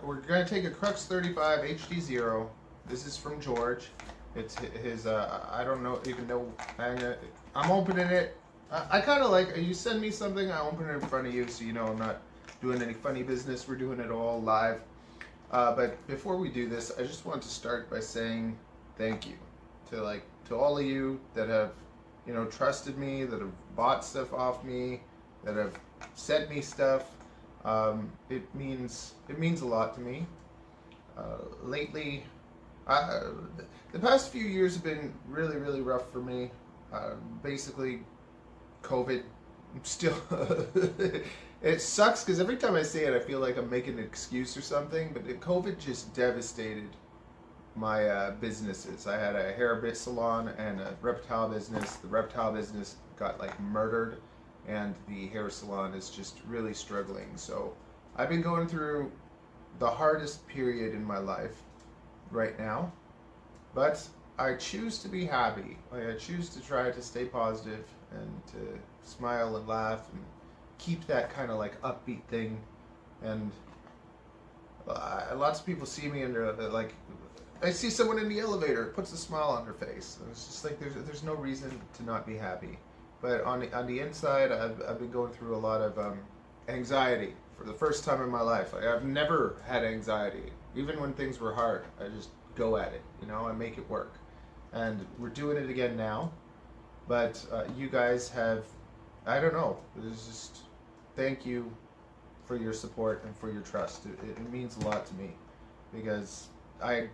We're going to take a Crux35 HDZero. This is from George. It's his, I don't know, even know. I'm opening it. I kind of like, you send me something, I open it in front of you so you know I'm not doing any funny business. We're doing it all live. But before we do this, I just want to start by saying thank you to all of you that have, trusted me, that have bought stuff off me, that have sent me stuff. It means a lot to me. Lately, the past few years have been really, really rough for me. Basically, COVID. Still, it sucks because every time I say it, I feel like I'm making an excuse or something. But COVID just devastated my businesses. I had a hair bit salon and a reptile business. The reptile business got like murdered, and the hair salon is just really struggling. So I've been going through the hardest period in my life right now, but I choose to be happy. I choose to try to stay positive and to smile and laugh and keep that kind of like upbeat thing. And lots of people see me and they're like, I see someone in the elevator, it puts a smile on their face. And it's just like there's no reason to not be happy. But on the inside, I've been going through a lot of anxiety for the first time in my life. I've never had anxiety, even when things were hard. I just go at it, I make it work, and we're doing it again now. But you guys have, I don't know. It's just thank you for your support and for your trust. It means a lot to me because I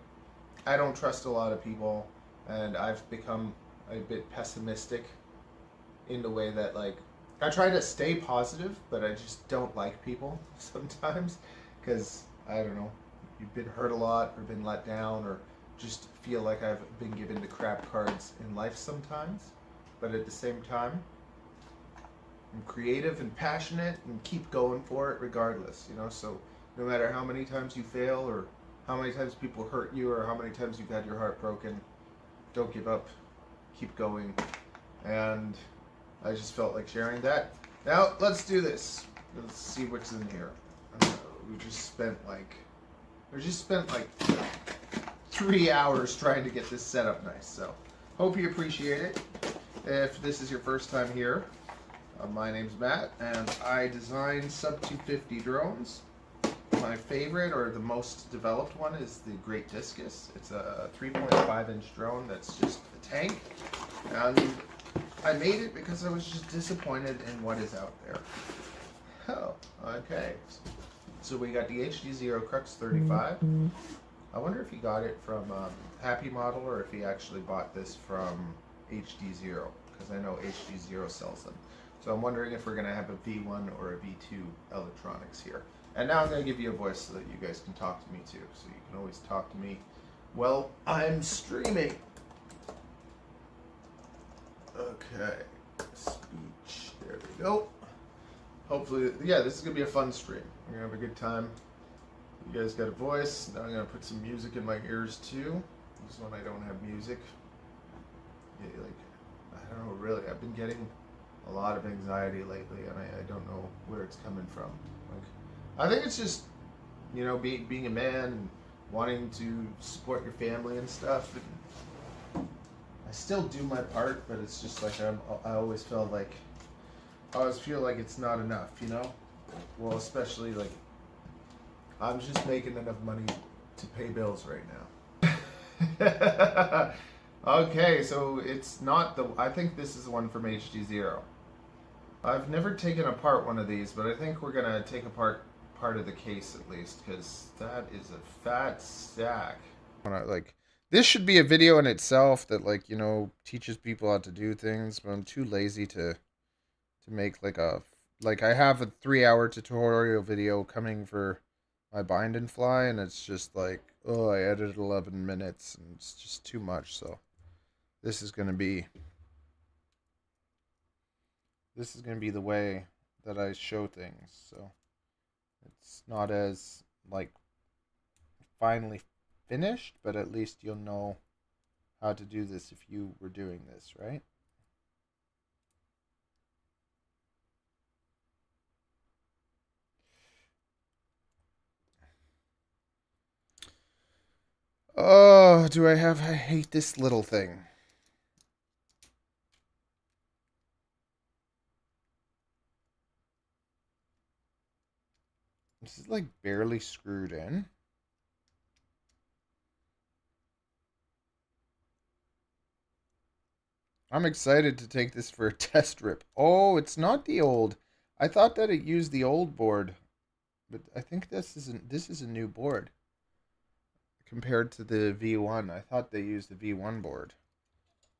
don't trust a lot of people, and I've become a bit pessimistic in the way that like I try to stay positive, but I just don't like people sometimes because I don't know, you've been hurt a lot or been let down or just feel like I've been given the crap cards in life sometimes. But at the same time, I'm creative and passionate and keep going for it regardless, so no matter how many times you fail or how many times people hurt you or how many times you've had your heart broken, don't give up, keep going. And I just felt like sharing that. Now let's do this. Let's see what's in here. We just spent like 3 hours trying to get this set up nice. So hope you appreciate it. If this is your first time here, my name's Matt, and I design sub 250 drones. My favorite or the most developed one is the Great Discus. It's a 3.5-inch drone that's just a tank, and I made it because I was just disappointed in what is out there. Oh, okay. So we got the HDZero Crux35. I wonder if he got it from Happy Model or if he actually bought this from HDZero, because I know HDZero sells them. So I'm wondering if we're going to have a V1 or a V2 electronics here. And now I'm going to give you a voice so that you guys can talk to me too. So you can always talk to me while I'm streaming. Okay, speech, there we go. Hopefully, yeah, this is going to be a fun stream. We're going to have a good time. You guys got a voice. Now I'm going to put some music in my ears too. This one I don't have music. Yeah, like, I don't know, really, I've been getting a lot of anxiety lately, and I don't know where it's coming from. Like, I think it's just, being a man and wanting to support your family and stuff. And I still do my part, but it's just like I always feel like it's not enough, Well, especially like I'm just making enough money to pay bills right now. Okay, so it's not I think this is the one from HDZero. I've never taken apart one of these, but I think we're gonna take apart part of the case at least, because that is a fat stack. Like, this should be a video in itself that teaches people how to do things, but I'm too lazy to make I have a 3-hour tutorial video coming for my bind and fly, and it's just like, oh, I edited 11 minutes and it's just too much. So this is gonna be the way that I show things. So it's not as finally finished, but at least you'll know how to do this if you were doing this, right? Oh, I hate this little thing. This is like barely screwed in. I'm excited to take this for a test rip. Oh, it's not the old. I thought that it used the old board, but I think this is a new board compared to the V1. I thought they used the V1 board.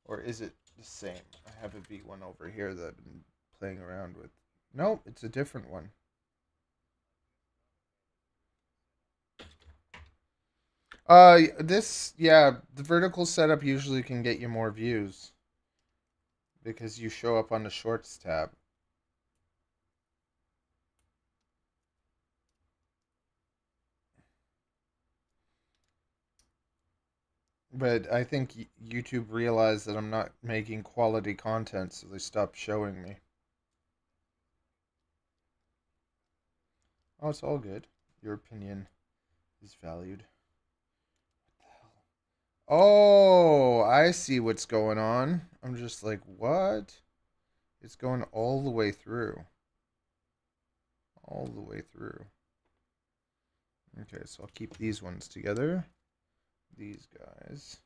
Or is it the same? I have a V1 over here that I've been playing around with. Nope, it's a different one. Yeah, the vertical setup usually can get you more views because you show up on the shorts tab. But I think YouTube realized that I'm not making quality content, so they stopped showing me. Oh, it's all good. Your opinion is valued. What the hell? Oh, I see what's going on. I'm just like, what? It's going all the way through. All the way through. Okay, so I'll keep these ones together. These guys.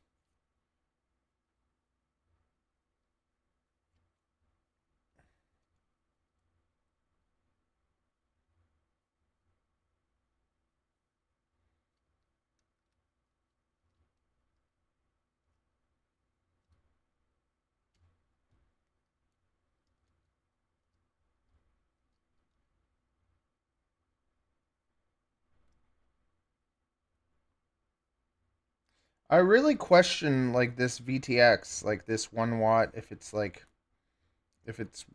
I really question like this VTX, like this 1 watt, if it's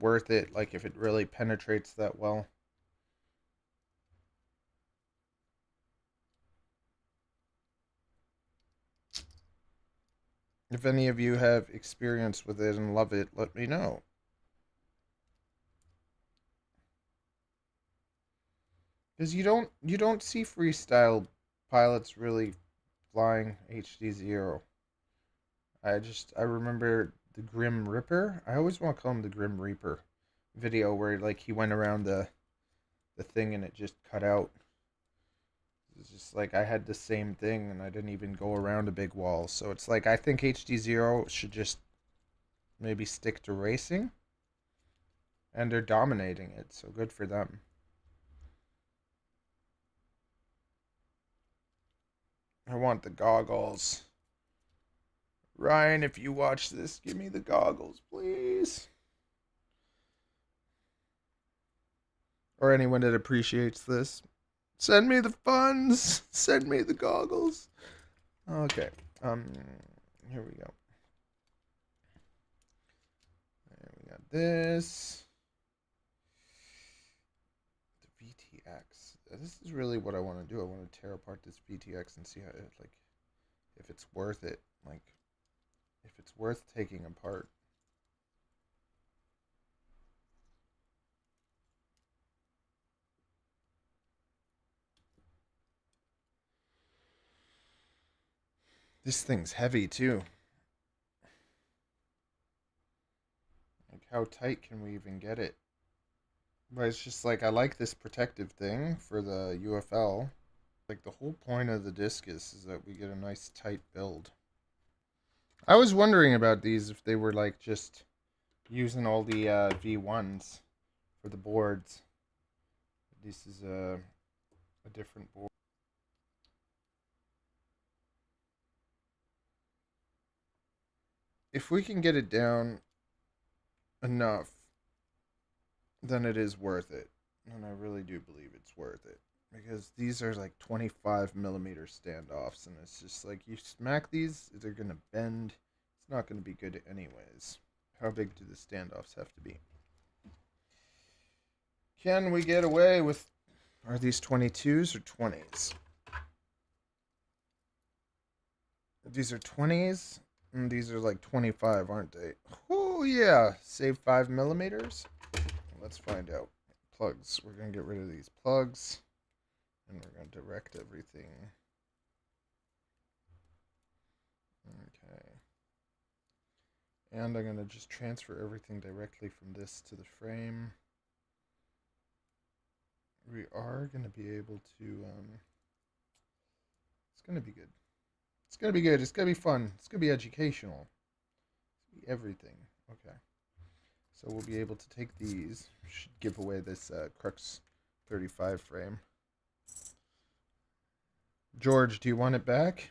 worth it, like if it really penetrates that well. If any of you have experience with it and love it, let me know. Because you don't see freestyle pilots really flying HDZero. I remember the Grim Ripper. I always want to call him the Grim Reaper video where like he went around the thing and it just cut out. It's just like I had the same thing and I didn't even go around a big wall. So it's like I think HDZero should just maybe stick to racing. And they're dominating it, so good for them. I want the goggles. Ryan, if you watch this, give me the goggles, please. Or anyone that appreciates this. Send me the funds. Send me the goggles. Okay. Here we go. And we got this. The VTX. This is really what I want to do. I want to tear apart this VTX and see how it, like, if it's worth it. Like, if it's worth taking apart. This thing's heavy too. Like, how tight can we even get it? But it's just like, I like this protective thing for the UFL. Like, the whole point of the Discus is that we get a nice tight build. I was wondering about these if they were like just using all the V1s for the boards. This is a different board. If we can get it down enough, then it is worth it. And I really do believe it's worth it. Because these are like 25mm standoffs, and it's just like you smack these, they're gonna bend. It's not gonna be good anyways. How big do the standoffs have to be? Can we get away with? Are these 22s or 20s? These are 20s, and these are like 25, aren't they? Oh yeah, save 5mm. Let's find out. Plugs. We're gonna get rid of these plugs. And we're going to direct everything. Okay. And I'm going to just transfer everything directly from this to the frame. We are going to be able to, it's going to be good. It's going to be good. It's going to be fun. It's going to be educational. It's going to be everything. Okay. So we'll be able to take these. Should give away this Crux35 frame. George, do you want it back?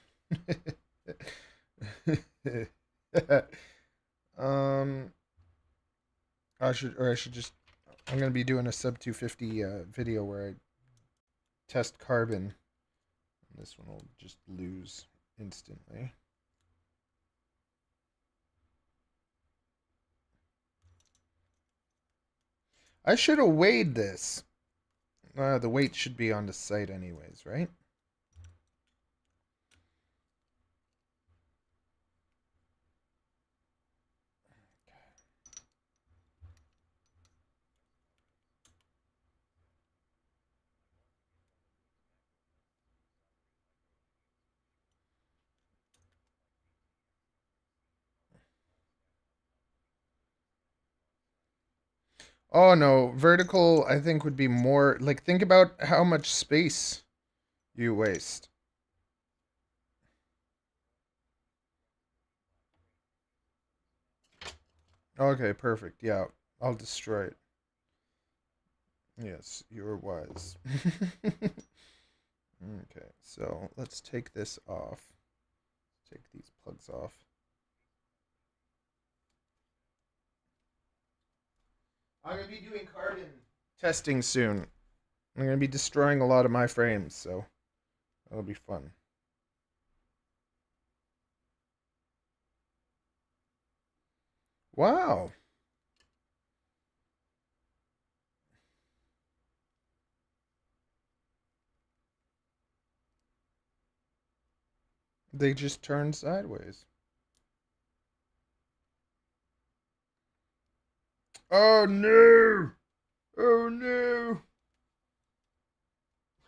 I should just, I'm going to be doing a sub 250 video where I test carbon. This one will just lose instantly. I should have weighed this. The weight should be on the site anyways, right? Oh no, vertical I think would be more, like, think about how much space you waste. Okay, perfect. Yeah, I'll destroy it. Yes, you're wise. Okay, so let's take this off. Take these plugs off. I'm going to be doing carbon testing soon. I'm going to be destroying a lot of my frames, so that'll be fun. Wow. They just turned sideways. Oh no! Oh no!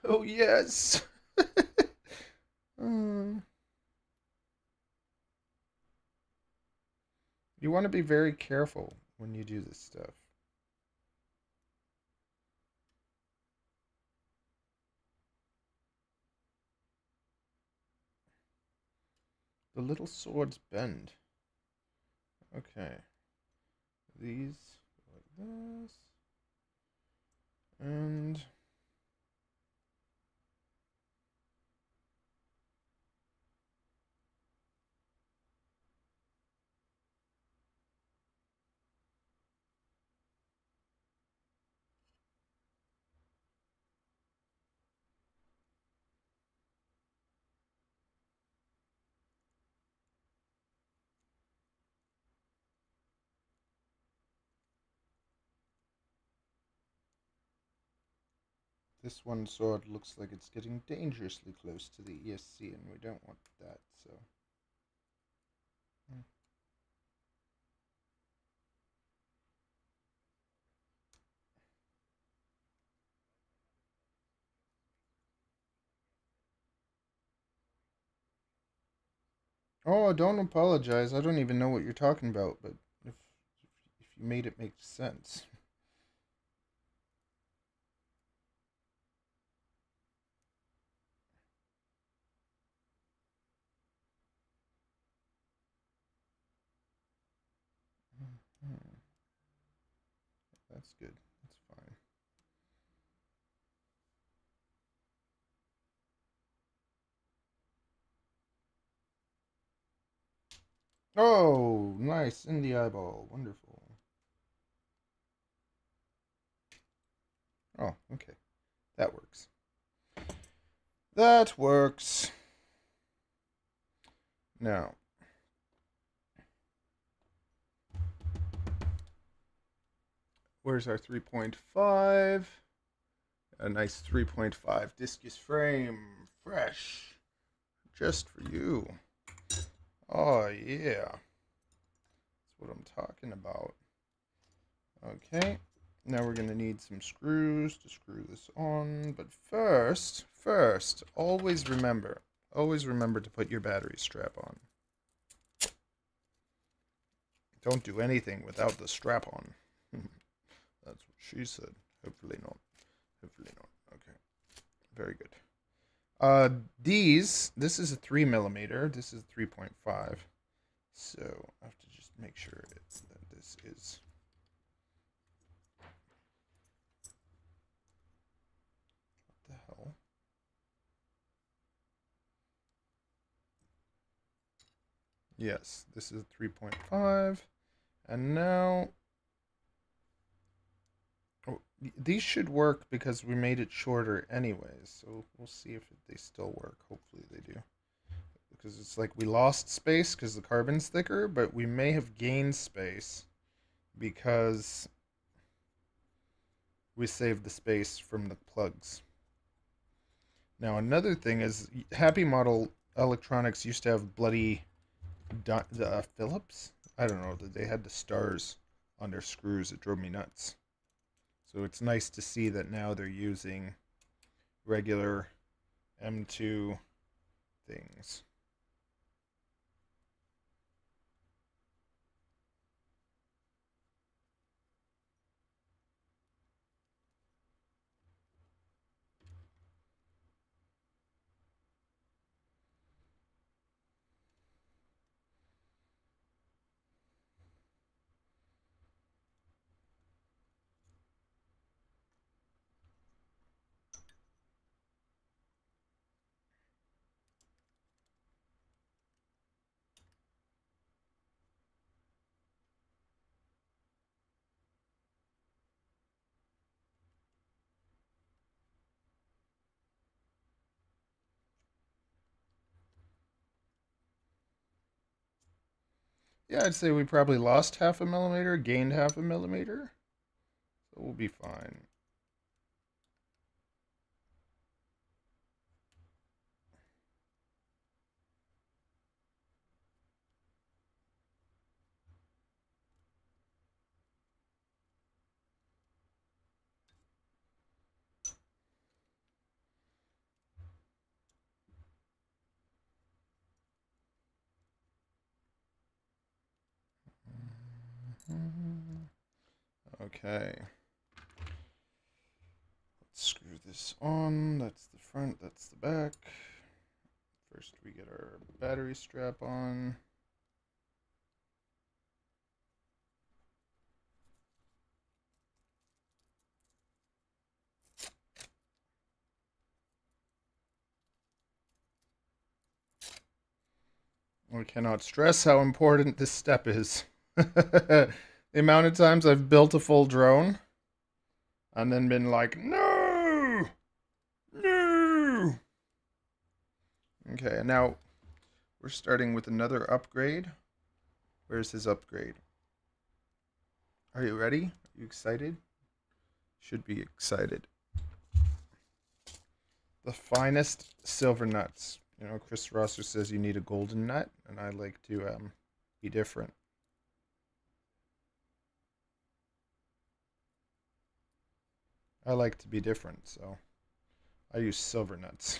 Oh yes! You want to be very careful when you do this stuff. The little swords bend. Okay. These like this. And this one sword looks like it's getting dangerously close to the ESC, and we don't want that, so. Oh, don't apologize. I don't even know what you're talking about, but if you made it make sense. That's good. That's fine. Oh, nice. In the eyeball. Wonderful. Oh, okay. That works. That works. Now, where's our 3.5? A nice 3.5 Discus frame. Fresh. Just for you. Oh, yeah. That's what I'm talking about. Okay. Now we're going to need some screws to screw this on. But first, always remember to put your battery strap on. Don't do anything without the strap on. That's what she said. Hopefully not. Hopefully not. Okay. Very good. This is a 3mm. This is 3.5. So I have to just make sure that this is. What the hell? Yes, this is 3.5. And now, these should work because we made it shorter anyways. So we'll see if they still work. Hopefully they do. Because it's like we lost space because the carbon's thicker, but we may have gained space because we saved the space from the plugs. Now another thing is Happy Model Electronics used to have bloody Phillips. I don't know, they had the stars on their screws. It drove me nuts. So it's nice to see that now they're using regular M2 things. Yeah, I'd say we probably lost 0.5 millimeter, gained 0.5 millimeter. So we'll be fine. Okay. Let's screw this on. That's the front, that's the back. First we get our battery strap on. I cannot stress how important this step is. The amount of times I've built a full drone and then been like, no! No! Okay, and now we're starting with another upgrade. Where's his upgrade? Are you ready? Are you excited? Should be excited. The finest silver nuts. You know, Chris Rosser says you need a golden nut, and I like to be different. I like to be different, so I use silver nuts.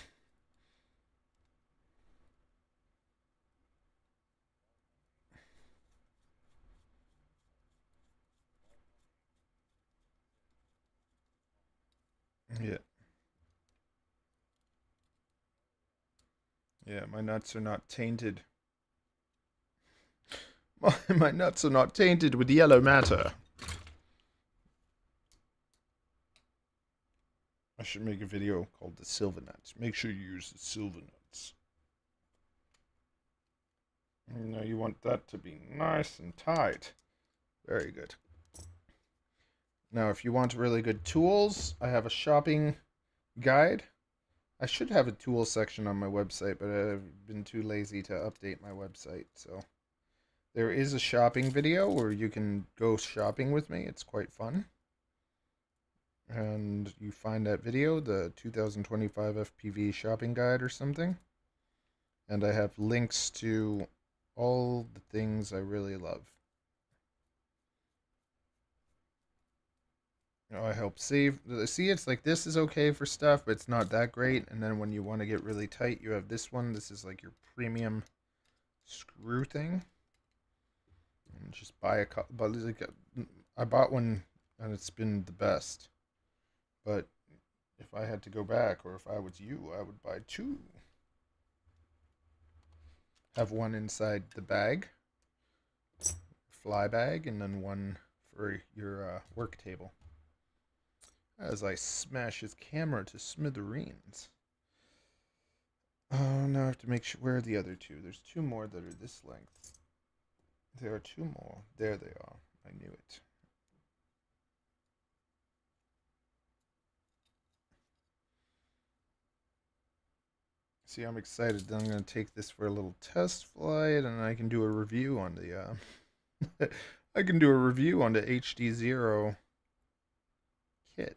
Yeah. Yeah, my nuts are not tainted. My nuts are not tainted with yellow matter. I should make a video called the silver nuts. Make sure you use the silver nuts. Now you want that to be nice and tight. Very good. Now if you want really good tools, I have a shopping guide. I should have a tool section on my website, but I've been too lazy to update my website. So there is a shopping video where you can go shopping with me. It's quite fun. And you find that video, the 2025 FPV shopping guide or something. And I have links to all the things I really love. You know, I help save. See, it's like this is okay for stuff, but it's not that great. And then when you want to get really tight, you have this one. This is like your premium screw thing. Just buy a couple. But like, I bought one and it's been the best. But if I had to go back, or if I was you, I would buy two. Have one inside the bag, fly bag, and then one for your work table. As I smash his camera to smithereens. Oh, now I have to make sure. Where are the other two? There's two more that are this length. There are two more. There they are. I knew it. See, I'm excited. Then I'm going to take this for a little test flight, and I can do a review on the. I can do a review on the HDZero kit.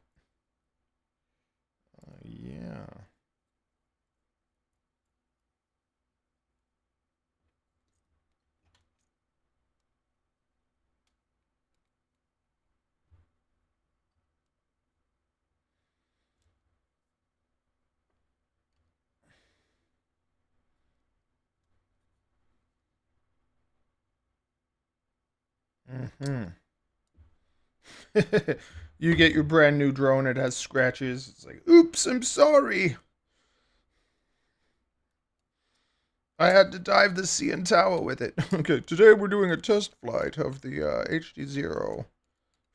Yeah. Mm-hmm. You get your brand new drone, it has scratches. It's like, oops, I'm sorry. I had to dive the CN Tower with it. Okay, today we're doing a test flight of the HDZero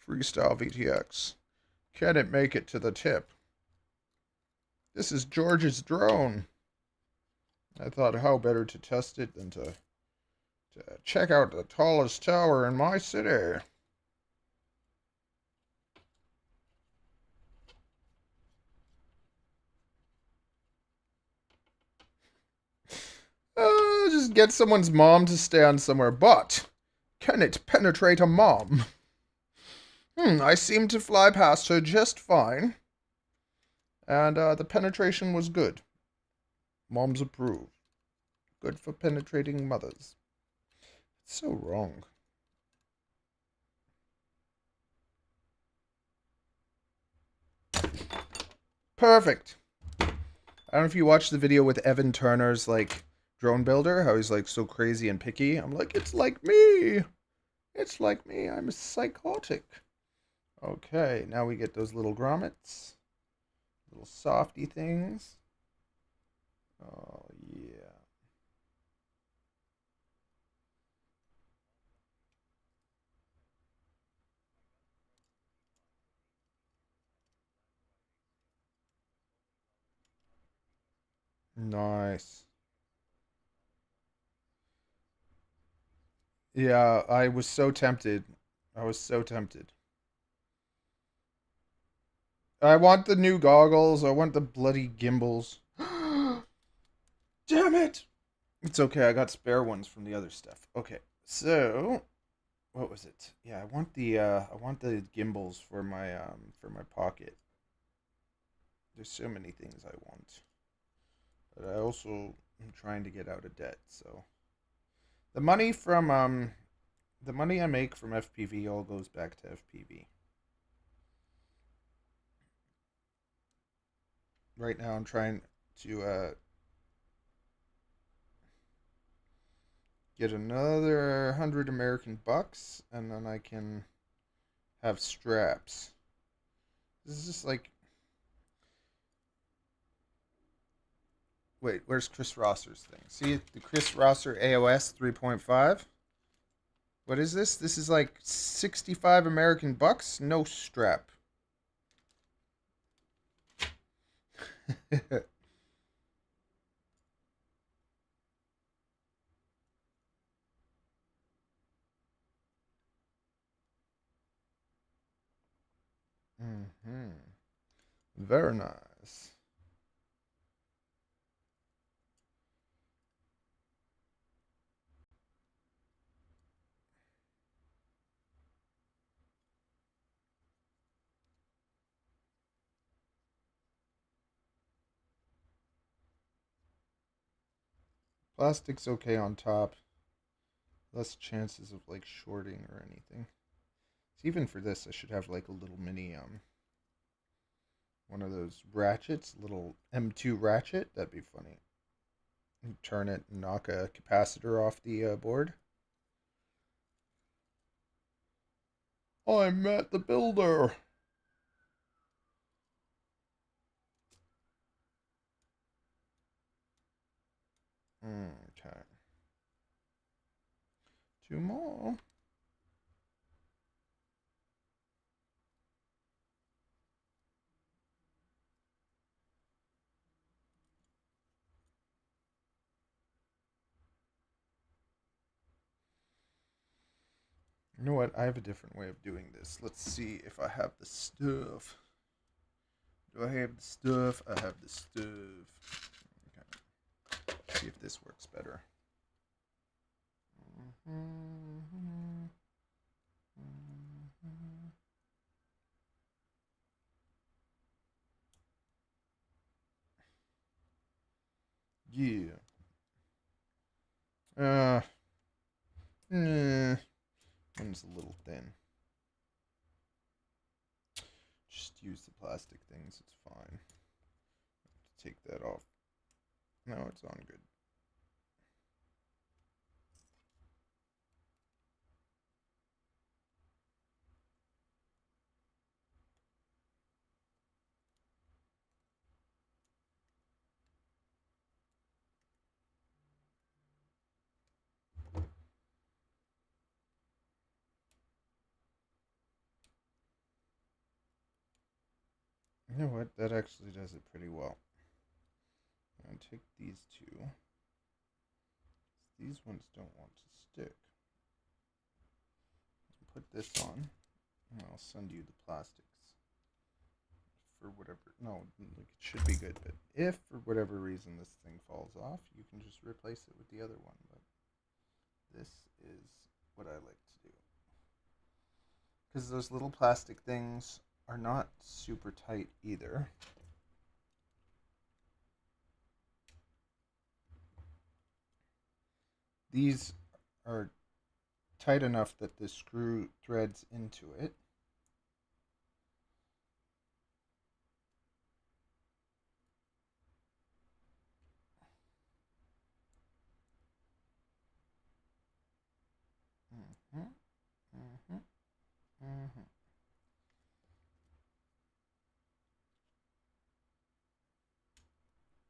Freestyle VTX. Can it make it to the tip? This is George's drone. I thought, how better to test it than to check out the tallest tower in my city. Just get someone's mom to stand somewhere. But can it penetrate a mom? I seemed to fly past her just fine. And the penetration was good. Moms approve. Good for penetrating mothers. It's so wrong. Perfect. I don't know if you watched the video with Evan Turner's like drone builder, how he's like so crazy and picky. I'm like, it's like me. It's like me. I'm psychotic. Okay, now we get those little grommets. Little softy things. Oh, yeah. Nice. Yeah, I was so tempted. I was so tempted. I want the new goggles. I want the bloody gimbals. Damn it! It's okay. I got spare ones from the other stuff. Okay, so what was it? Yeah, I want the gimbals for my pocket. There's so many things I want, but I also am trying to get out of debt. So the money from the money I make from FPV all goes back to FPV. Right now, I'm trying to get another 100 American bucks, and then I can have straps. This is just like, wait, where's Chris Rosser's thing? See the Chris Rosser AOS 3.5? What is this? This is like 65 American bucks, no strap. Mm-hmm. Very nice. Plastic's okay on top. Less chances of like shorting or anything. So even for this, I should have like a little mini one of those ratchets, little M2 ratchet. That'd be funny. Turn it and knock a capacitor off the board. I'm Matt the Builder. Okay. 2 more. You know what? I have a different way of doing this. Let's see if I have the stuff. Do I have the stuff? I have the stuff. Okay. See if this works better. Yeah. One's a little thin. Just use the plastic things, it's fine. Take that off. No, it's on good. You know what? That actually does it pretty well. I'll take these two. These ones don't want to stick. Put this on, and I'll send you the plastics. For whatever, no, it should be good, but if for whatever reason this thing falls off, you can just replace it with the other one. But this is what I like to do. Because those little plastic things are not super tight either. These are tight enough that the screw threads into it.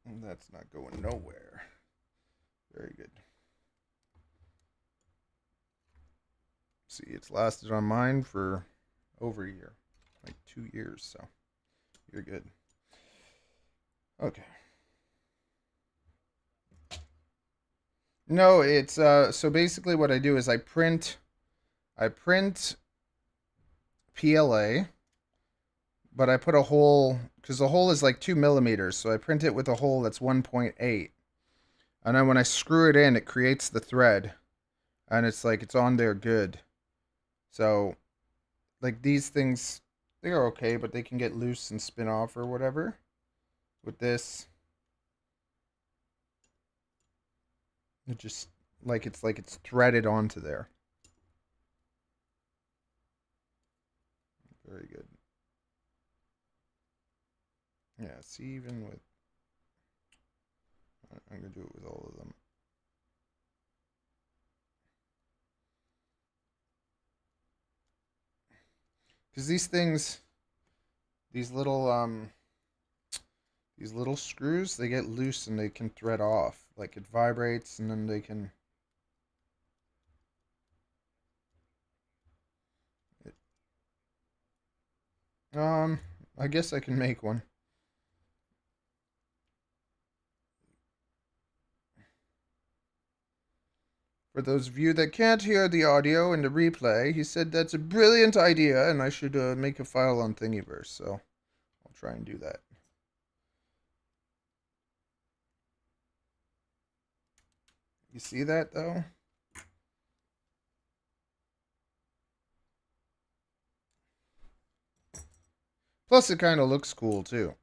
And that's not going nowhere. Very good. See, it's lasted on mine for over a year, like 2 years, so you're good. Okay. No, it's so basically what I do is I print PLA, but I put a hole because the hole is like 2 millimeters, so I print it with a hole that's 1.8, and then when I screw it in, it creates the thread, and it's like it's on there good. So, like these things, they're okay, but they can get loose and spin off or whatever. With this, it just like it's threaded onto there. Very good. Yeah, see, even with I'm gonna do it with all of them. Because these things, these little screws, they get loose and they can thread off. Like it vibrates and then they can. I guess I can make one. For those of you that can't hear the audio in the replay, he said that's a brilliant idea and I should make a file on Thingiverse, so I'll try and do that. You see that, though? Plus, it kind of looks cool, too.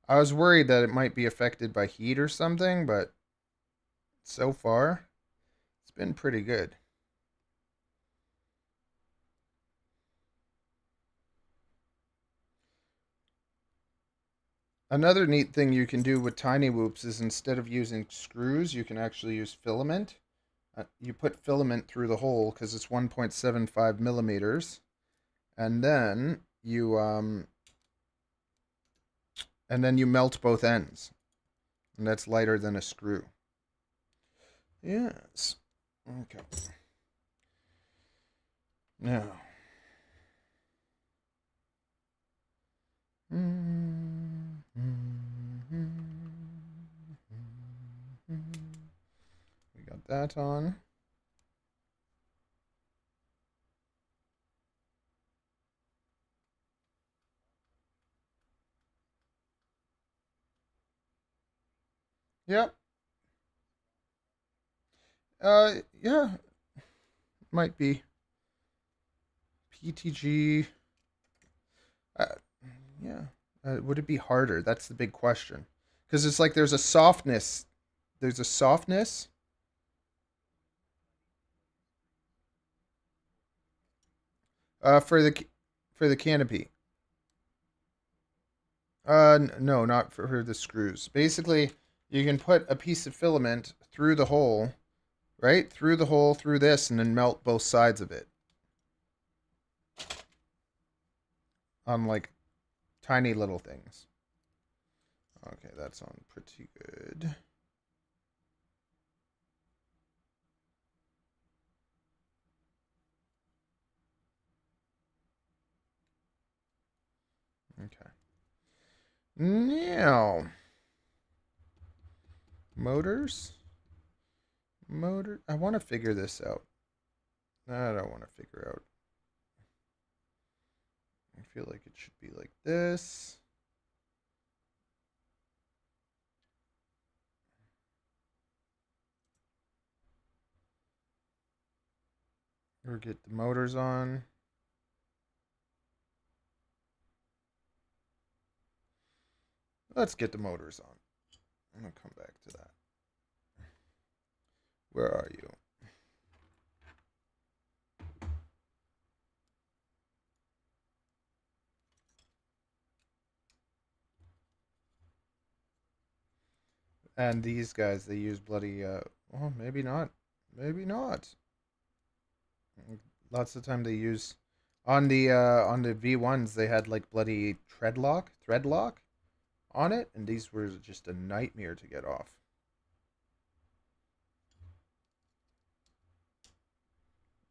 I was worried that it might be affected by heat or something, but so far, it's been pretty good. Another neat thing you can do with tiny whoops is instead of using screws, you can actually use filament. You put filament through the hole because it's 1.75 millimeters. and then you melt both ends, and that's lighter than a screw. Yes. Okay. Now. We got that on. Yep. Yeah. Might be. PTG. Yeah. Would it be harder? That's the big question. Because it's like there's a softness. There's a softness. For the canopy. No, not for the screws. Basically, you can put a piece of filament through the hole, right? Through the hole, through this, and then melt both sides of it. On like tiny little things. Okay, that's on pretty good. Okay. Now, motors. I want to figure this out. I don't want to figure out. I feel like it should be like this. Or get the motors on. Let's get the motors on. I'm going to come back to that. Where are you? And these guys, they use bloody, well, maybe not. Maybe not. Lots of time they use, on the V1s, they had like bloody thread lock on it, and these were just a nightmare to get off.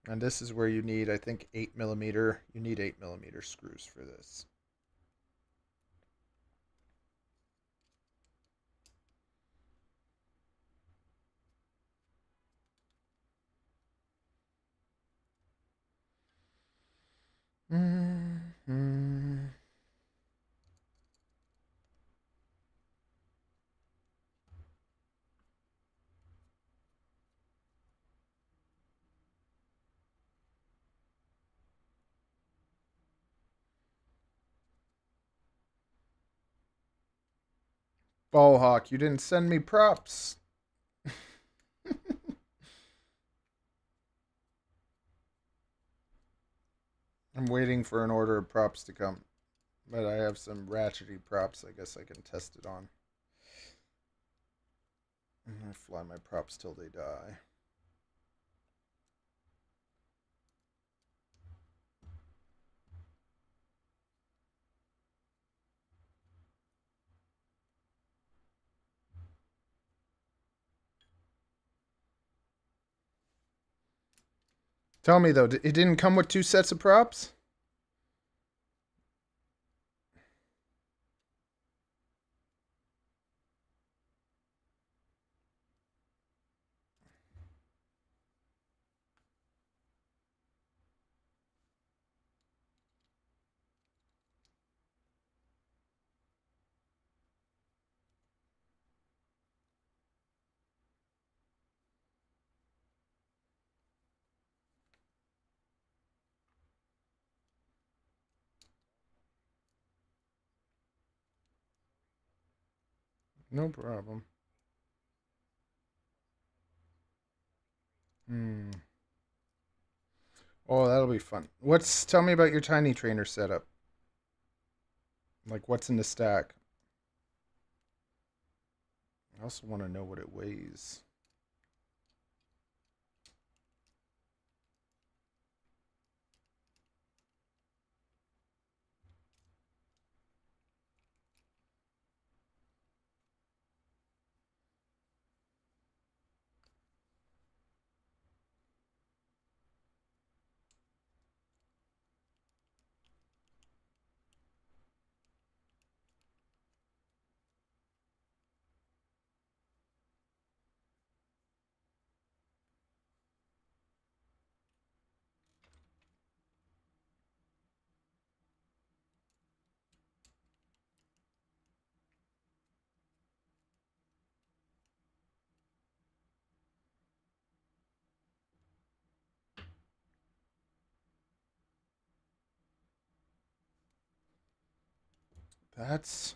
And this is where you need, I think, 8mm. You need 8mm screws for this. Mm-hmm. Ballhawk, you didn't send me props. I'm waiting for an order of props to come. But I have some ratchety props I guess I can test it on. I fly my props till they die. Tell me though, it didn't come with 2 sets of props? No problem. Oh, that'll be fun. Tell me about your tiny trainer setup. Like what's in the stack? I also want to know what it weighs. That's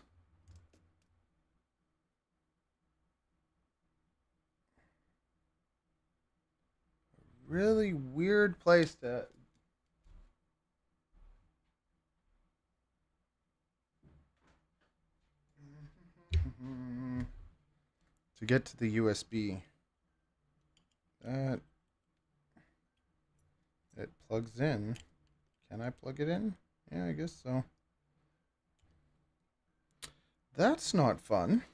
a really weird place to get to the USB. That it plugs in. Can I plug it in? Yeah, I guess so. That's not fun.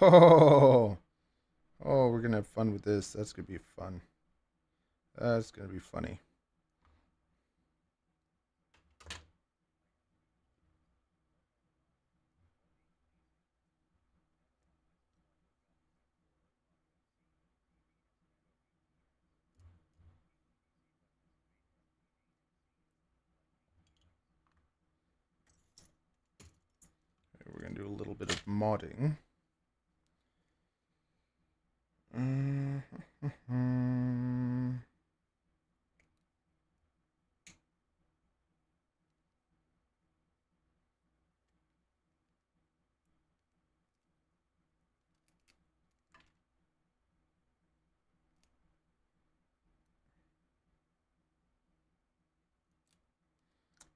Oh, oh, we're gonna have fun with this. That's gonna be fun. That's gonna be funny. Okay, we're gonna do a little bit of modding.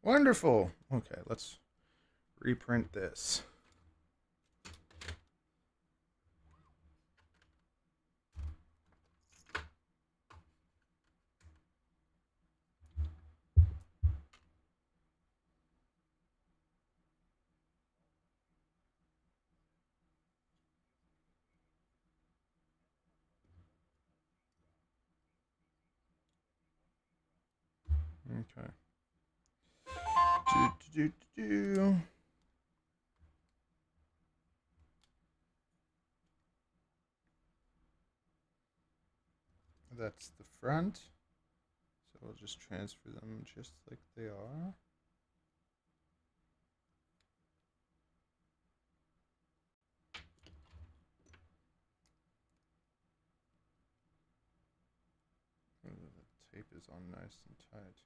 Wonderful. Okay, let's reprint this. Okay. That's the front. So we'll just transfer them just like they are. Oh, the tape is on nice and tight.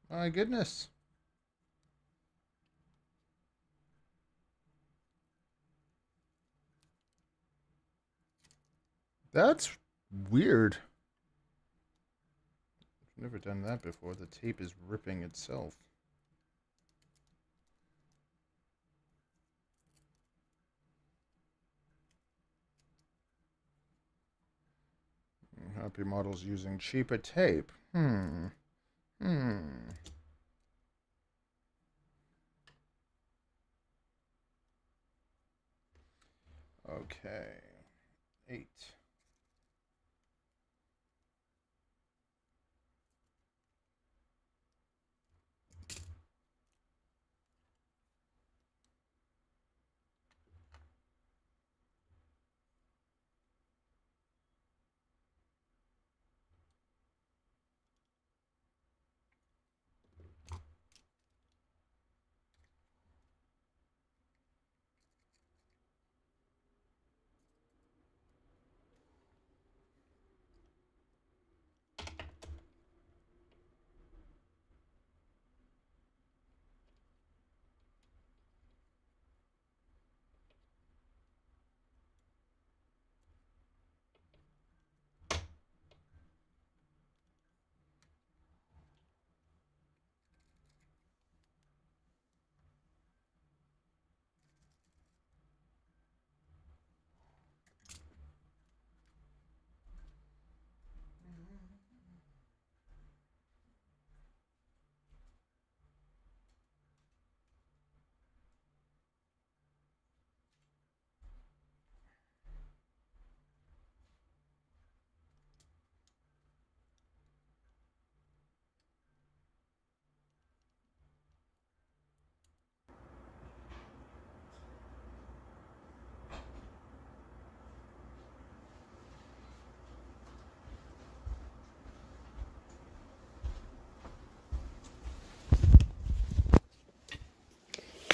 My goodness. That's weird. I've never done that before. The tape is ripping itself. Happy models using cheaper tape. Okay. 8.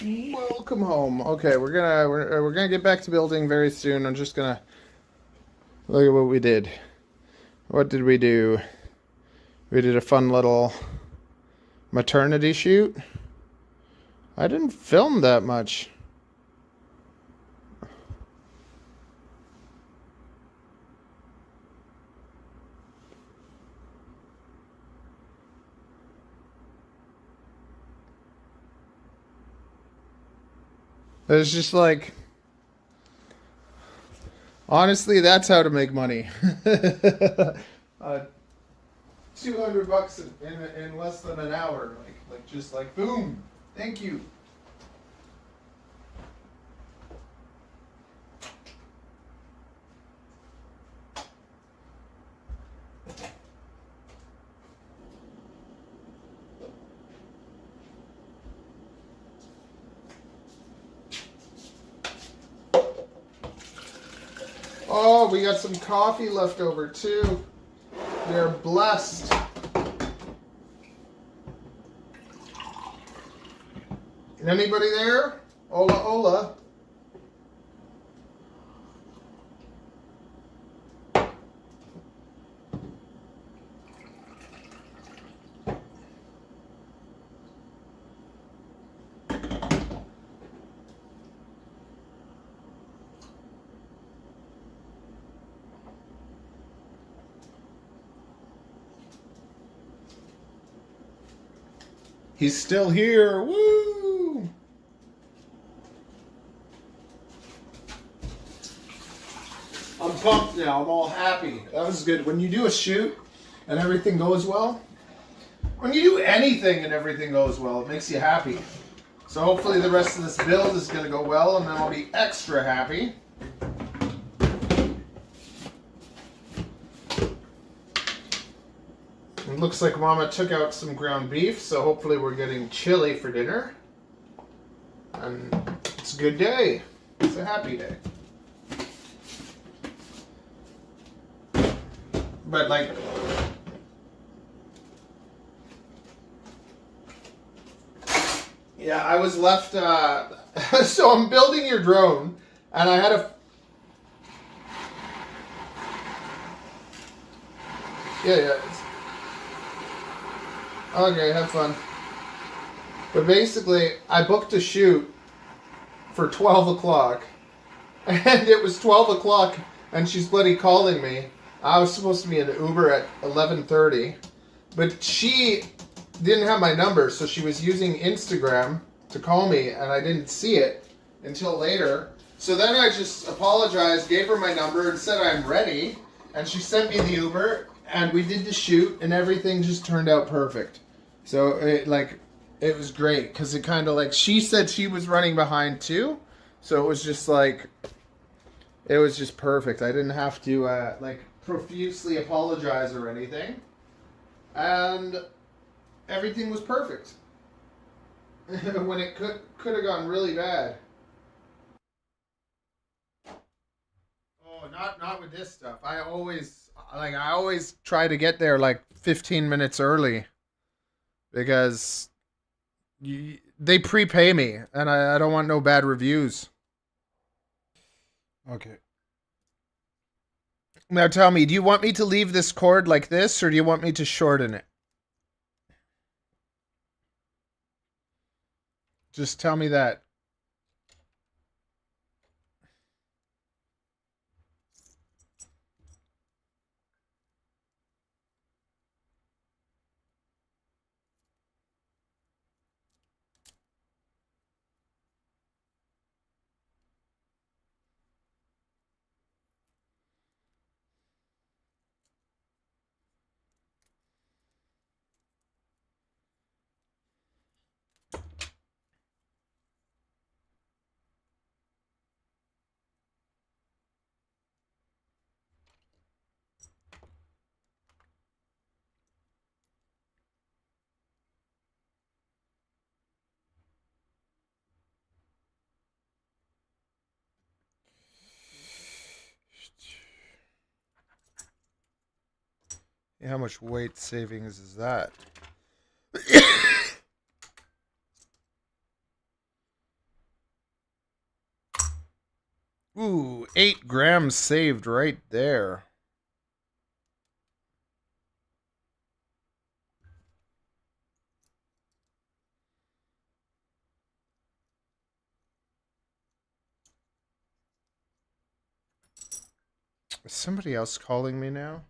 Welcome home. Okay, we're gonna get back to building very soon. I'm just gonna look at what we did. What did we do? We did a fun little maternity shoot. I didn't film that much. It's just like, honestly, that's how to make money. 200 bucks in less than an hour, like just like boom. Thank you. Oh, we got some coffee left over too. We are blessed. Anybody there? Hola, hola. He's still here. Woo! I'm pumped now. I'm all happy. That was good. When you do a shoot and everything goes well, when you do anything and everything goes well, it makes you happy. So hopefully the rest of this build is going to go well, and then I'll be extra happy. It looks like Mama took out some ground beef, so hopefully we're getting chili for dinner. And it's a good day. It's a happy day. But like, yeah, I was left, so I'm building your drone, and I had yeah. Okay, have fun. But basically, I booked a shoot for 12 o'clock, and it was 12 o'clock, and she's bloody calling me. I was supposed to be in Uber at 11:30, but she didn't have my number, so she was using Instagram to call me, and I didn't see it until later. So then I just apologized, gave her my number, and said I'm ready, and she sent me the Uber, and we did the shoot, and everything just turned out perfect. So it was great, because it kind of like, she said she was running behind too, so it was just like, it was just perfect. I didn't have to profusely apologize or anything, and everything was perfect. When it could have gone really bad. Oh, not with this stuff. I always try to get there like 15 minutes early, because they prepay me, and I don't want no bad reviews. Okay. Now tell me, do you want me to leave this cord like this, or do you want me to shorten it? Just tell me that. How much weight savings is that? Ooh, 8 grams saved right there. Is somebody else calling me now?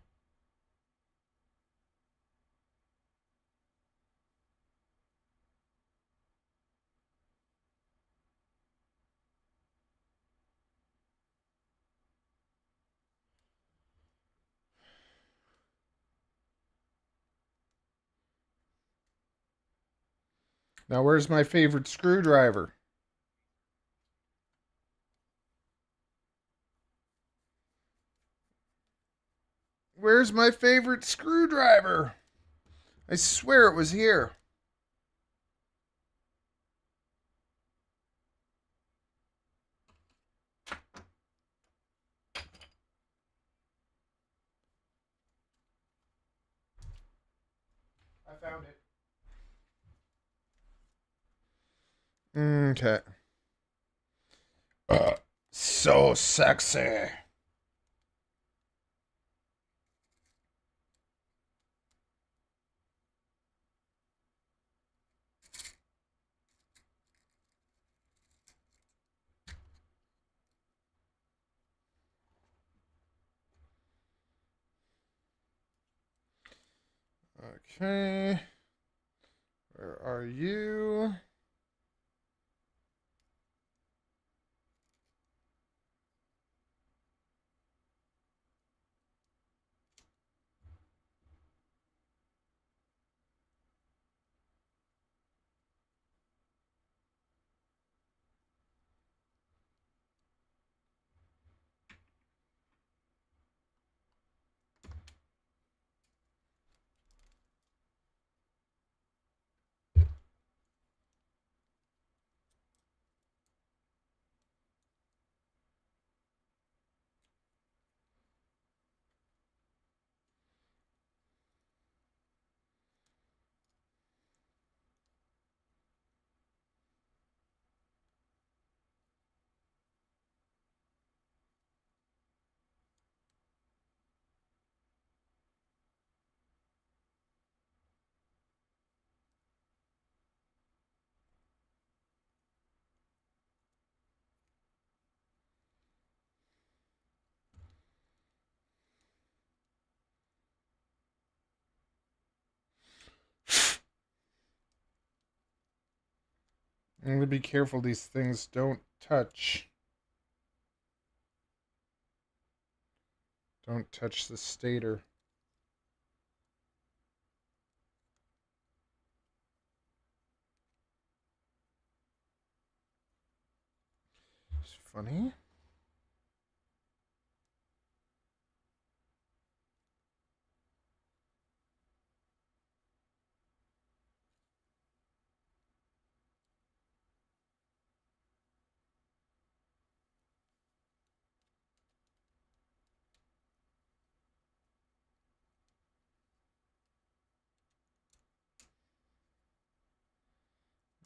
Now, where's my favorite screwdriver? Where's my favorite screwdriver? I swear it was here. I found it. Okay. So sexy. Okay. Where are you? I'm going to be careful these things don't touch. Don't touch the stator. It's funny.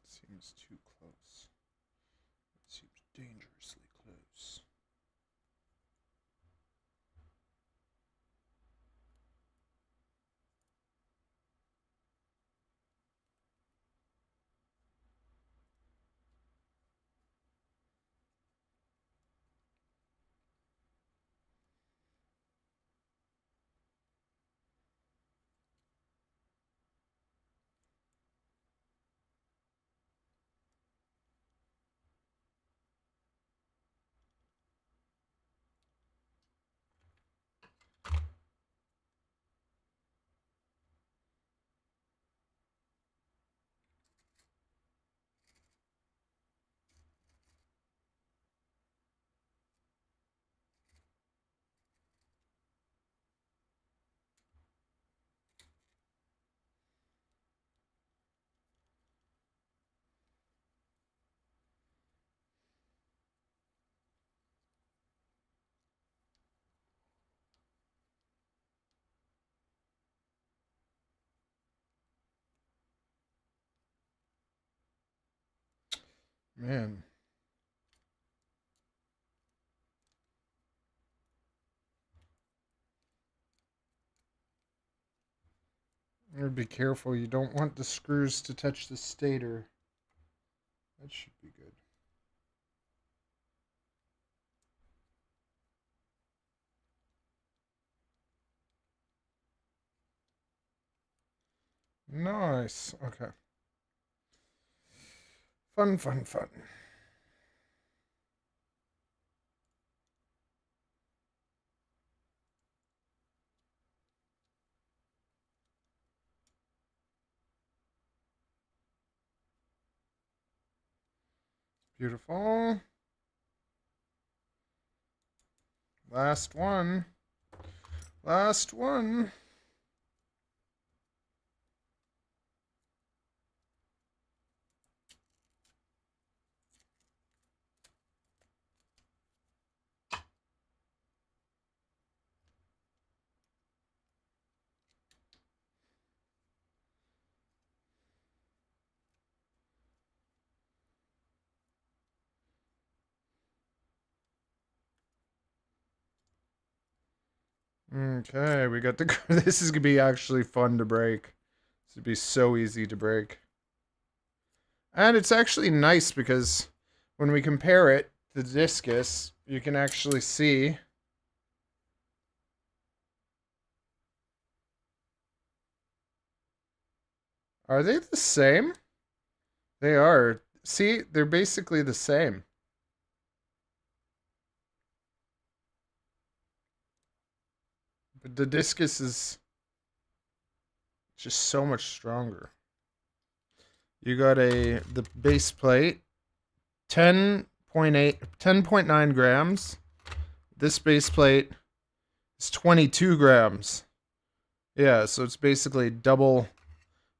It seems too close. It seems dangerously close. Man. Be careful, you don't want the screws to touch the stator. That should be good. Nice. Okay. Fun, fun, fun. Beautiful. Last one. Last one. Okay, we got the. This is gonna be actually fun to break. This would be so easy to break. And it's actually nice because when we compare it to the Discus, you can actually see. Are they the same? They are. See, they're basically the same. But the Discus is just so much stronger. You got the base plate, 10.9 grams. This base plate is 22 grams. Yeah, so it's basically double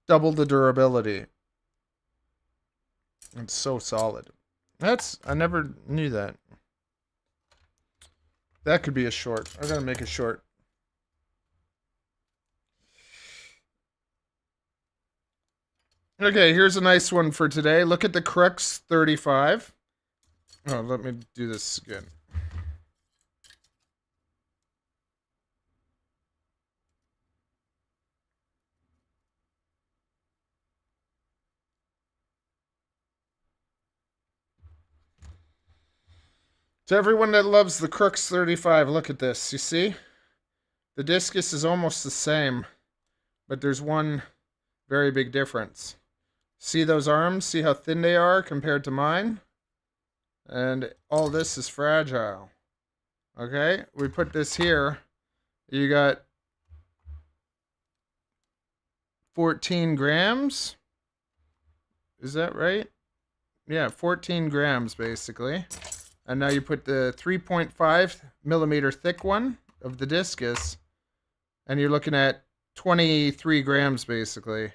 the durability. It's so solid. I never knew that. That could be a short. I gotta make a short. Okay, here's a nice one for today. Look at the Crux35. Oh, let me do this again. To everyone that loves the Crux35, look at this. You see? The Discus is almost the same, but there's one very big difference. See those arms? See how thin they are compared to mine? And all this is fragile. Okay? We put this here. You got 14 grams. Is that right? Yeah, 14 grams basically. And now you put the 3.5 millimeter thick one of the Discus, and you're looking at 23 grams basically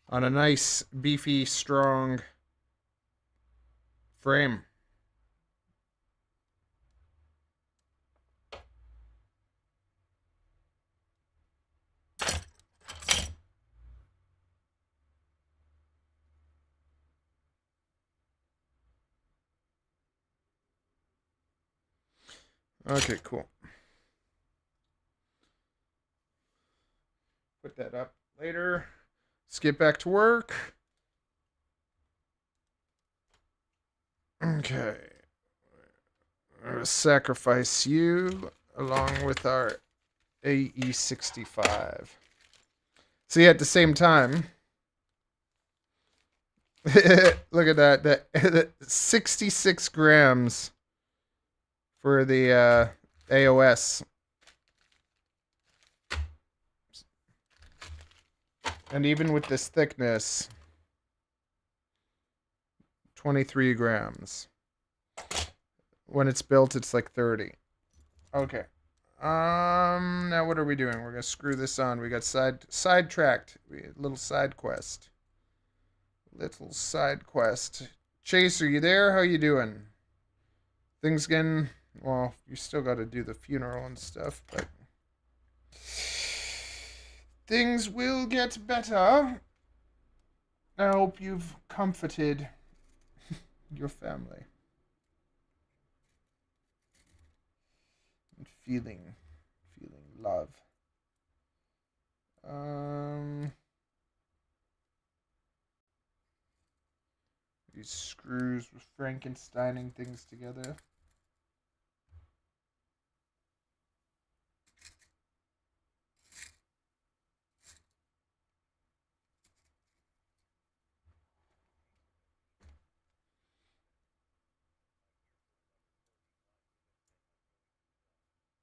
on a nice, beefy, strong frame. Okay, cool. Put that up later. Let's get back to work. Okay. I'm going to sacrifice you along with our AE65. See, at the same time, look at that 66 grams for the AOS. And even with this thickness, 23 grams. When it's built, it's like 30. Okay. Now what are we doing? We're gonna screw this on. We got sidetracked. Little side quest. Little side quest. Chase, are you there? How you doing? Things getting, well, you still got to do the funeral and stuff, but things will get better. I hope you've comforted your family. And feeling love. These screws with Frankensteining things together.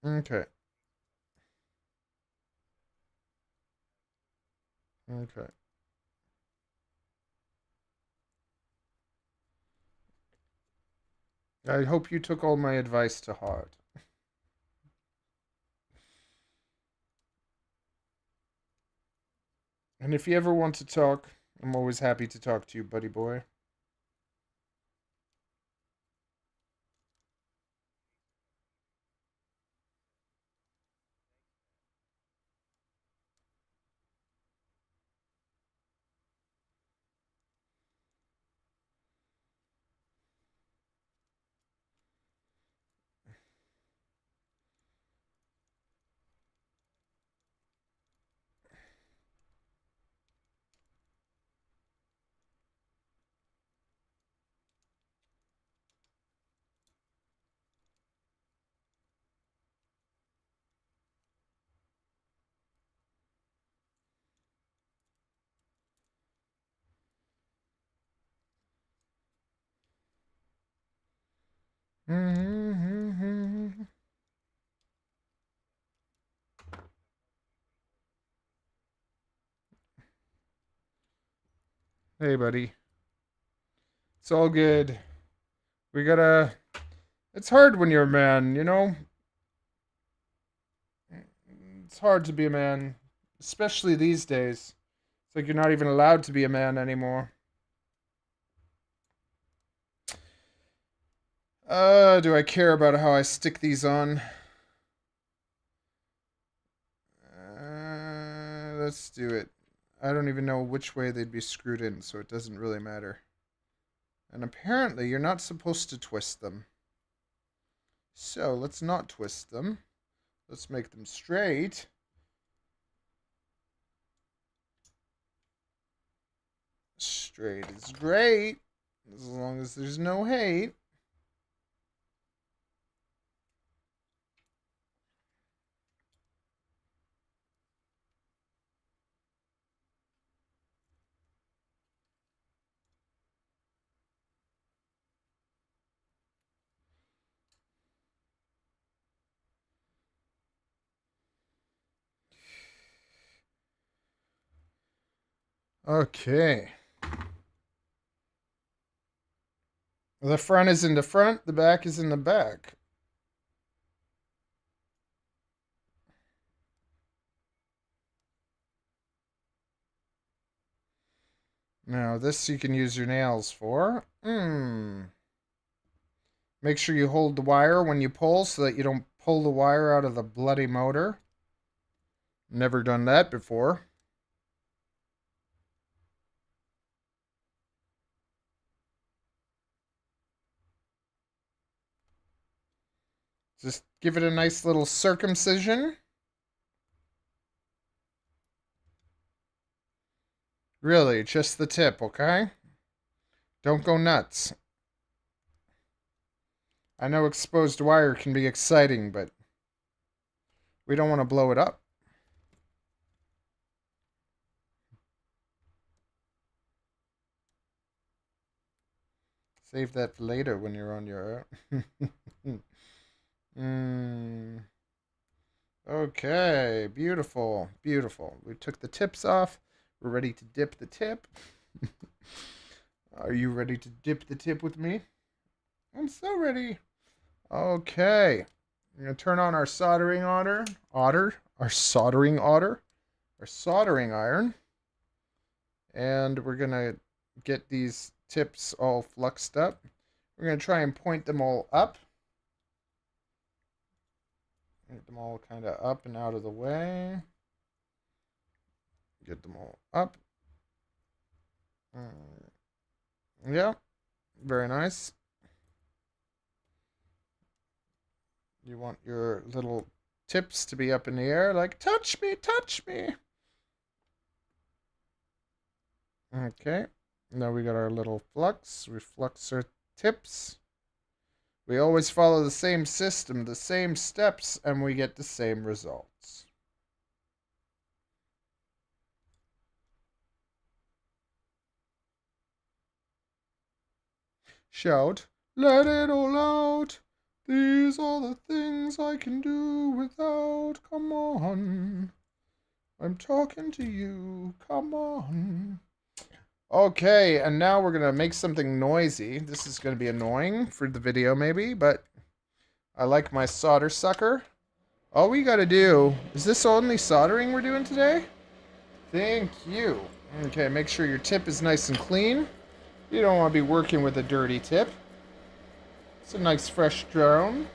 Okay. Okay. I hope you took all my advice to heart. And if you ever want to talk, I'm always happy to talk to you, buddy boy. Hey, buddy. It's all good. We gotta. It's hard when you're a man, you know? It's hard to be a man, especially these days. It's like you're not even allowed to be a man anymore. Do I care about how I stick these on? Let's do it. I don't even know which way they'd be screwed in, so it doesn't really matter. And apparently, you're not supposed to twist them. So, let's not twist them. Let's make them straight. Straight is great, as long as there's no hate. Okay. The front is in the front, the back is in the back. Now, this you can use your nails for. Make sure you hold the wire when you pull so that you don't pull the wire out of the bloody motor. Never done that before. Just give it a nice little circumcision. Really, just the tip, okay? Don't go nuts. I know exposed wire can be exciting, but we don't want to blow it up. Save that for later when you're on your... Okay, beautiful, beautiful. We took the tips off. We're ready to dip the tip. Are you ready to dip the tip with me? I'm so ready. Okay. I'm going to turn on our soldering iron. Our soldering iron. And we're going to get these tips all fluxed up. We're going to try and point them all up. Get them all kind of up and out of the way. Get them all up. Yeah, very nice. You want your little tips to be up in the air, like, touch me, touch me. Okay, Now we got our little flux. We flux our tips. We always follow the same system, the same steps, and we get the same results. Shout, let it all out. These are the things I can do without. Come on. I'm talking to you. Come on. Okay, and now we're going to make something noisy. This is going to be annoying for the video maybe, but I like my solder sucker. All we got to do, is this only soldering we're doing today? Thank you. Okay, make sure your tip is nice and clean. You don't want to be working with a dirty tip. It's a nice fresh drone.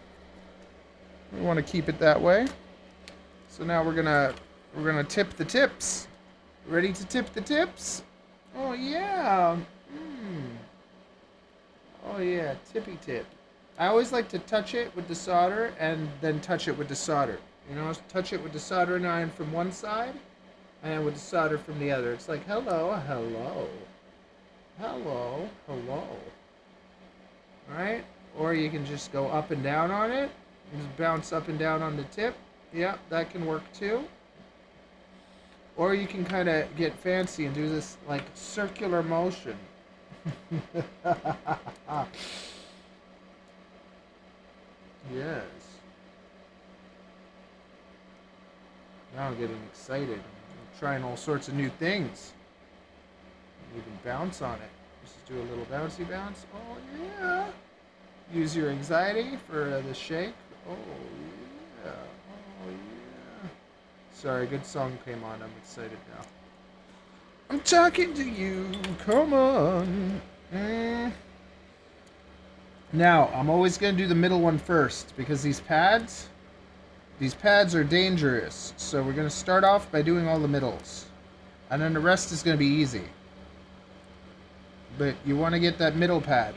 We want to keep it that way. So now we're gonna tip the tips. Ready to tip the tips? Oh yeah. Oh yeah, tippy tip. I always like to touch it with the solder and then touch it with the solder. You know, touch it with the soldering iron from one side and with the solder from the other. It's like hello, hello. Hello, hello. Alright? Or you can just go up and down on it. Just bounce up and down on the tip. Yeah, that can work too. Or you can kind of get fancy and do this like circular motion. Yes. Now I'm getting excited. I'm trying all sorts of new things. You can bounce on it. Just do a little bouncy bounce. Oh yeah. Use your anxiety for the shake. Oh yeah. Oh yeah. Sorry, good song came on. I'm excited now. I'm talking to you. Come on. Now, I'm always going to do the middle one first because these pads are dangerous. So we're going to start off by doing all the middles. And then the rest is going to be easy. But you want to get that middle pad.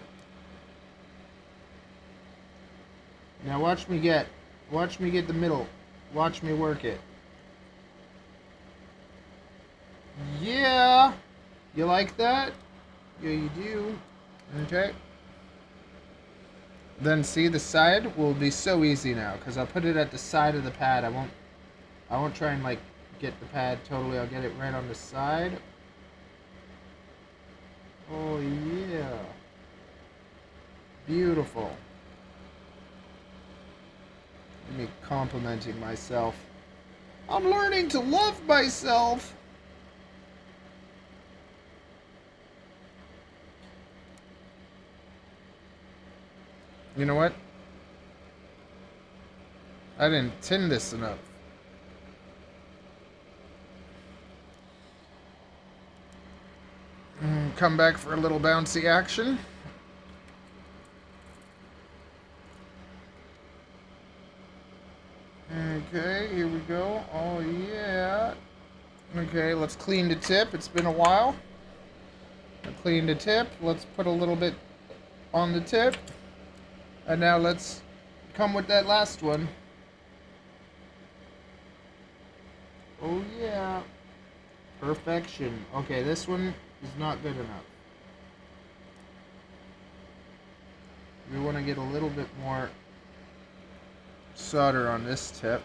Now watch me get the middle. Watch me work it. Yeah. You like that? Yeah, you do. Okay. Then see, the side will be so easy now because I'll put it at the side of the pad. I won't try and like get the pad totally. I'll get it right on the side. Oh yeah. Beautiful. Me complimenting myself. I'm learning to love myself. You know what? I didn't tin this enough. Come back for a little bouncy action. Okay, here we go. Oh yeah. Okay, let's clean the tip. It's been a while. I cleaned the tip. Let's put a little bit on the tip. And now let's come with that last one. Oh yeah. Perfection. Okay, this one is not good enough. We want to get a little bit more solder on this tip.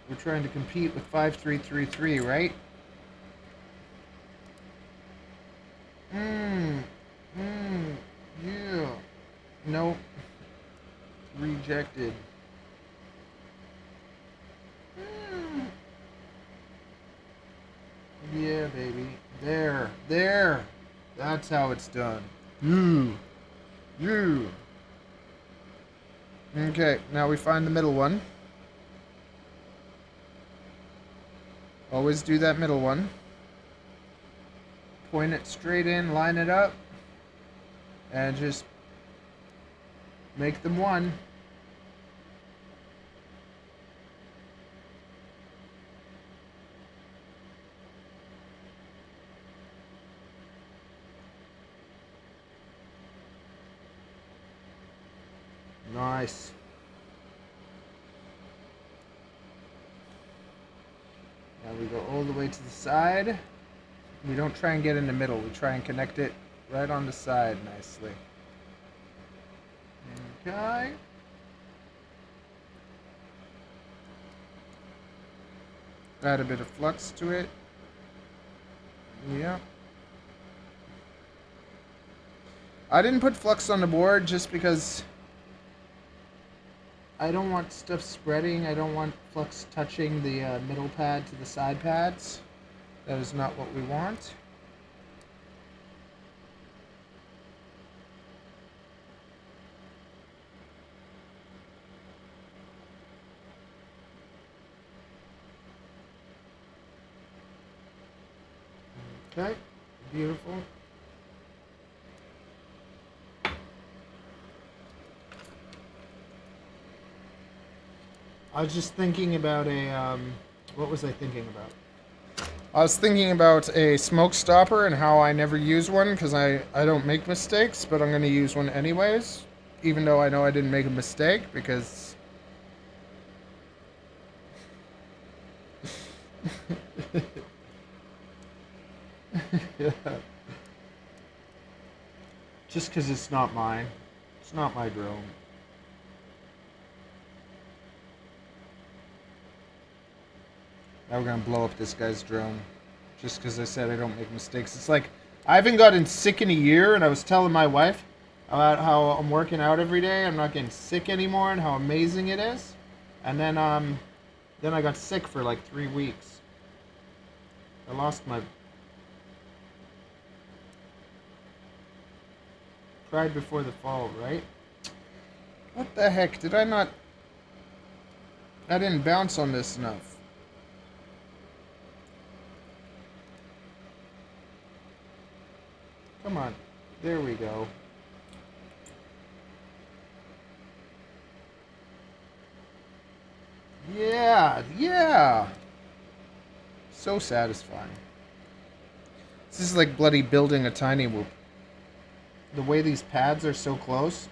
We're trying to compete with 5333, right? Yeah. Nope. Rejected. Yeah, baby. There. That's how it's done. You. Okay, now we find the middle one. Always do that middle one. Point it straight in, line it up, and just make them one. Nice. go all the way to the side. We don't try and get in the middle. We try and connect it right on the side nicely. Okay. Add a bit of flux to it. Yeah. I didn't put flux on the board just because I don't want stuff spreading. I don't want flux touching the middle pad to the side pads. That is not what we want. Okay, beautiful. I was just thinking about a, what was I thinking about? I was thinking about a smoke stopper and how I never use one because I don't make mistakes, but I'm going to use one anyways, even though I know I didn't make a mistake because... Yeah. Just because it's not mine. It's not my drone. Now we're going to blow up this guy's drone. Just because I said I don't make mistakes. It's like, I haven't gotten sick in a year, and I was telling my wife about how I'm working out every day. I'm not getting sick anymore, and how amazing it is. And then I got sick for like 3 weeks. I lost my... Pride before the fall, right? What the heck? Did I not... I didn't bounce on this enough. Come on. There we go. Yeah! Yeah! So satisfying. This is like bloody building a tiny whoop. The way these pads are so close,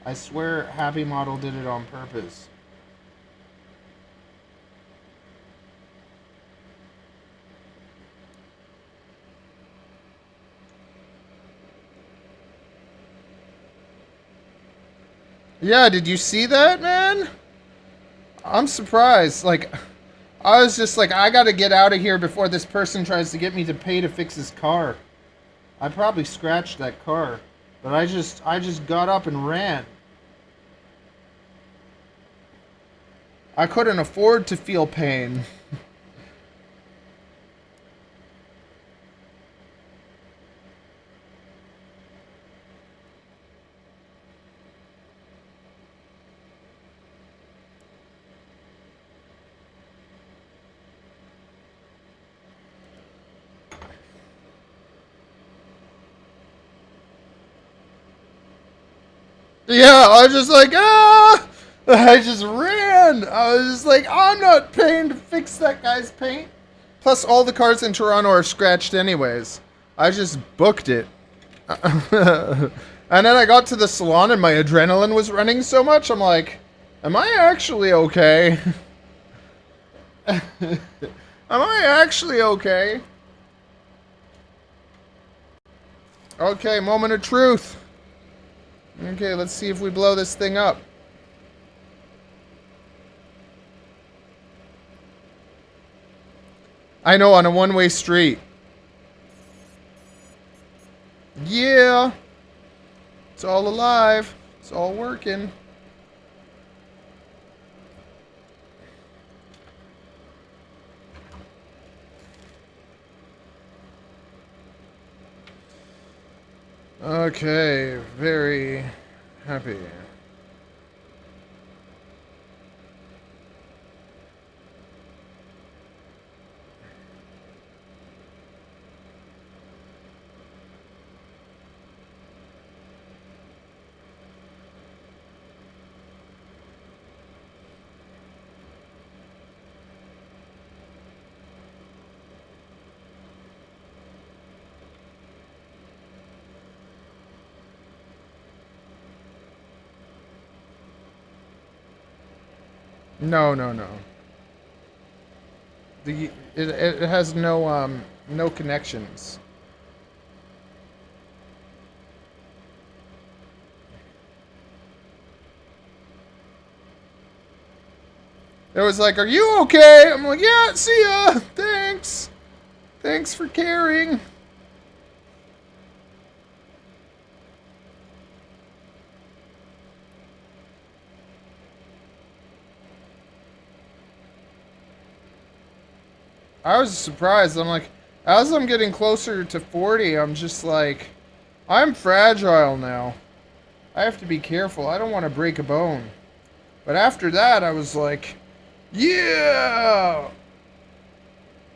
I swear Happy Model did it on purpose. Yeah, did you see that, man? I'm surprised. Like, I was just like, I gotta get out of here before this person tries to get me to pay to fix his car. I probably scratched that car, but I just got up and ran. I couldn't afford to feel pain. Yeah, I was just like, ah! I just ran. I was just like, I'm not paying to fix that guy's paint. Plus, all the cars in Toronto are scratched anyways. I just booked it. And then I got to the salon and my adrenaline was running so much, I'm like, am I actually okay? Am I actually okay? Okay, moment of truth. Okay, let's see if we blow this thing up. I know, on a one-way street. Yeah. It's all alive. It's all working. Okay, very happy. No, no, no. It has no connections. It was like, "Are you okay?" I'm like, "Yeah, see ya. Thanks. Thanks for caring." I was surprised. I'm like, as I'm getting closer to 40, I'm just like, I'm fragile now. I have to be careful. I don't want to break a bone. But after that, I was like, yeah,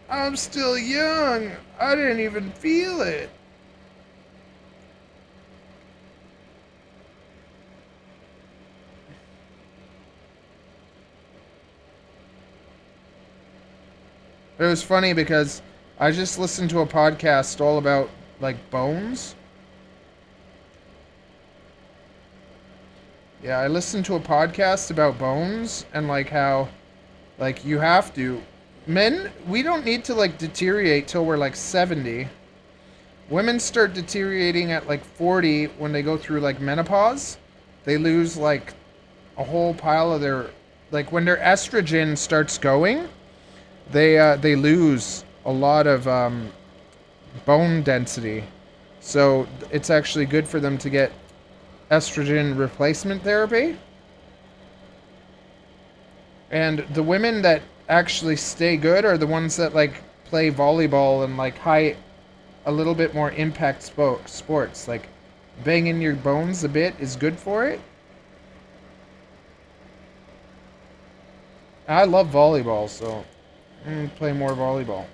I'm still young. I didn't even feel it. It was funny because I just listened to a podcast all about like bones. Yeah, I listened to a podcast about bones and like how like you have to men we don't need to like deteriorate till we're like 70. Women start deteriorating at like 40 when they go through like menopause. They lose like a whole pile of their like when their estrogen starts going, they lose a lot of bone density. So it's actually good for them to get estrogen replacement therapy. And the women that actually stay good are the ones that like play volleyball and like a little bit more impact sports. Like banging your bones a bit is good for it. I love volleyball, so I'm gonna play more volleyball.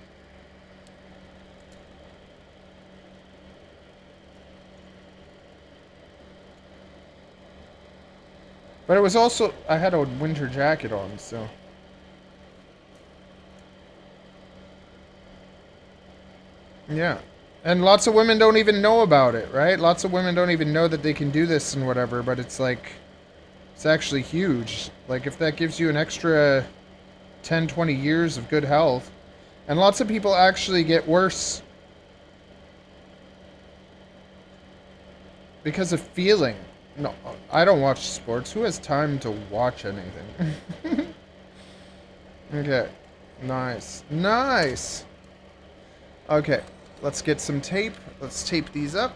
But it was also I had a winter jacket on, so yeah. And lots of women don't even know about it, right? Lots of women don't even know that they can do this and whatever, but it's like it's actually huge. Like if that gives you an extra 10, 20 years of good health. And lots of people actually get worse because of feeling. No, I don't watch sports. Who has time to watch anything? Okay. Nice. Nice. Okay. Let's get some tape. Let's tape these up.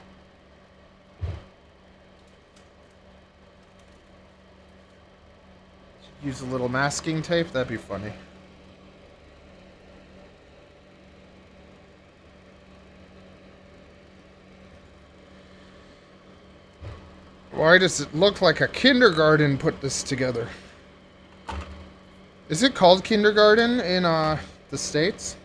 Use a little masking tape. That'd be funny. Why does it look like a kindergarten put this together? Is it called kindergarten in the States?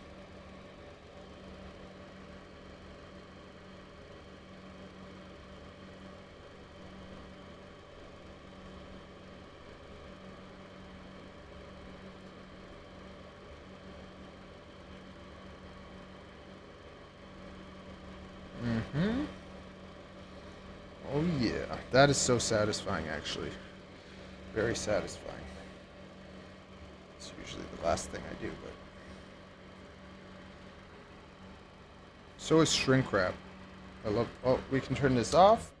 Mm-hmm. Oh yeah, that is so satisfying actually. Very satisfying. It's usually the last thing I do, but... So is shrink wrap. I love... Oh, we can turn this off.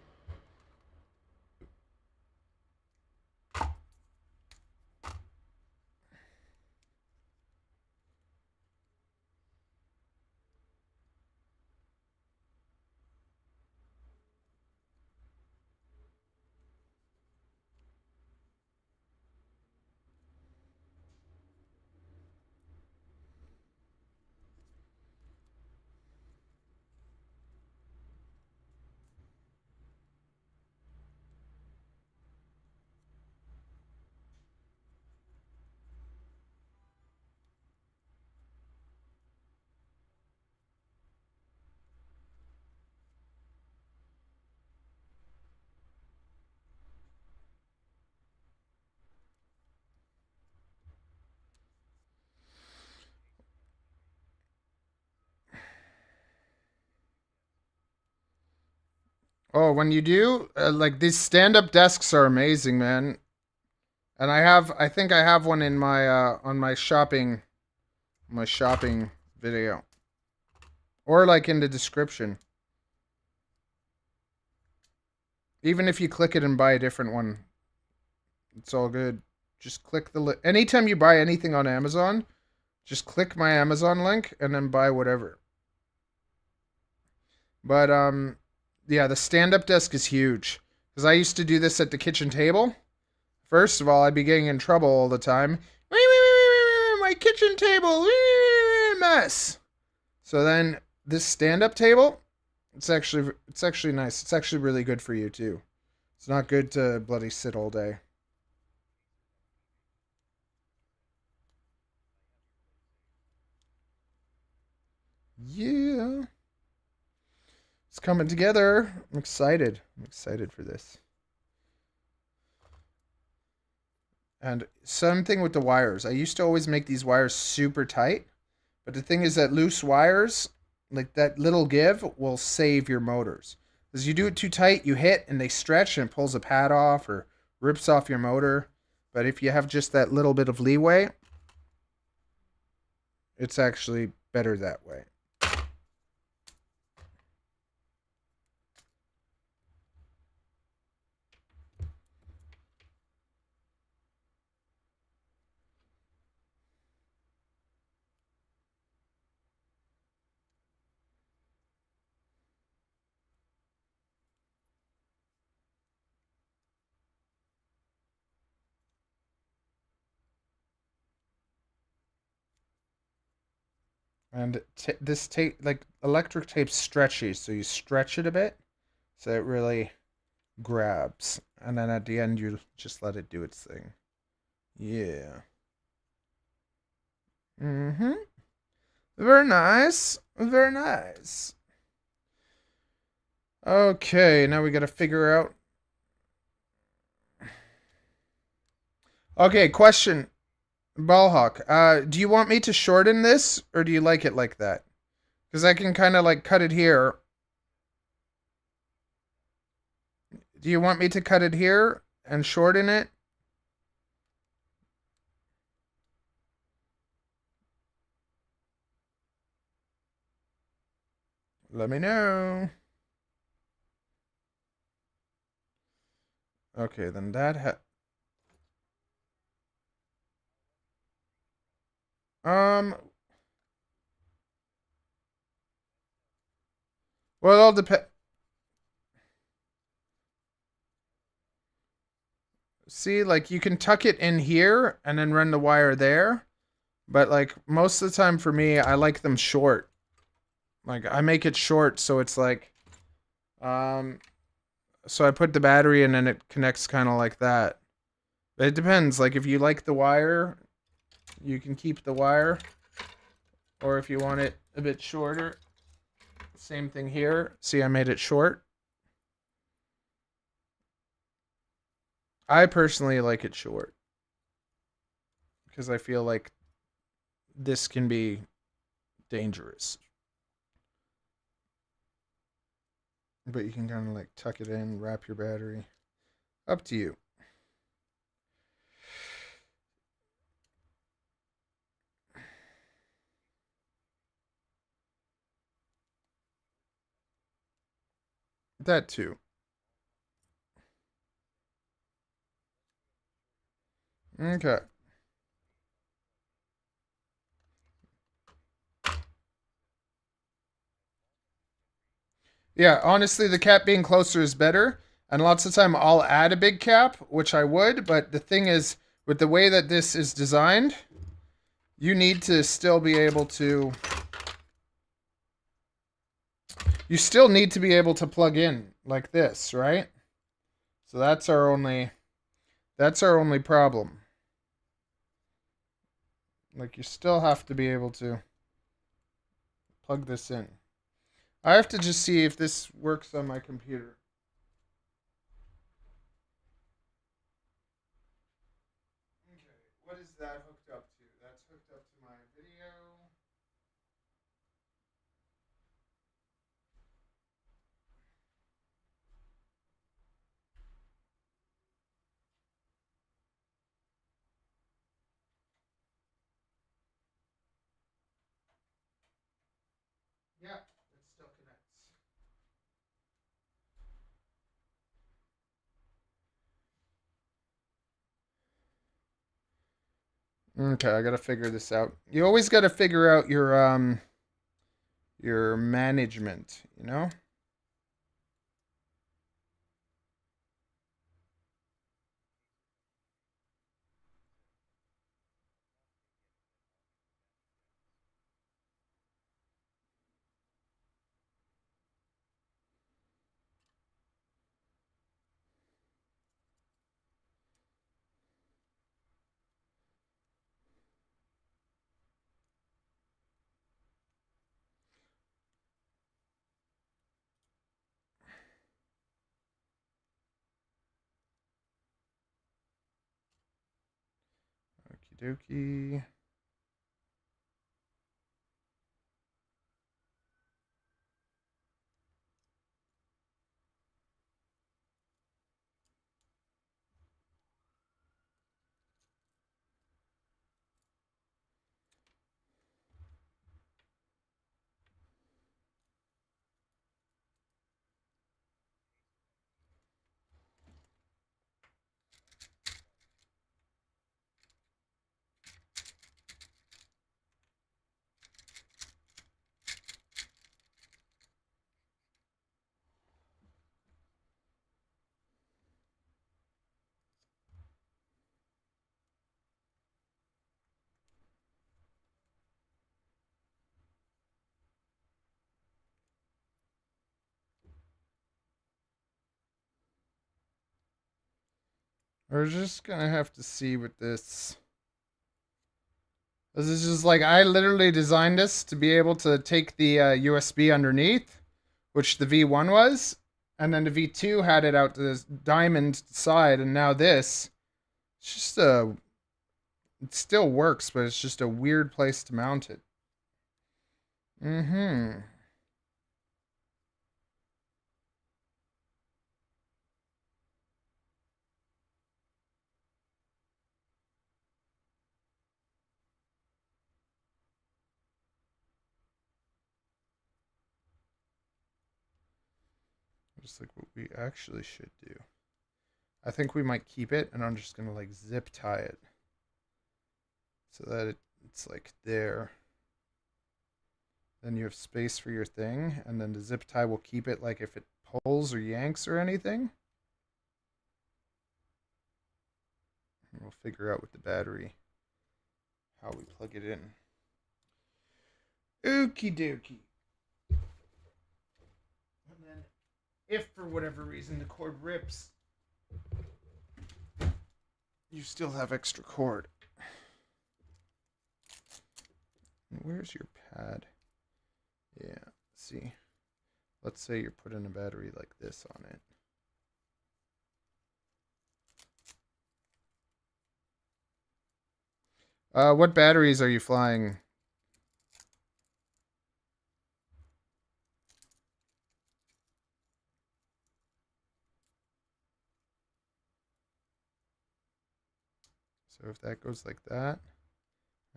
Oh, when you do, like these stand-up desks are amazing, man. And I think I have one in my on my my shopping video. Or like in the description. Even if you click it and buy a different one, it's all good. Just click the anytime you buy anything on Amazon, just click my Amazon link and then buy whatever. But yeah, the stand-up desk is huge because I used to do this at the kitchen table. First of all, I'd be getting in trouble all the time. My kitchen table, mess. So then this stand-up table, it's actually nice. It's actually really good for you too. It's not good to bloody sit all day. Yeah. It's coming together. I'm excited. I'm excited for this. And something with the wires. I used to always make these wires super tight. But the thing is that loose wires, like that little give, will save your motors. Because you do it too tight, you hit and they stretch and it pulls a pad off or rips off your motor. But if you have just that little bit of leeway, it's actually better that way. And this tape, like electric tape's stretchy, so you stretch it a bit, so it really grabs. And then at the end, you just let it do its thing. Yeah. Mm-hmm. Very nice. Very nice. Okay, now we gotta figure out. Okay, question. Ballhawk, do you want me to shorten this, or do you like it like that? Because I can kind of like cut it here. Do you want me to cut it here and shorten it? Let me know. Okay, then well, it all depends. See, like you can tuck it in here and then run the wire there. But like most of the time for me, I like them short. Like I make it short so it's like so I put the battery in and it connects kind of like that. But it depends. Like if you like the wire, you can keep the wire. Or if you want it a bit shorter, same thing here. See, I made it short. I personally like it short because I feel like this can be dangerous. But you can kind of like tuck it in, wrap your battery. Up to you. That too. Okay. Yeah, honestly, the cap being closer is better. And lots of time I'll add a big cap, which I would. But the thing is, with the way that this is designed, you need to still be able to. You still need to be able to plug in like this, right? So that's our only problem. Like you still have to be able to plug this in. I have to just see if this works on my computer. Okay, what is that hooked up to? That's hooked up to my video. Yeah, it still connects. Okay, I gotta figure this out. You always gotta figure out your management, you know? Okie dokie. We're just gonna have to see with this. This is just like, I literally designed this to be able to take the USB underneath, which the V1 was, and then the V2 had it out to this diamond side, and now this. It's just a. It still works, but it's just a weird place to mount it. Mm-hmm. Just like what we actually should do. I think we might keep it, and I'm just gonna like zip tie it so that it's like there. Then you have space for your thing, and then the zip tie will keep it like if it pulls or yanks or anything. And we'll figure out with the battery how we plug it in. Okie dokie. And then, if for whatever reason the cord rips, you still have extra cord. Where's your pad? Yeah, see. Let's say you're putting a battery like this on it. What batteries are you flying? So if that goes like that,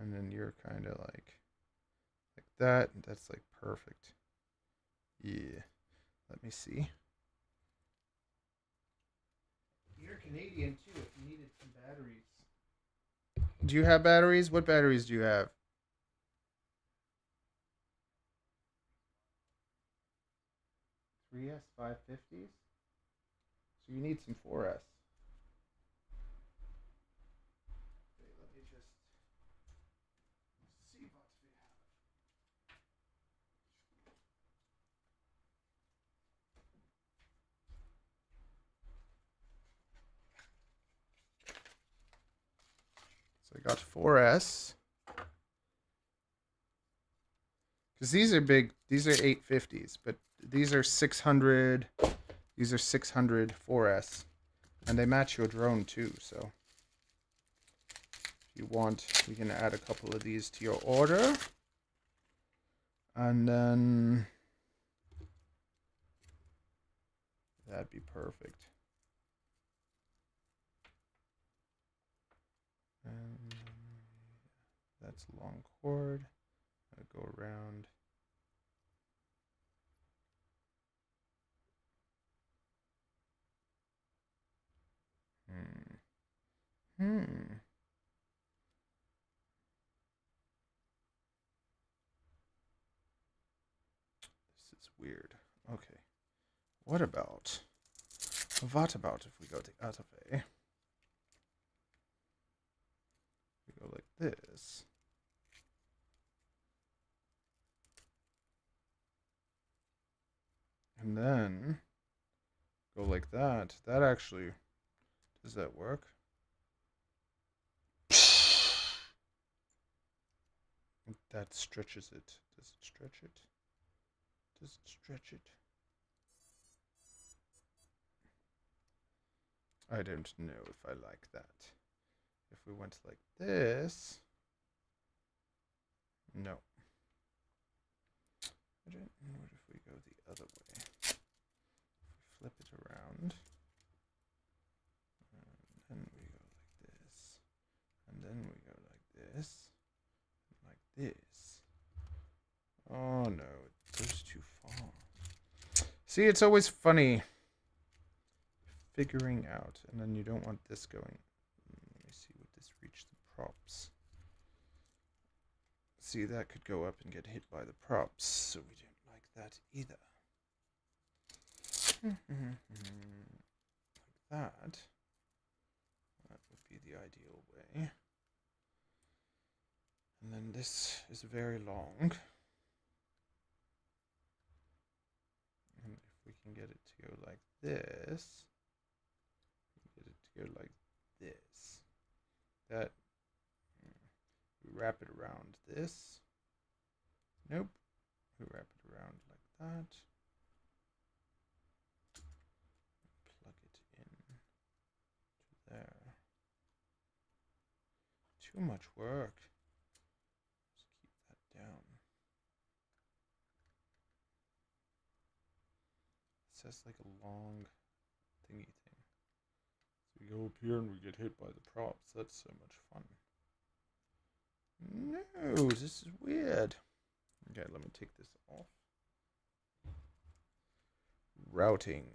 and then you're kind of like that, that's like perfect. Yeah. Let me see. You're Canadian too, if you needed some batteries. Do you have batteries? What batteries do you have? 3S 550s? So you need some 4S. Okay, let me just see what we have. So I got 4S. Because these are big. These are 850s, but these are 600. These are 600 4S. And they match your drone too, so if you want, we can add a couple of these to your order. And then that'd be perfect. And that's long cord. I'll go around This is weird. Okay. What about if we go the other way? We go like this. And then go like that. That actually, does that work? That stretches it. Does it stretch it? Does it stretch it? I don't know if I like that. If we went like this, no. I don't know what if we go the other way. If we flip it around, and then we go like this, and then we go like this, and like this. Oh no, it goes too far. See, it's always funny figuring out, and then you don't want this going. Let me see, would this reach the props? See, that could go up and get hit by the props, so we don't like that either. Like that. That would be the ideal way. And then this is very long. And if we can get it to go like this, get it to go like this. That, we wrap it around this. Nope. We wrap it around like that. Plug it in to there. Too much work. Just keep that down. It's just like a long thingy thing. So we go up here and we get hit by the props. That's so much fun. No, this is weird. Okay, let me take this off. Routing.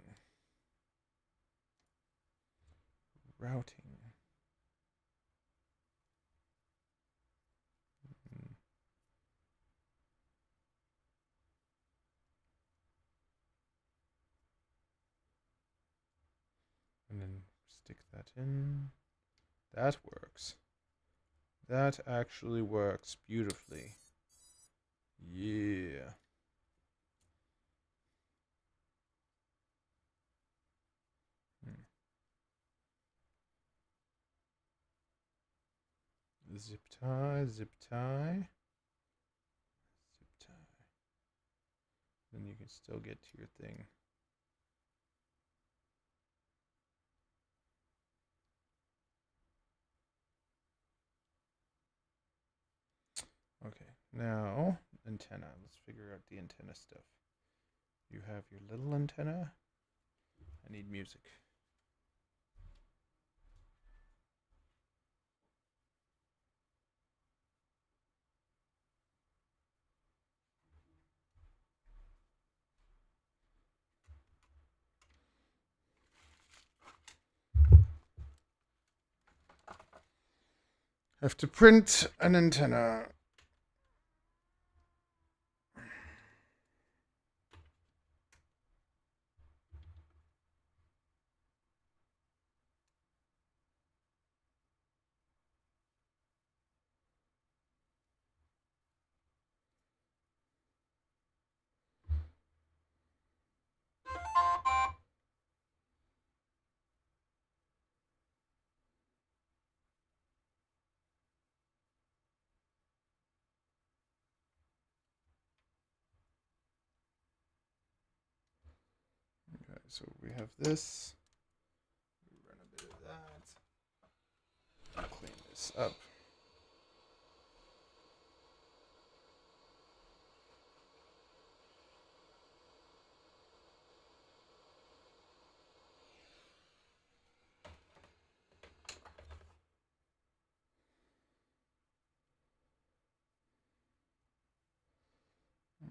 And then stick that in. That works. That actually works beautifully. Yeah. Zip tie, zip tie. Zip tie. Then you can still get to your thing. Okay, now antenna. Let's figure out the antenna stuff. You have your little antenna. I need music. Have to print an antenna. Okay, so we have this. We run a bit of that. Clean this up.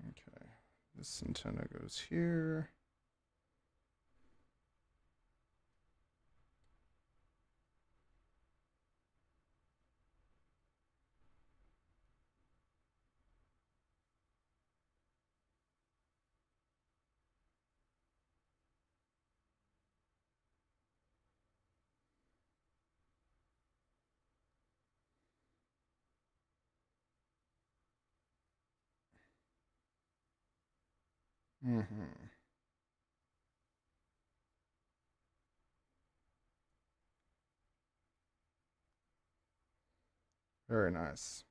Okay, this antenna goes here. Mm-hmm. Very nice.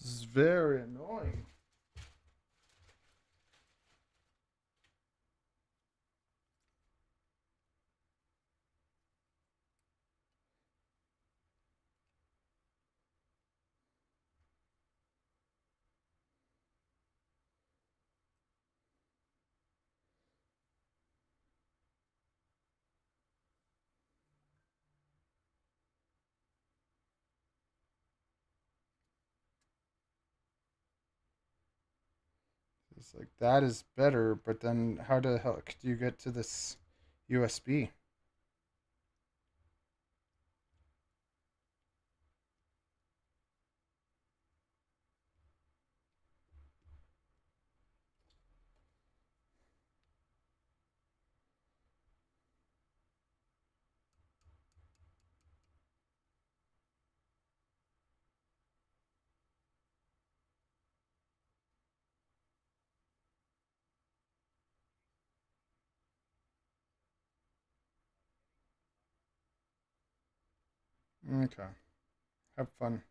This is very annoying. It's like that is better, but then how the hell could you get to this USB? Okay. Have fun.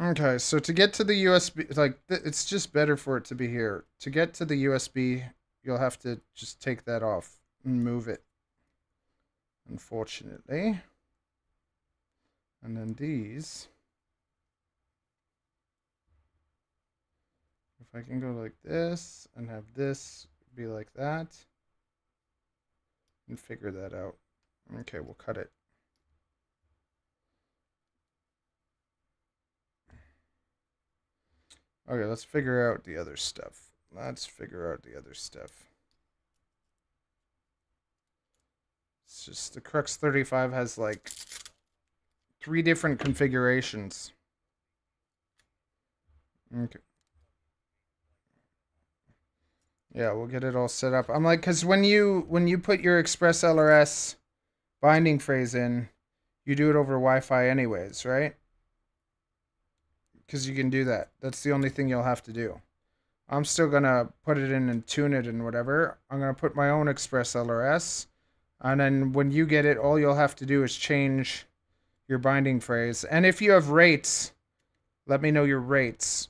Okay, so to get to the USB, like it's just better for it to be here. To get to the USB, you'll have to just take that off and move it. Unfortunately. And then these, if I can go like this and have this be like that, and figure that out. Okay, we'll cut it. Okay, let's figure out the other stuff. Let's figure out the other stuff. It's just the Crux35 has like 3 different configurations. Okay. Yeah, we'll get it all set up. I'm like, cause when you put your Express LRS binding phrase in, you do it over Wi-Fi anyways, right? Because you can do that. That's the only thing you'll have to do. I'm still gonna put it in and tune it and whatever. I'm gonna put my own Express LRS, and then when you get it, all you'll have to do is change your binding phrase. And if you have rates, let me know your rates.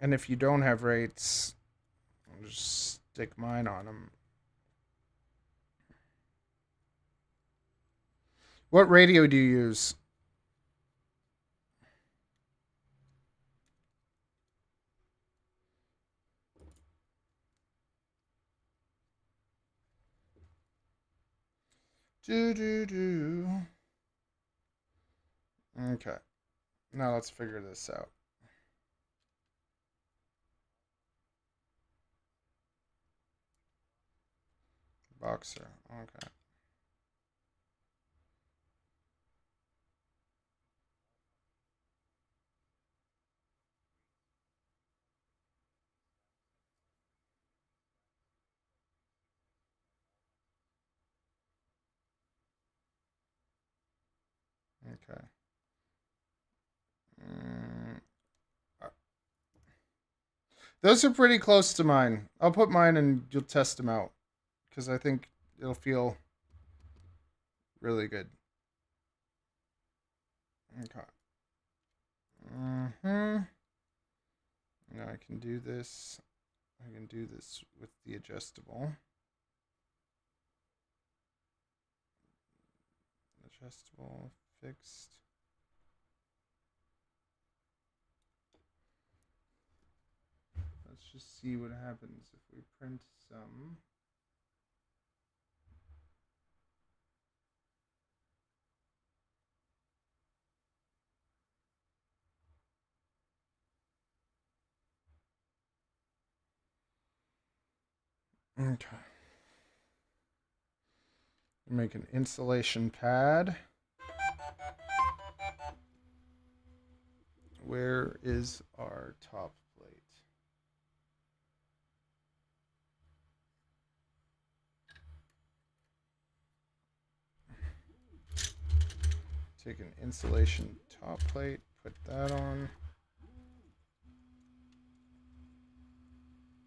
And if you don't have rates, I'll just stick mine on them. What radio do you use? Do. Okay. Now let's figure this out. Boxer. Okay. Okay. Mm, those are pretty close to mine. I'll put mine and you'll test them out. Because I think it'll feel really good. Okay. Mm-hmm. Now I can do this. I can do this with the adjustable. Adjustable, fixed. Let's just see what happens if we print some. Okay. Make an insulation pad. Where is our top plate? Take an insulation top plate, put that on.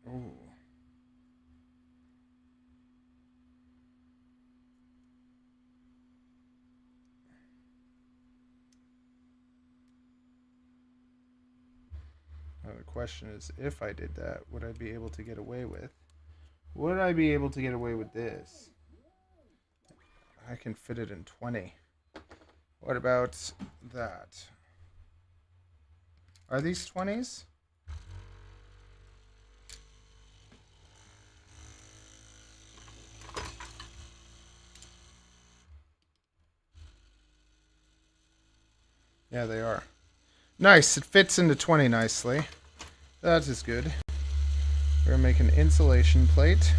Ooh. Now the question is, if I did that, would I be able to get away with? Would I be able to get away with this? I can fit it in 20. What about that? Are these 20s? Yeah, they are. Nice, it fits into 20 nicely. That is good. We're gonna make an insulation plate.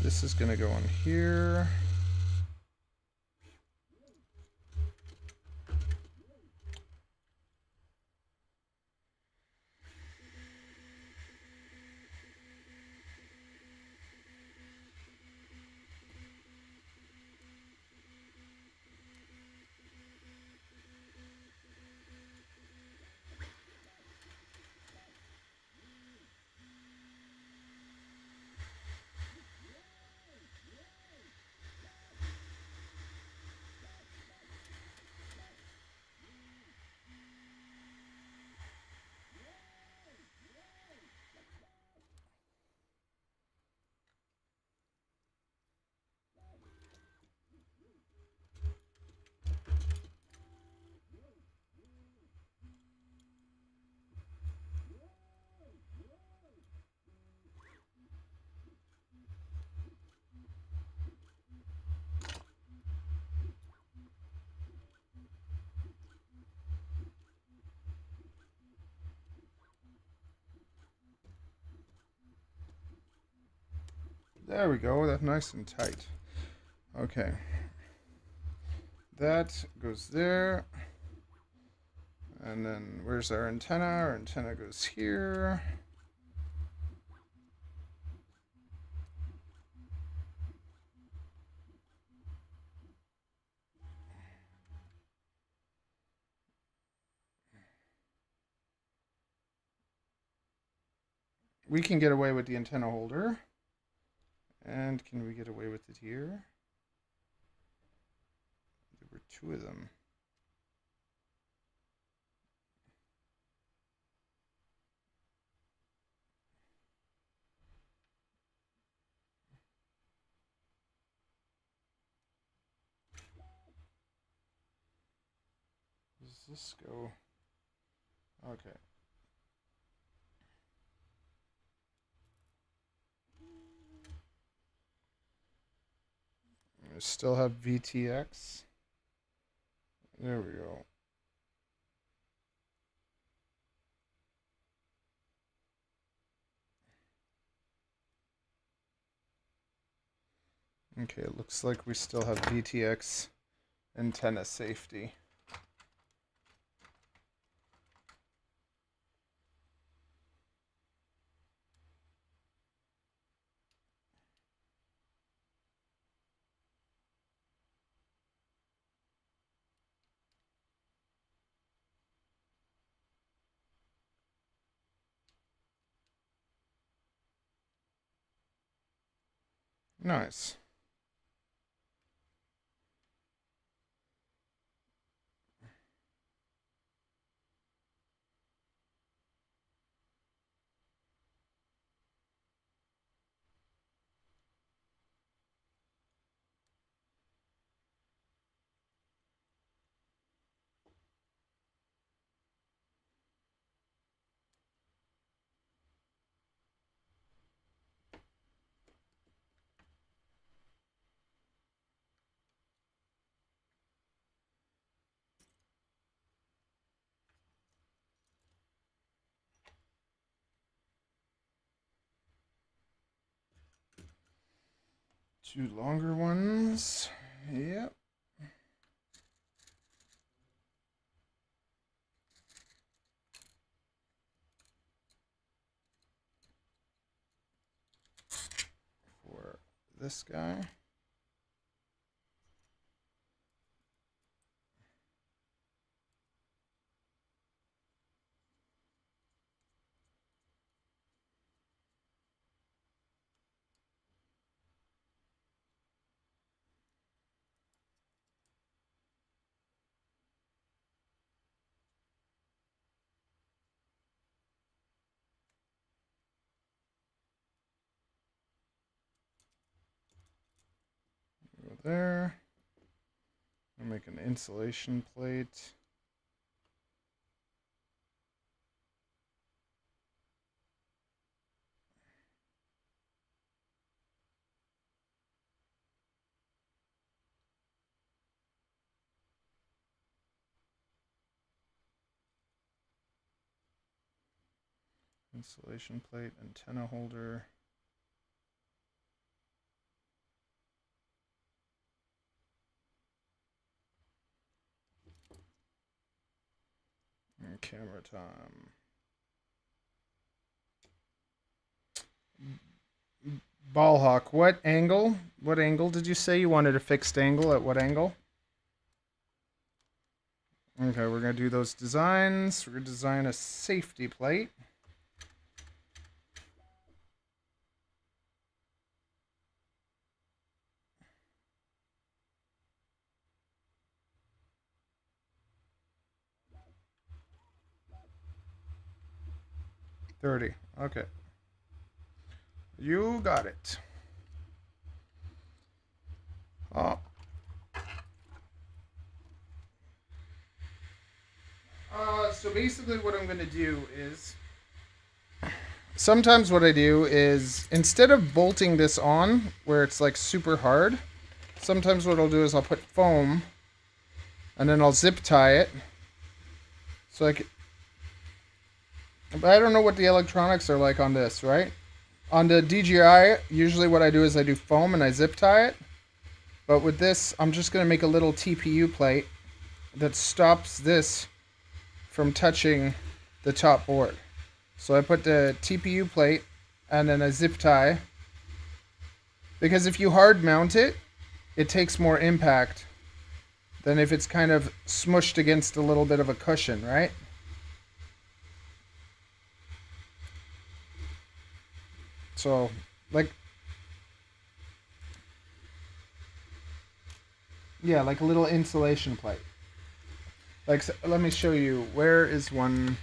This is gonna go on here. There we go, that's nice and tight. Okay. That goes there. And then where's our antenna? Our antenna goes here. We can get away with the antenna holder. And can we get away with it here? There were two of them. Does this go? Okay. We still have VTX. There we go. Okay, it looks like we still have VTX antenna safety. Nice. 2 longer ones. Yep. For this guy. Go there. I'll make an insulation plate. Insulation plate, antenna holder. And camera time. Ballhawk, what angle? What angle did you say you wanted a fixed angle? At what angle? Okay, we're going to do those designs. We're going to design a safety plate. $30. Okay. You got it. Oh. So basically what I'm going to do is, sometimes what I do is, instead of bolting this on where it's like super hard, sometimes what I'll do is I'll put foam and then I'll zip tie it. So like, but I don't know what the electronics are like on this, right? On the DJI, usually what I do is I do foam and I zip tie it. But with this, I'm just going to make a little TPU plate that stops this from touching the top board. So I put the TPU plate and then a zip tie. Because if you hard mount it, it takes more impact than if it's kind of smushed against a little bit of a cushion, right? So, like, yeah, like a little insulation plate. Like, so, let me show you. Where is one?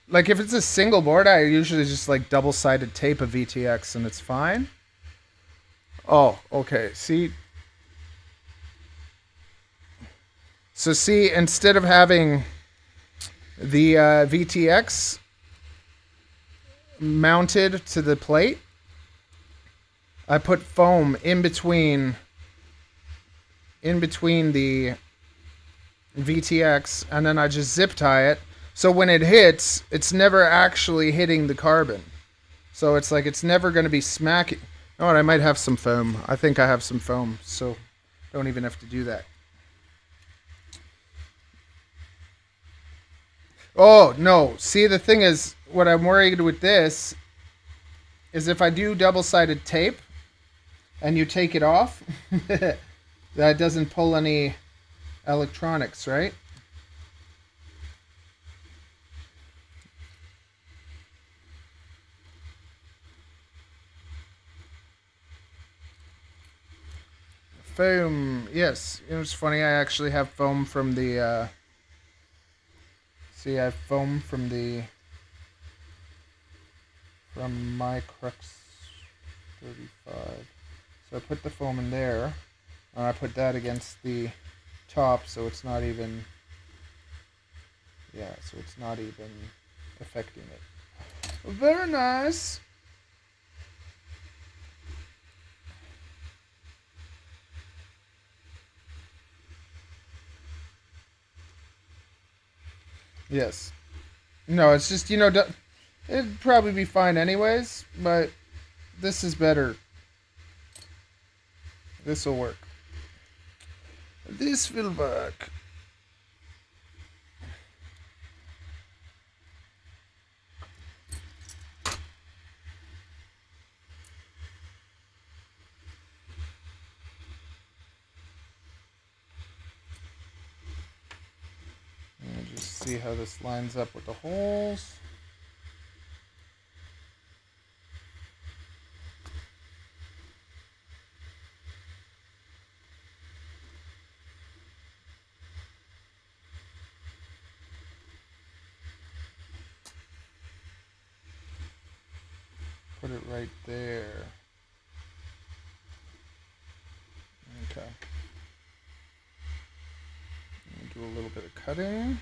Like, if it's a single board, I usually just like double-sided tape a VTX and it's fine. Oh, okay. See? So see, instead of having the VTX mounted to the plate, I put foam in between the VTX, and then I just zip tie it. So when it hits, it's never actually hitting the carbon. So it's like it's never going to be smacking. Oh, and I might have some foam. I think I have some foam, so don't even have to do that. Oh, no. See, the thing is, what I'm worried with this is if I do double-sided tape and you take it off, that doesn't pull any electronics, right? Foam, yes. You know, it's funny, I actually have foam from the, see, I have foam from my Crux35. So I put the foam in there, and I put that against the top, so it's not even, yeah, so it's not even affecting it. Very nice. Yes. No, it's just, you know, it'd probably be fine anyways, but This is better. This will work. This will work. Just see how this lines up with the holes. Put it right there. Okay. Do a little bit of cutting.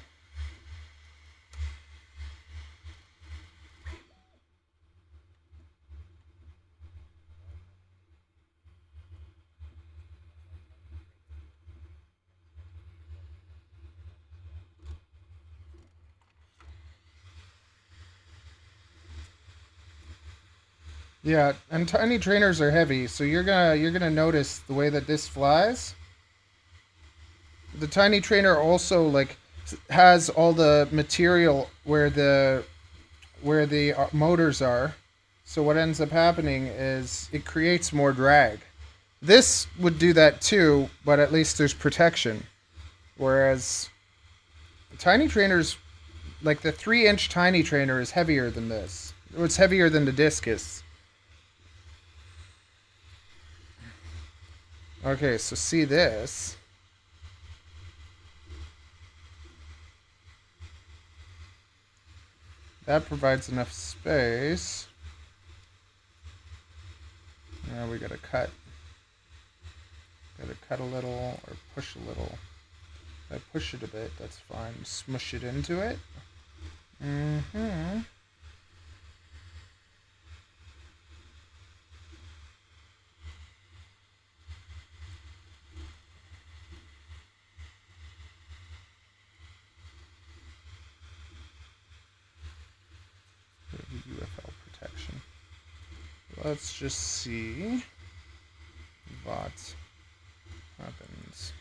Yeah, and tiny trainers are heavy, so you're gonna notice the way that this flies. The tiny trainer also like has all the material where the motors are. So what ends up happening is it creates more drag. This would do that too, but at least there's protection. Whereas tiny trainers, like the 3-inch tiny trainer is heavier than this. It's heavier than the Discus. Okay, so see this. That provides enough space. Now we gotta cut. Gotta cut a little or push a little. If I push it a bit, that's fine. Smush it into it. Mm-hmm. UFL protection. Let's just see what happens.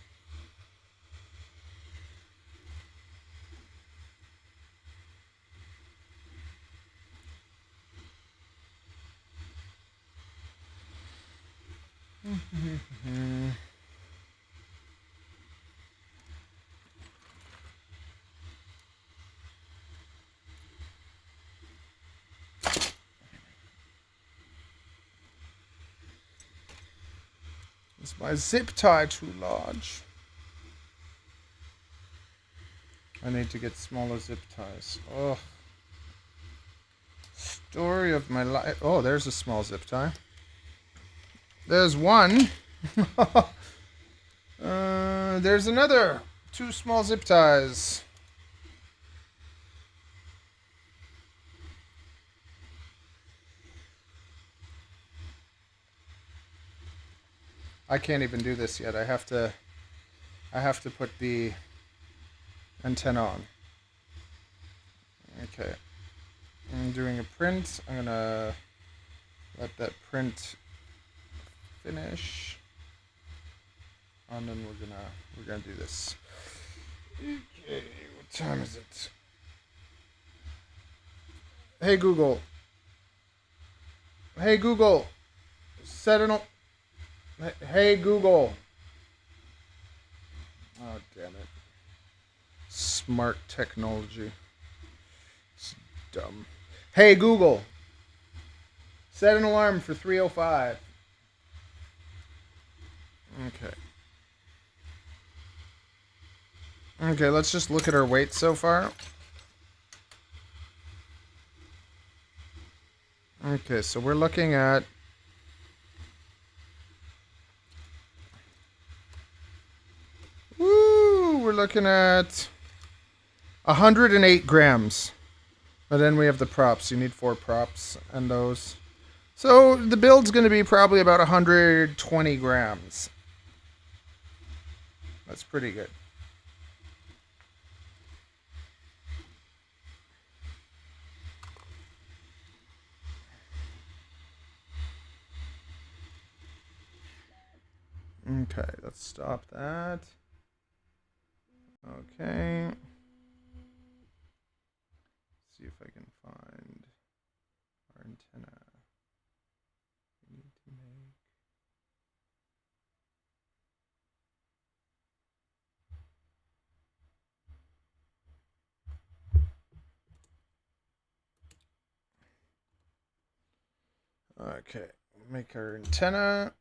Is my zip tie too large? I need to get smaller zip ties. Oh. Story of my life. Oh, there's a small zip tie. There's one. There's another. 2 small zip ties. I can't even do this yet. I have to put the antenna on. Okay. I'm doing a print. I'm gonna let that print finish. And then we're gonna do this. Okay, what time is it? Hey Google. Hey Google. Set an Hey Google. Oh damn it. Smart technology. It's dumb. Hey Google. Set an alarm for 3:05. Okay. Okay, let's just look at our weight so far. Okay, so we're looking at we're looking at 108 grams. But then we have the props. You need 4 props and those. So the build's going to be probably about 120 grams. That's pretty good. stop that. Okay. See if I can find our antenna. We need to make. Okay, make our antenna.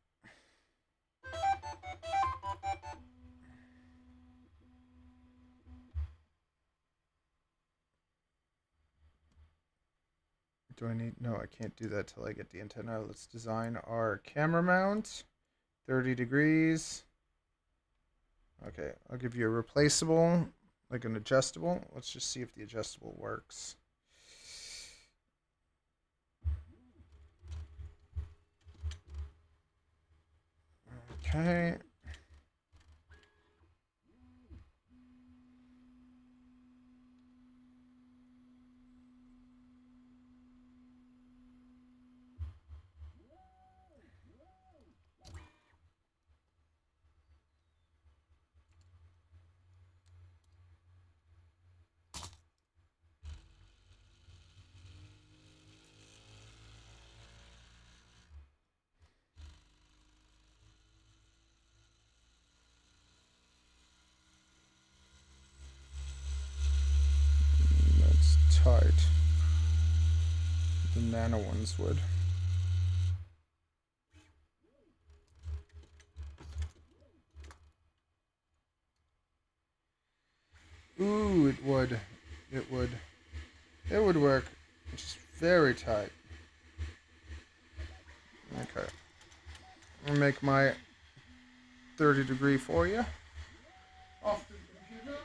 Do I need? No, I can't do that till I get the antenna. Let's design our camera mount. 30 degrees. Okay, I'll give you a replaceable, like an adjustable. Let's just see if the adjustable works. Okay. That's tight. The nano ones would. Ooh, it would. It would. It would work. It's just very tight. Okay. I'll make my 30 degree for you. Off the computer.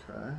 Okay.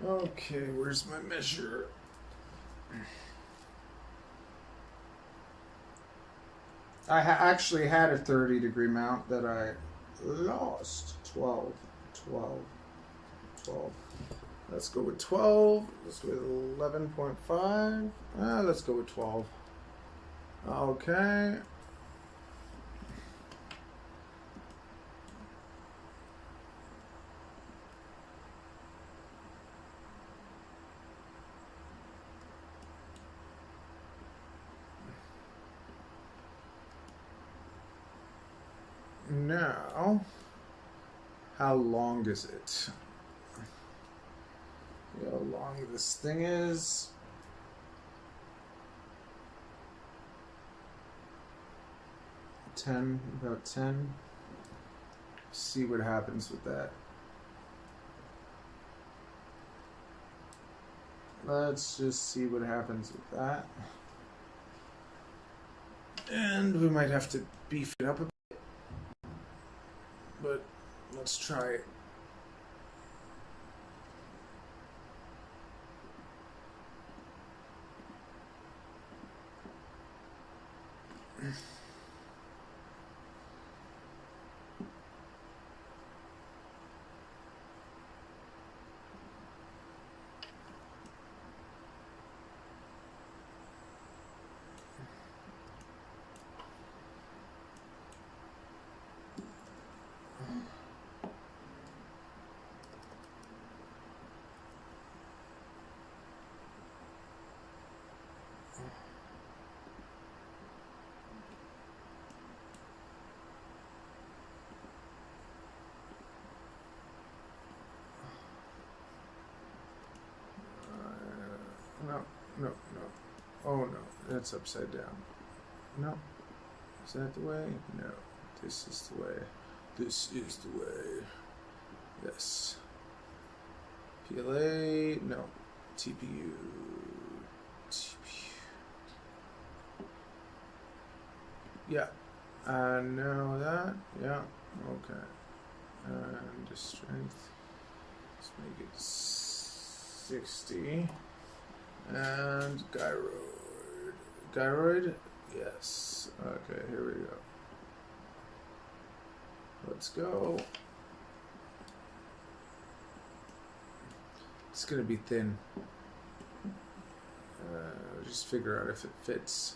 Okay, where's my measure? I actually had a 30 degree mount that I lost. 12. 12. 12. Let's go with 12. Let's go with 11.5. Let's go with 12. Okay. Now, how long is it? See how long this thing is. about 10. See what happens with that. Let's just see what happens with that. And we might have to beef it up a bit. But let's try it. No. Oh no, that's upside down. No. Is that the way? No. This is the way. This is the way. Yes. PLA. No. TPU. Yeah. I know that. Yeah. Okay. And the strength. Let's make it 60. And gyroid. Gyroid? Yes. Okay, here we go. Let's go. It's gonna be thin. Just figure out if it fits.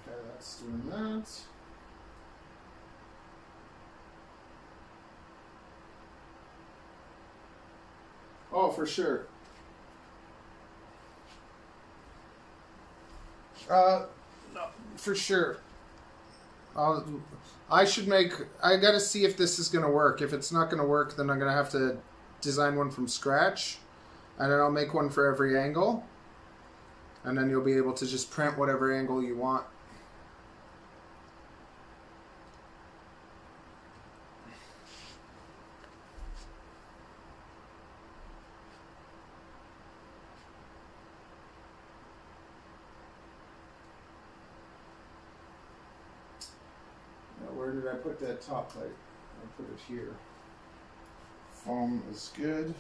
Okay, that's doing that. Oh, for sure. No, for sure. I gotta see if this is gonna work. If it's not gonna work, then I'm gonna have to design one from scratch, and then I'll make one for every angle, and then you'll be able to just print whatever angle you want. Where did I put that top plate? I put it here. Foam is good.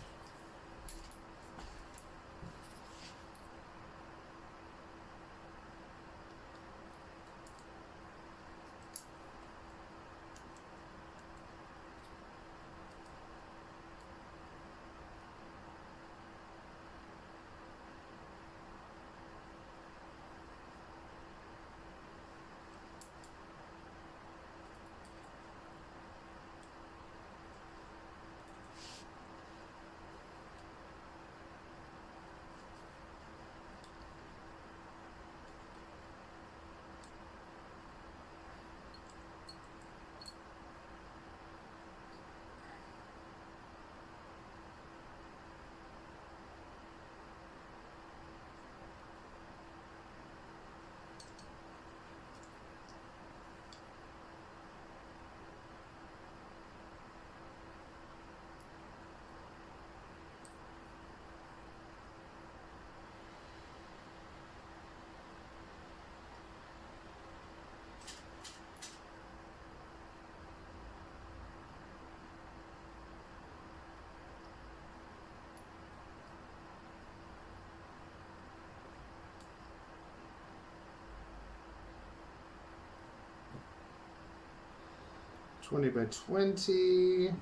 20 by 20.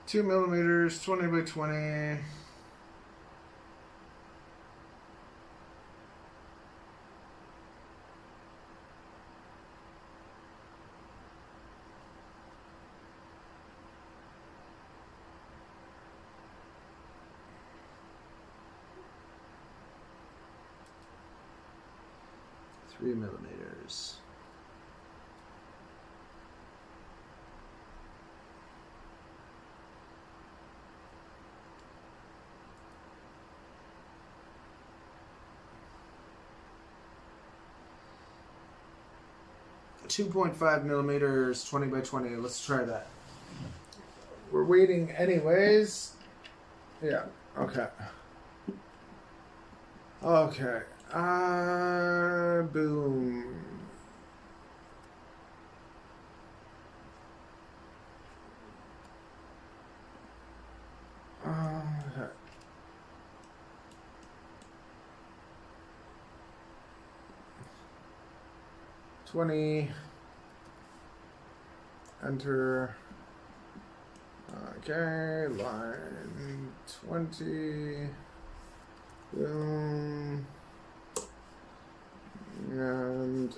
Two millimeters, 20 by 20. Three millimeters. .5 millimeters, 20 by 20. Let's try that. We're waiting anyways. Yeah, okay. Okay. Boom. Okay. $20. Enter. Okay, line 20. Boom. And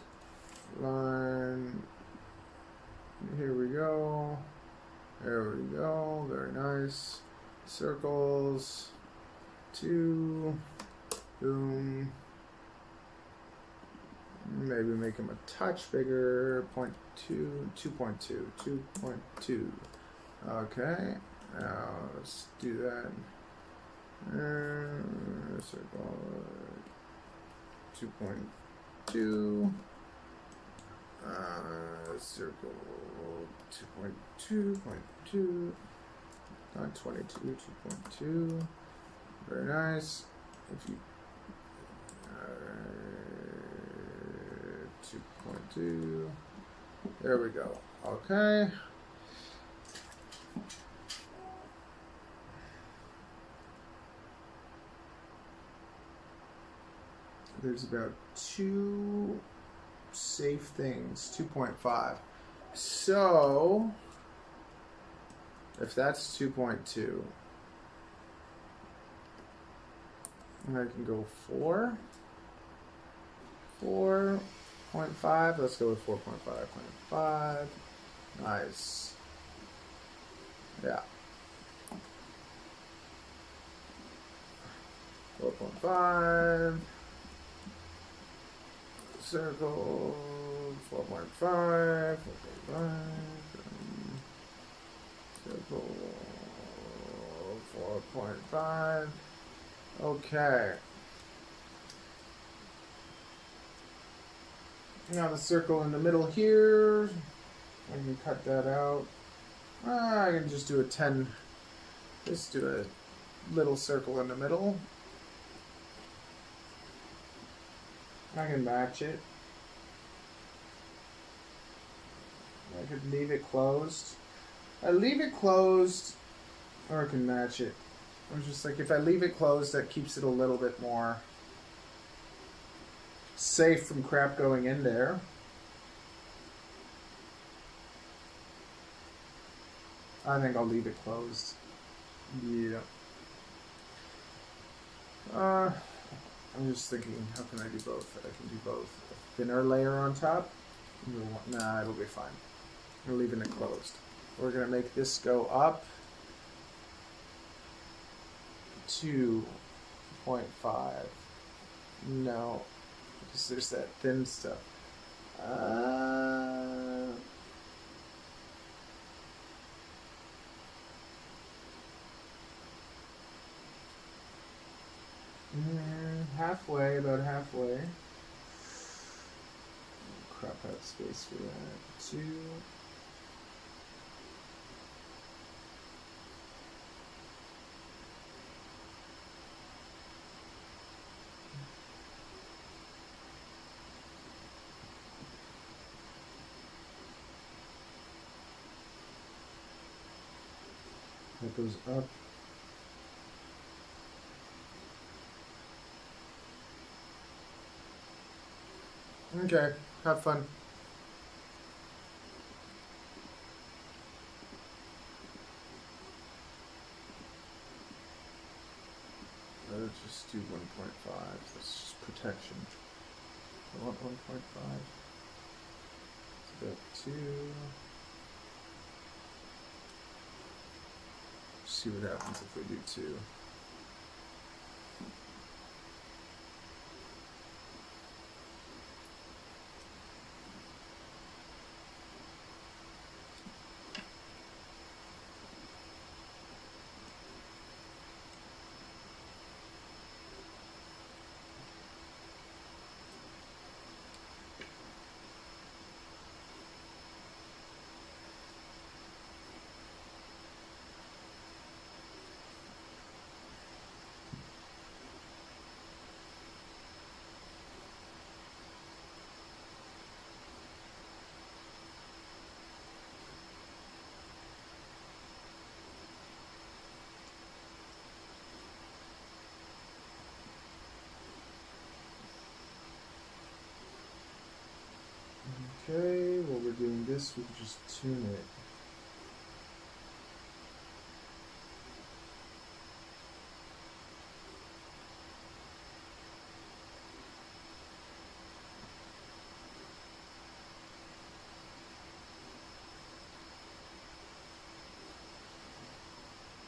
line. Here we go. There we go. Very nice. Circles. 2. Boom. Maybe make them a touch bigger. 0.2, 2.2, 2.2. Okay, now let's do that. Circle 2.2. Circle 2.2.2. Not 22, 2.2. Very nice. If you 2.2. There we go. Okay. There's about 2 safe things. 2.5. So if that's 2.2, and I can go 4. 4.5. Let's go with 4.5. Nice. Yeah. 4.5. Circle. 4.5. 4.5. Circle. 4.5. Okay. Now the circle in the middle here, I can cut that out. I can just do a 10, just do a little circle in the middle. I can match it. I could leave it closed. I leave it closed, or I can match it. I was just like, if I leave it closed, that keeps it a little bit more safe from crap going in there. I think I'll leave it closed. Yeah. I'm just thinking, how can I do both? I can do both. A thinner layer on top. Nah, it'll be fine. I'm leaving it closed. We're gonna make this go up 2.5. No, because there's that thin stuff. Halfway, about halfway. Crop out space for that. 2. That goes up. Okay, have fun. Let's just do 1.5. That's just protection. I want 1.5. It's about 2. See what happens if we do 2. Okay, while we're doing this, we can just tune it.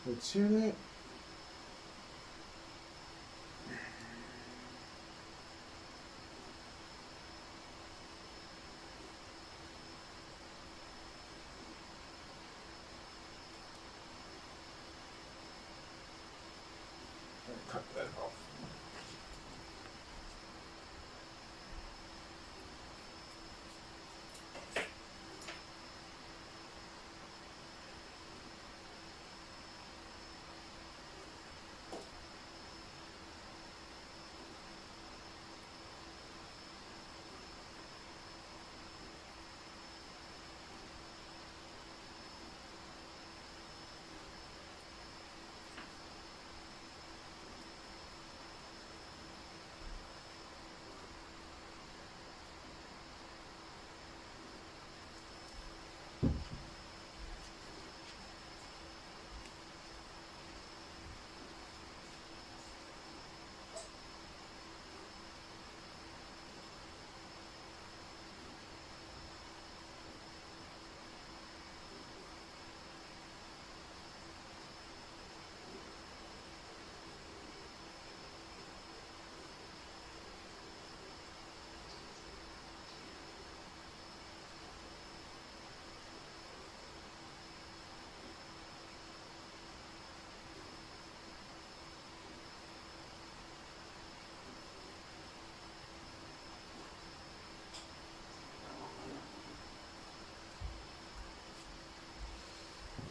We'll tune it. Cut that off.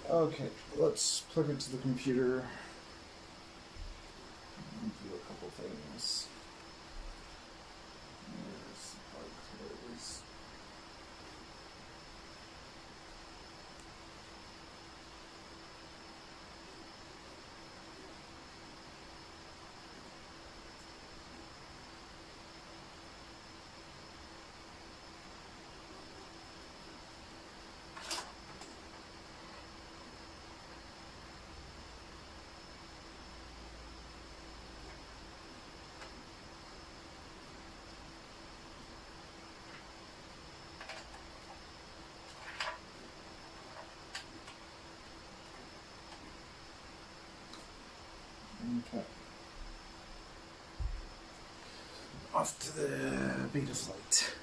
Okay, let's plug it to the computer and do a couple things. There's the plug, there it is. Okay. Off to the beta flight.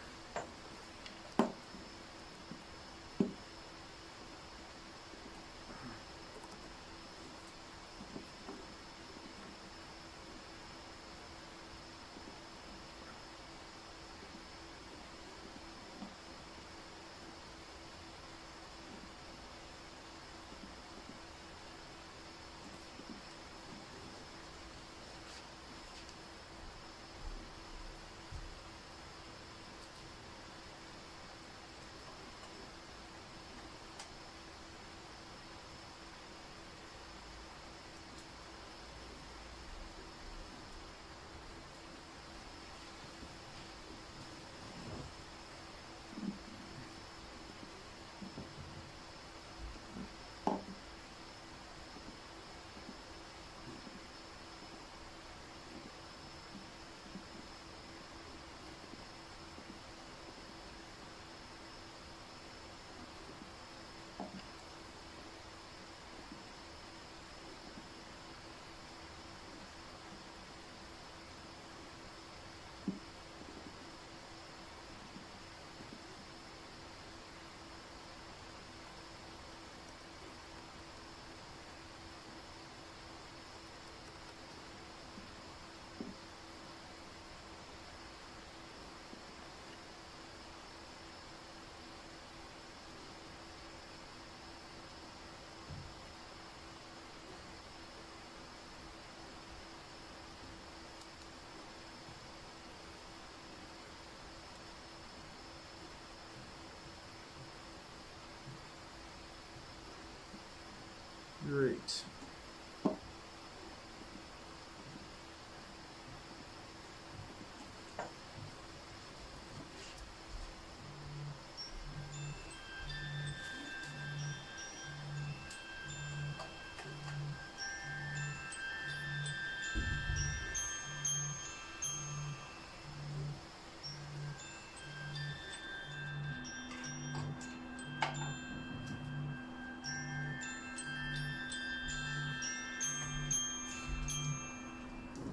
Great.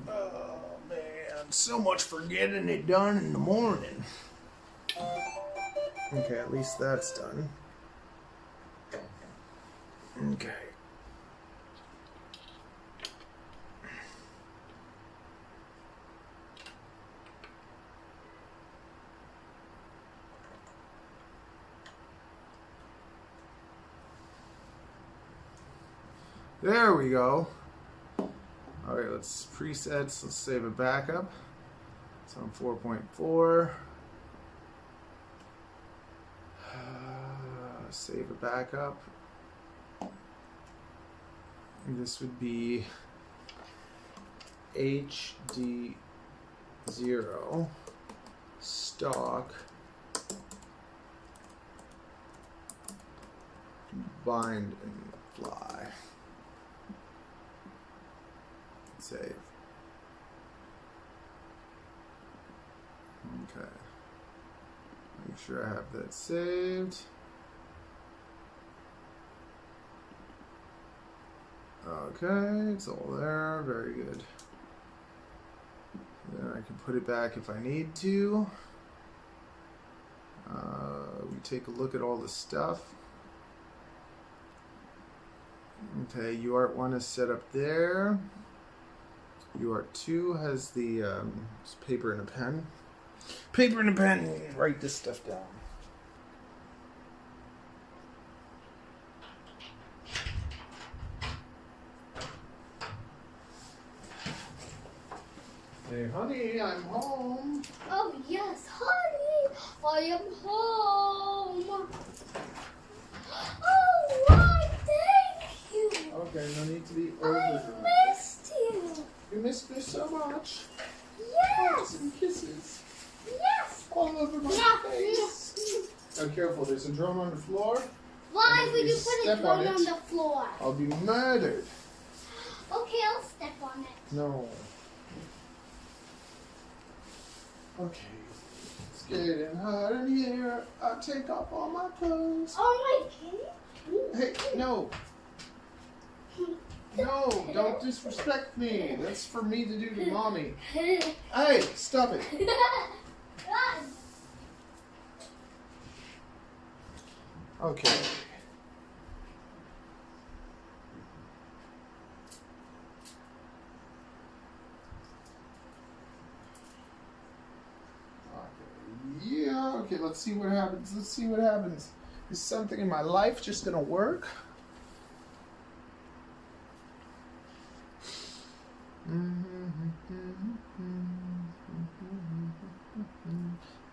Oh man, so much for getting it done in the morning. Okay, at least that's done. Okay. There we go. Alright, let's presets, let's save a backup. It's on 4.4. Save a backup. And this would be HDZero stock bind and fly. Save. Okay. Make sure I have that saved. Okay, it's all there. Very good. Then I can put it back if I need to. We take a look at all the stuff. Okay, UART1 is set up there. UART2 has the paper and a pen. Paper and a pen, write this stuff down. Hey, honey, I'm home. Oh, yes, honey, I am home. Oh, why, thank you. Okay, no need to be I overdrawn. missed you. You missed me so much. Yes. Some kisses Yes. all over my Yeah. face. Now careful, there's a drum on the floor. Why And if would you you put a step on drum it- on the floor? I'll be murdered. Okay, I'll step on it. No. Okay. It's getting hot in here. I'll take off all my clothes. Oh my Hey, no. No, don't disrespect me. That's for me to do to mommy. goodness. Hey, stop it. Okay. Yeah, okay, let's see what happens. Let's see what happens. Is something in my life just gonna work?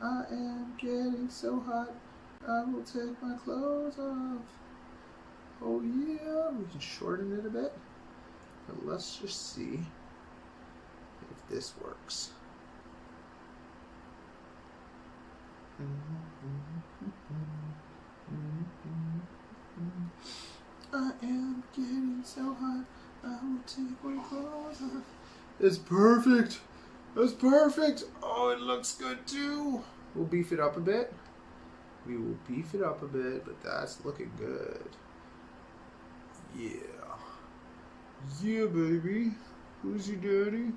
I am getting so hot, I will take my clothes off. Oh yeah, we can shorten it a bit. But let's just see if this works. I am getting so hot, I will take my clothes off. It's perfect. It's perfect. Oh, it looks good too. We'll beef it up a bit. We will beef it up a bit, but that's looking good. Yeah. Yeah, baby. Who's your daddy?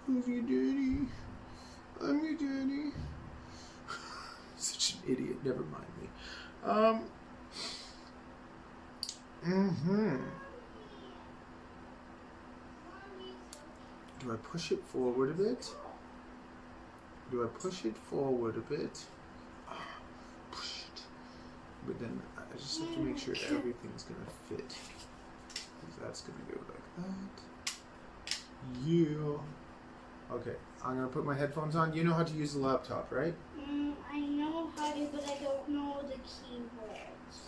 Who's your daddy? I'm your daddy. Such an idiot. Never mind me. Do I push it forward a bit? Do I push it forward a bit? Push it. But then I just have to make sure everything's gonna fit. Because that's gonna go like that. Yeah. Okay, I'm gonna put my headphones on. You know how to use the laptop, right? I know how to, but I don't know the keywords.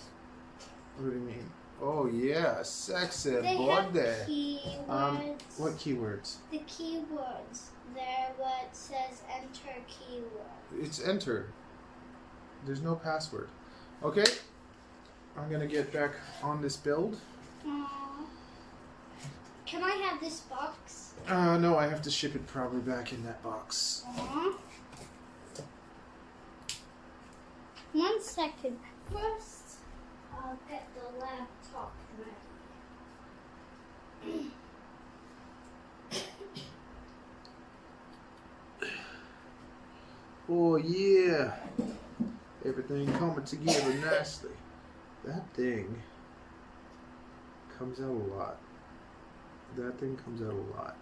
What do you mean? Oh yeah, sexy They body. have keywords. What keywords? The keywords. There where it says enter keyword. It's enter. There's no password. Okay. I'm gonna get back on this build. Aww. Can I have this box? No, I have to ship it probably back in that box. Aww. 1 second. First, I'll get the laptop ready. Oh yeah. Everything coming together nicely. That thing comes out a lot. That thing comes out a lot.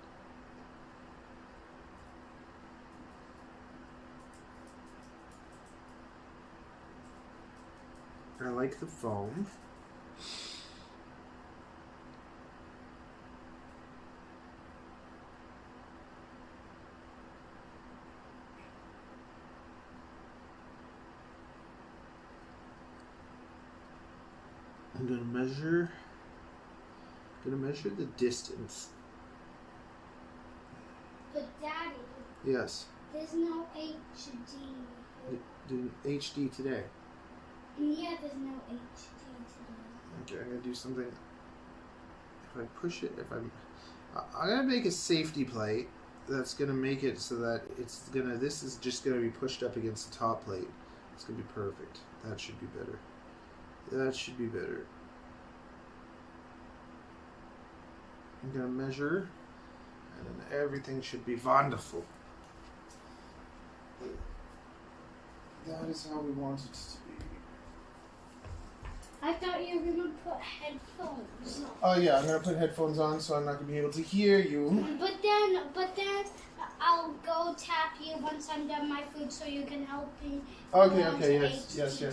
I like the foam. I'm gonna measure the distance. But Daddy, Yes, there's no HD. do HD today. Yeah, there's no HD today. Okay, I'm gonna do something. If I push it, I'm gonna make a safety plate that's gonna make it so that this is just gonna be pushed up against the top plate. It's gonna be perfect. That should be better. That should be better. I'm gonna measure, and then everything should be wonderful. That is how we want it to be. I thought you were gonna put headphones on. Oh yeah, I'm gonna put headphones on, so I'm not gonna be able to hear you. But then I'll go tap you once I'm done my food, so you can help me. Okay, yes. Okay?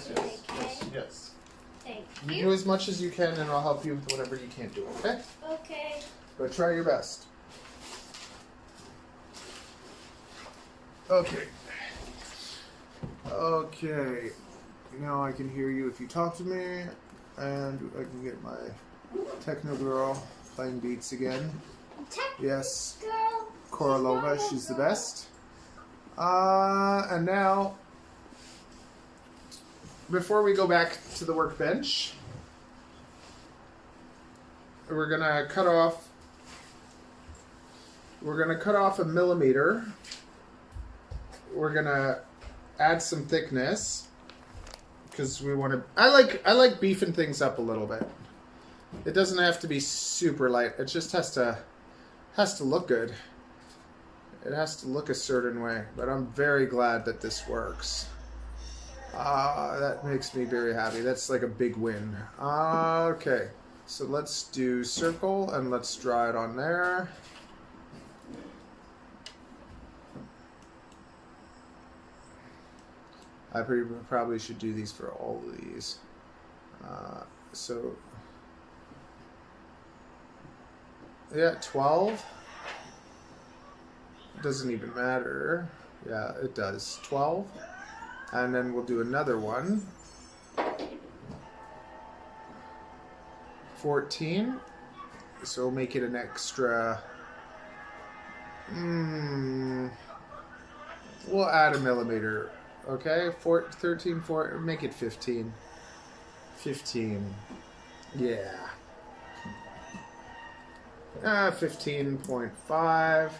Thank You you. do as much as you can, and I'll help you with whatever you can't do, okay? Okay. But try your best. Okay. Okay. Now I can hear you if you talk to me, and I can get my techno girl playing beats again. Yes, Girl. Korolova, she's the best. And now, before we go back to the workbench, we're gonna cut off a millimeter. We're gonna add some thickness because we want to. I like beefing things up a little bit. It doesn't have to be super light. It just has to look good. It has to look a certain way. But I'm very glad that this works. That makes me very happy. That's like a big win. Okay, so let's do circle and let's draw it on there. I probably should do these for all of these. So, yeah, 12. It doesn't even matter. Yeah, it does. 12. And then we'll do another one. 14. So we'll make it an extra. We'll add a millimeter. Okay, 13, 4, make it 15. 15. Yeah. 15.5.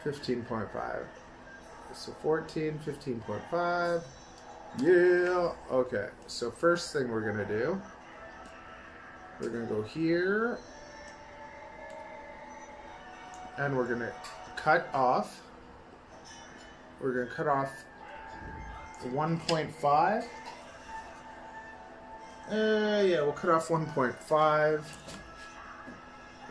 15.5. So 14, 15.5. Yeah. Okay, so first thing we're going to do, we're going to go here. And we're going to cut off. We're going to cut off 1.5. Yeah, we'll cut off 1.5.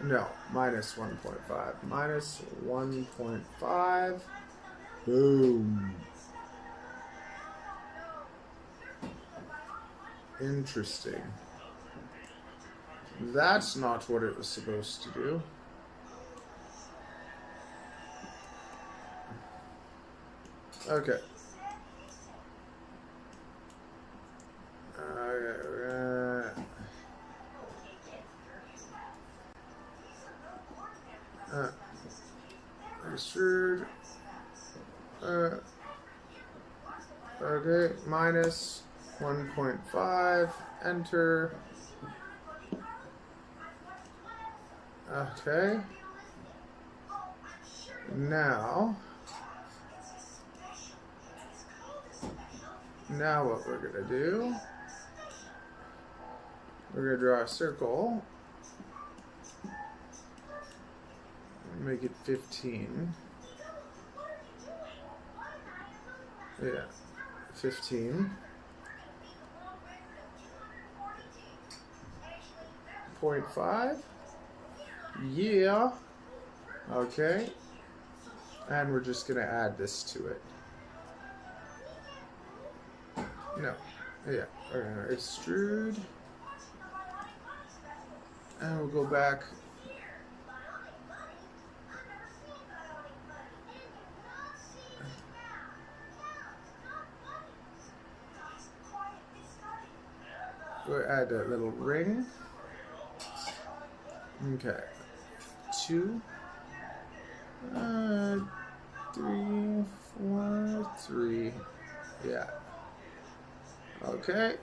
No, minus 1.5. Minus 1.5. Boom. Interesting. That's not what it was supposed to do. Okay. extrude. Okay, minus 1.5, enter. Okay. Now what we're gonna do, we're gonna draw a circle, make it 15. Yeah, 15. 0.5. Yeah. Okay. And we're just gonna add this to it. No. Yeah. We're gonna extrude. And we'll go back. We'll add that little ring. Okay. 2, 3, 4, 3. Yeah. Okay.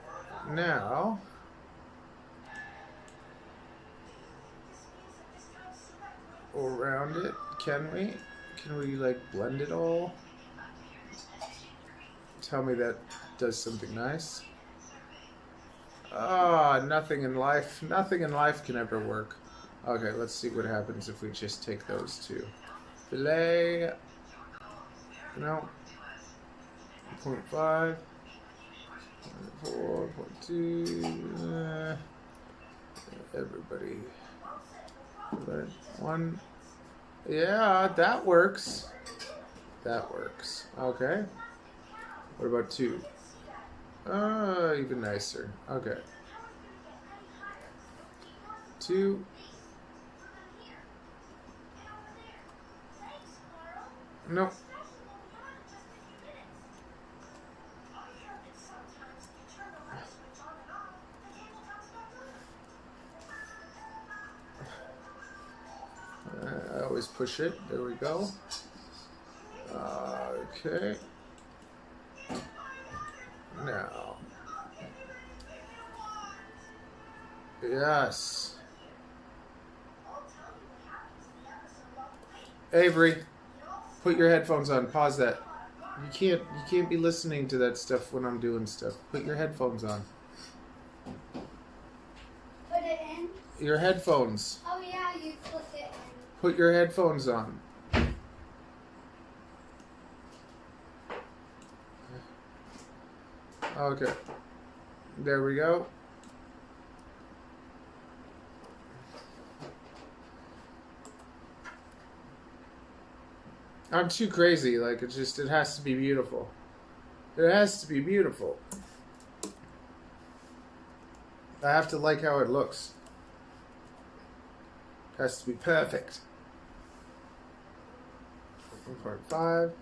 Now we'll round it. Can we? Can we like blend it all? Tell me that does something nice. Ah, nothing in life can ever work. Okay, let's see what happens if we just take those two. Fillet. No. 0.5. 4.2. Everybody. 1. Yeah, that works. That works. Okay. What about 2? Even nicer. Okay. 2. Nope. I always push it. There we go. Okay. Now. Yes. Avery, put your headphones on. Pause that. You can't be listening to that stuff when I'm doing stuff. Put your headphones on. Put it in? Your headphones. Oh yeah, you put it in. Put your headphones on. Okay. There we go. I'm too crazy. Like, it has to be beautiful. It has to be beautiful. I have to like how it looks. It has to be perfect. 1.5.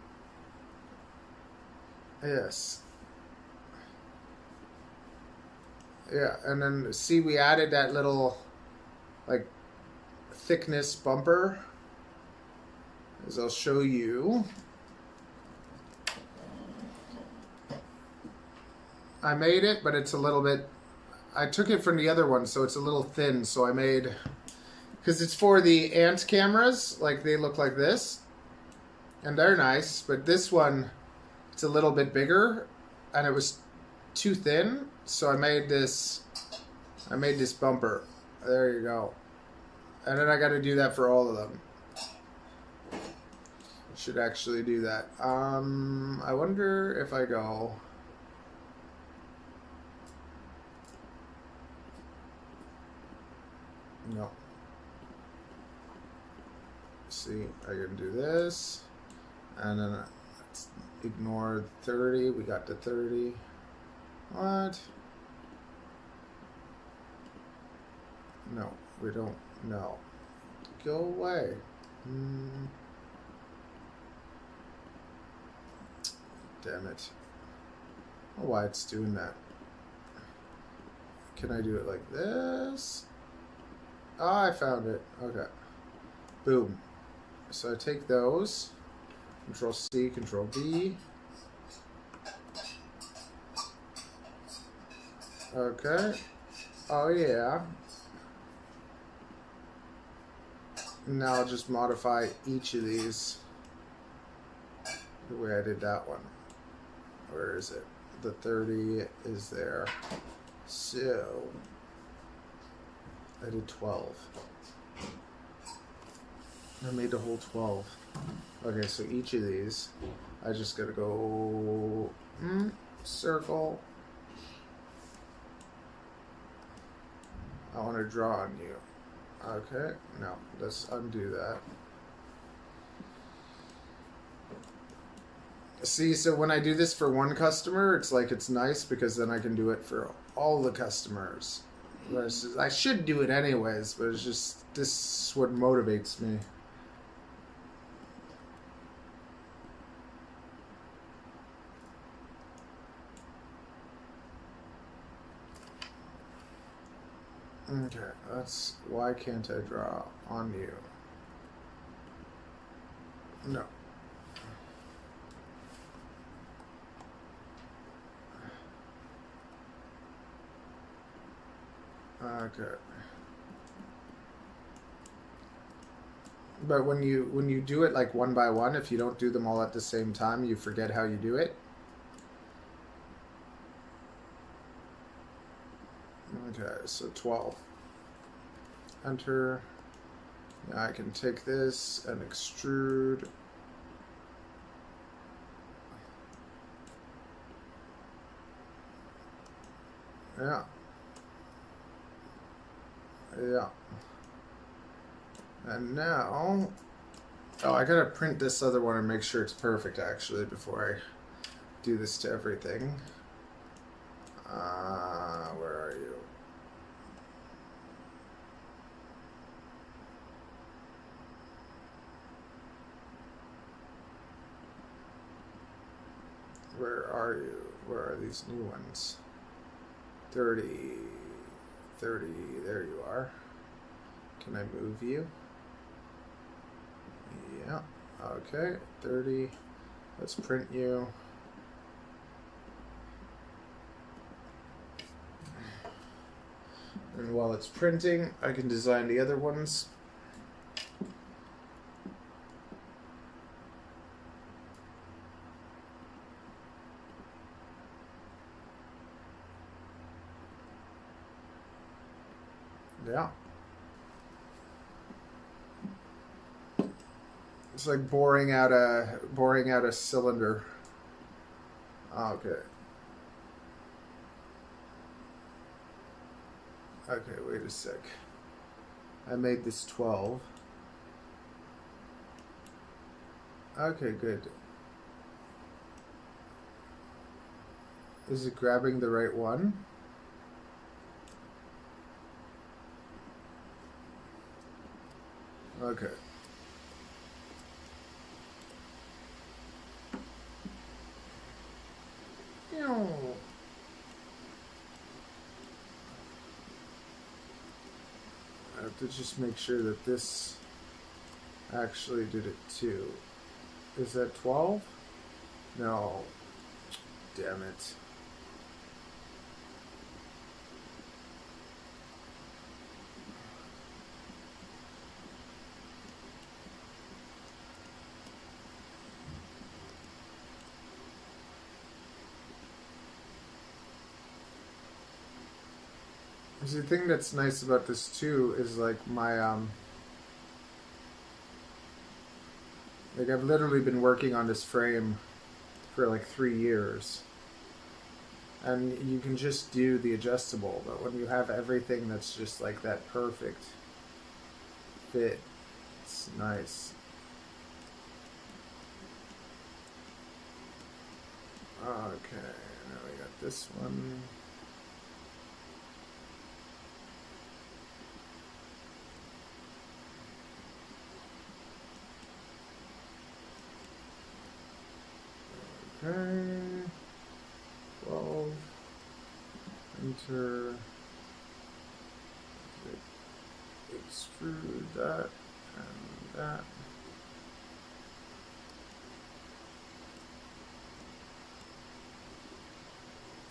Yes. Yeah, and then see, we added that little, like, thickness bumper. As I'll show you. I made it, but it's a little bit, I took it from the other one, so it's a little thin, so I made, because it's for the ant cameras, like they look like this, and they're nice, but this one, it's a little bit bigger, and it was too thin, so I made this bumper. There you go. And then I got to do that for all of them. Should actually do that. I wonder if I go. No. See, I can do this, and then let's ignore 30. We got to 30. What? No, we don't. No. Go away. Damn it. I don't know why it's doing that. Can I do it like this? Oh, I found it. Okay. Boom. so I take those, Control C, Control V. Okay. Oh yeah. Now I'll just modify each of these the way I did that one. Where is it? The 30 is there. So I did 12. I made the whole 12. Okay, so each of these, I just gotta go circle. I want to draw on you. Okay, no, let's undo that. See, so when I do this for one customer, it's like it's nice because then I can do it for all the customers. Versus, I should do it anyways, but it's just, this is what motivates me. Okay, that's, why can't I draw on you? No. Okay. But when you do it like one by one, if you don't do them all at the same time, you forget how you do it. Okay, so 12. Enter. Now I can take this and extrude. Yeah. Yeah. And now, oh, I gotta print this other one and make sure it's perfect actually before I do this to everything. Where are you? Where are you? Where are these new ones? 30, 30, there you are. Can I move you? Yeah, okay, 30. Let's print you. And while it's printing, I can design the other ones. Yeah. It's like boring out a cylinder. Okay. Okay, wait a sec. I made this 12. Okay, good. Is it grabbing the right one? Okay. I have to just make sure that this actually did it too. Is that 12? No. Damn it. The thing that's nice about this too is like my like I've literally been working on this frame for like 3 years, and you can just do the adjustable, but when you have everything that's just like that perfect fit, it's nice. Okay, now we got this one. Okay, 12, enter, extrude that and that.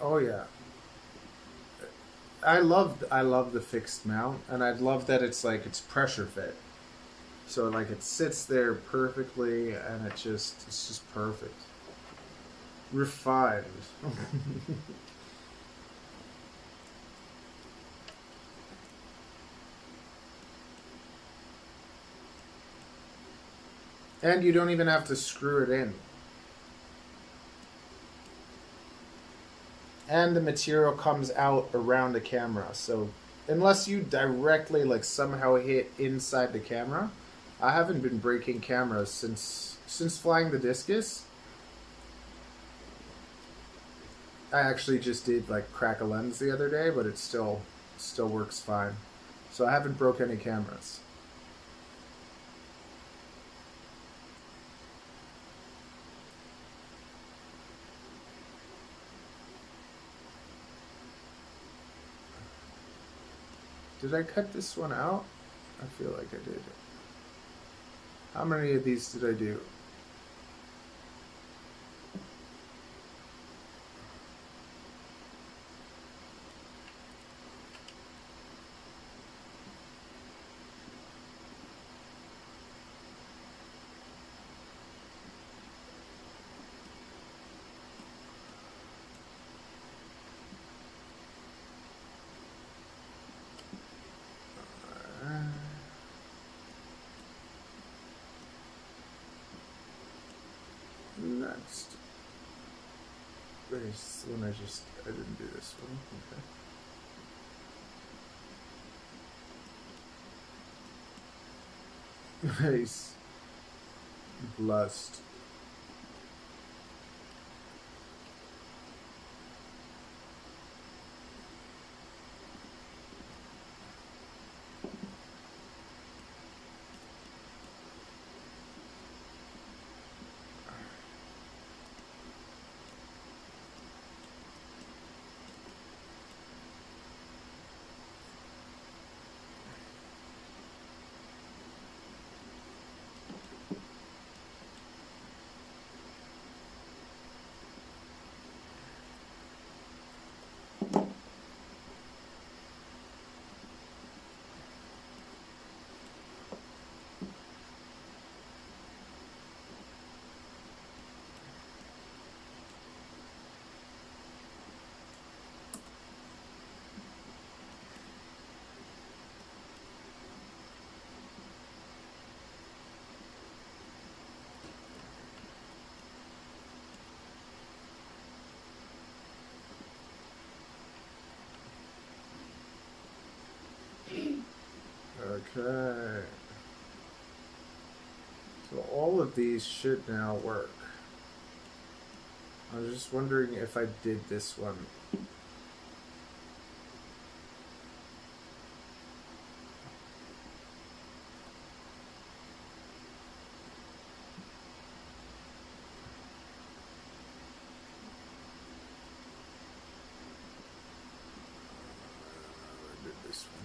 Oh yeah. I love the fixed mount, and I love that it's like it's pressure fit. So like it sits there perfectly, and it's just perfect. Refined. And you don't even have to screw it in. And the material comes out around the camera, so unless you directly like somehow hit inside the camera, I haven't been breaking cameras since flying the Discus. I actually just did like crack a lens the other day, but it still works fine. So I haven't broke any cameras. Did I cut this one out? I feel like I did. How many of these did I do? Next. Where's the one I didn't do this one. Okay. Nice. Blessed. Okay. So all of these should now work. I was just wondering if I did this one. I did this one.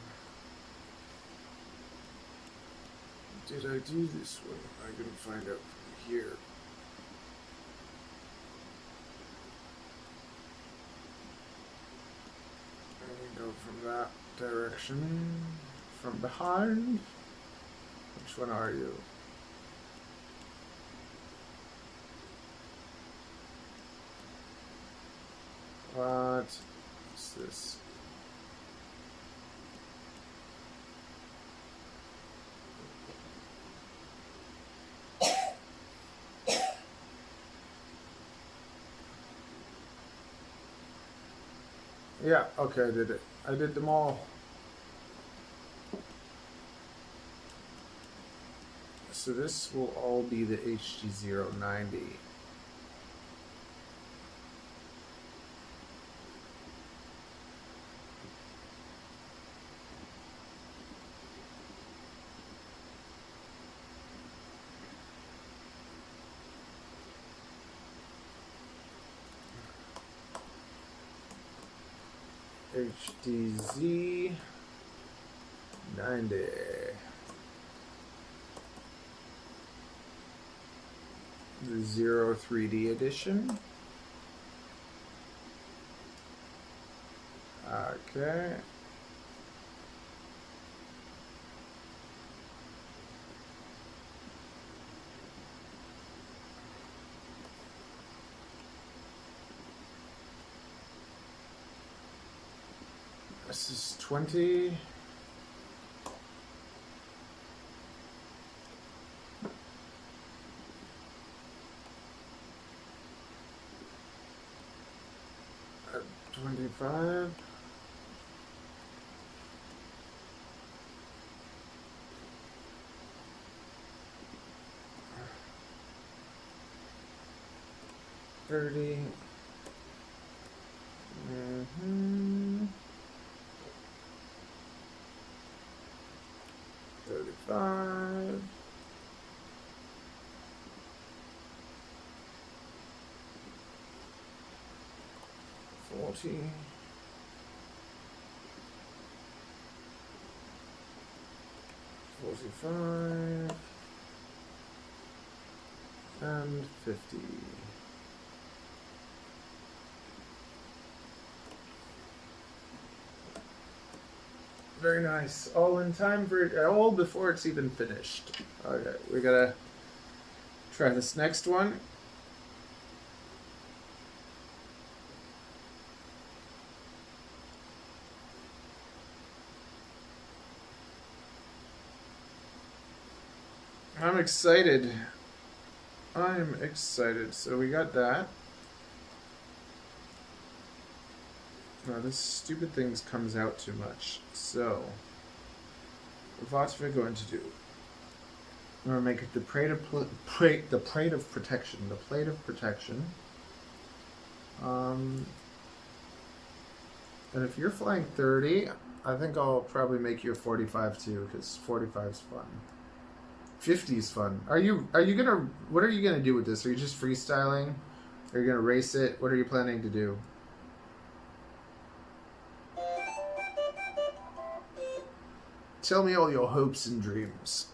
Did I do this one? I can find out from here. And go from that direction. From behind. Which one are you? What's this? Yeah, okay, I did it. I did them all. So this will all be the HDZero 90. HDZ 90. The Zero 3D edition. Okay. This is 20. Uh, 25. $30. 35. 40. 45. And 50. Very nice. All in time for all before it's even finished. Okay, we gotta try this next one. I'm excited. I'm excited. So we got that. Oh, this stupid thing comes out too much. So, what we're going to do? We're going to make it the plate of protection. The plate of protection. And if you're flying 30, I think I'll probably make you a 45 too, because 45 is fun. 50 is fun. Are you gonna? What are you gonna do with this? Are you just freestyling? Are you gonna race it? What are you planning to do? Tell me all your hopes and dreams.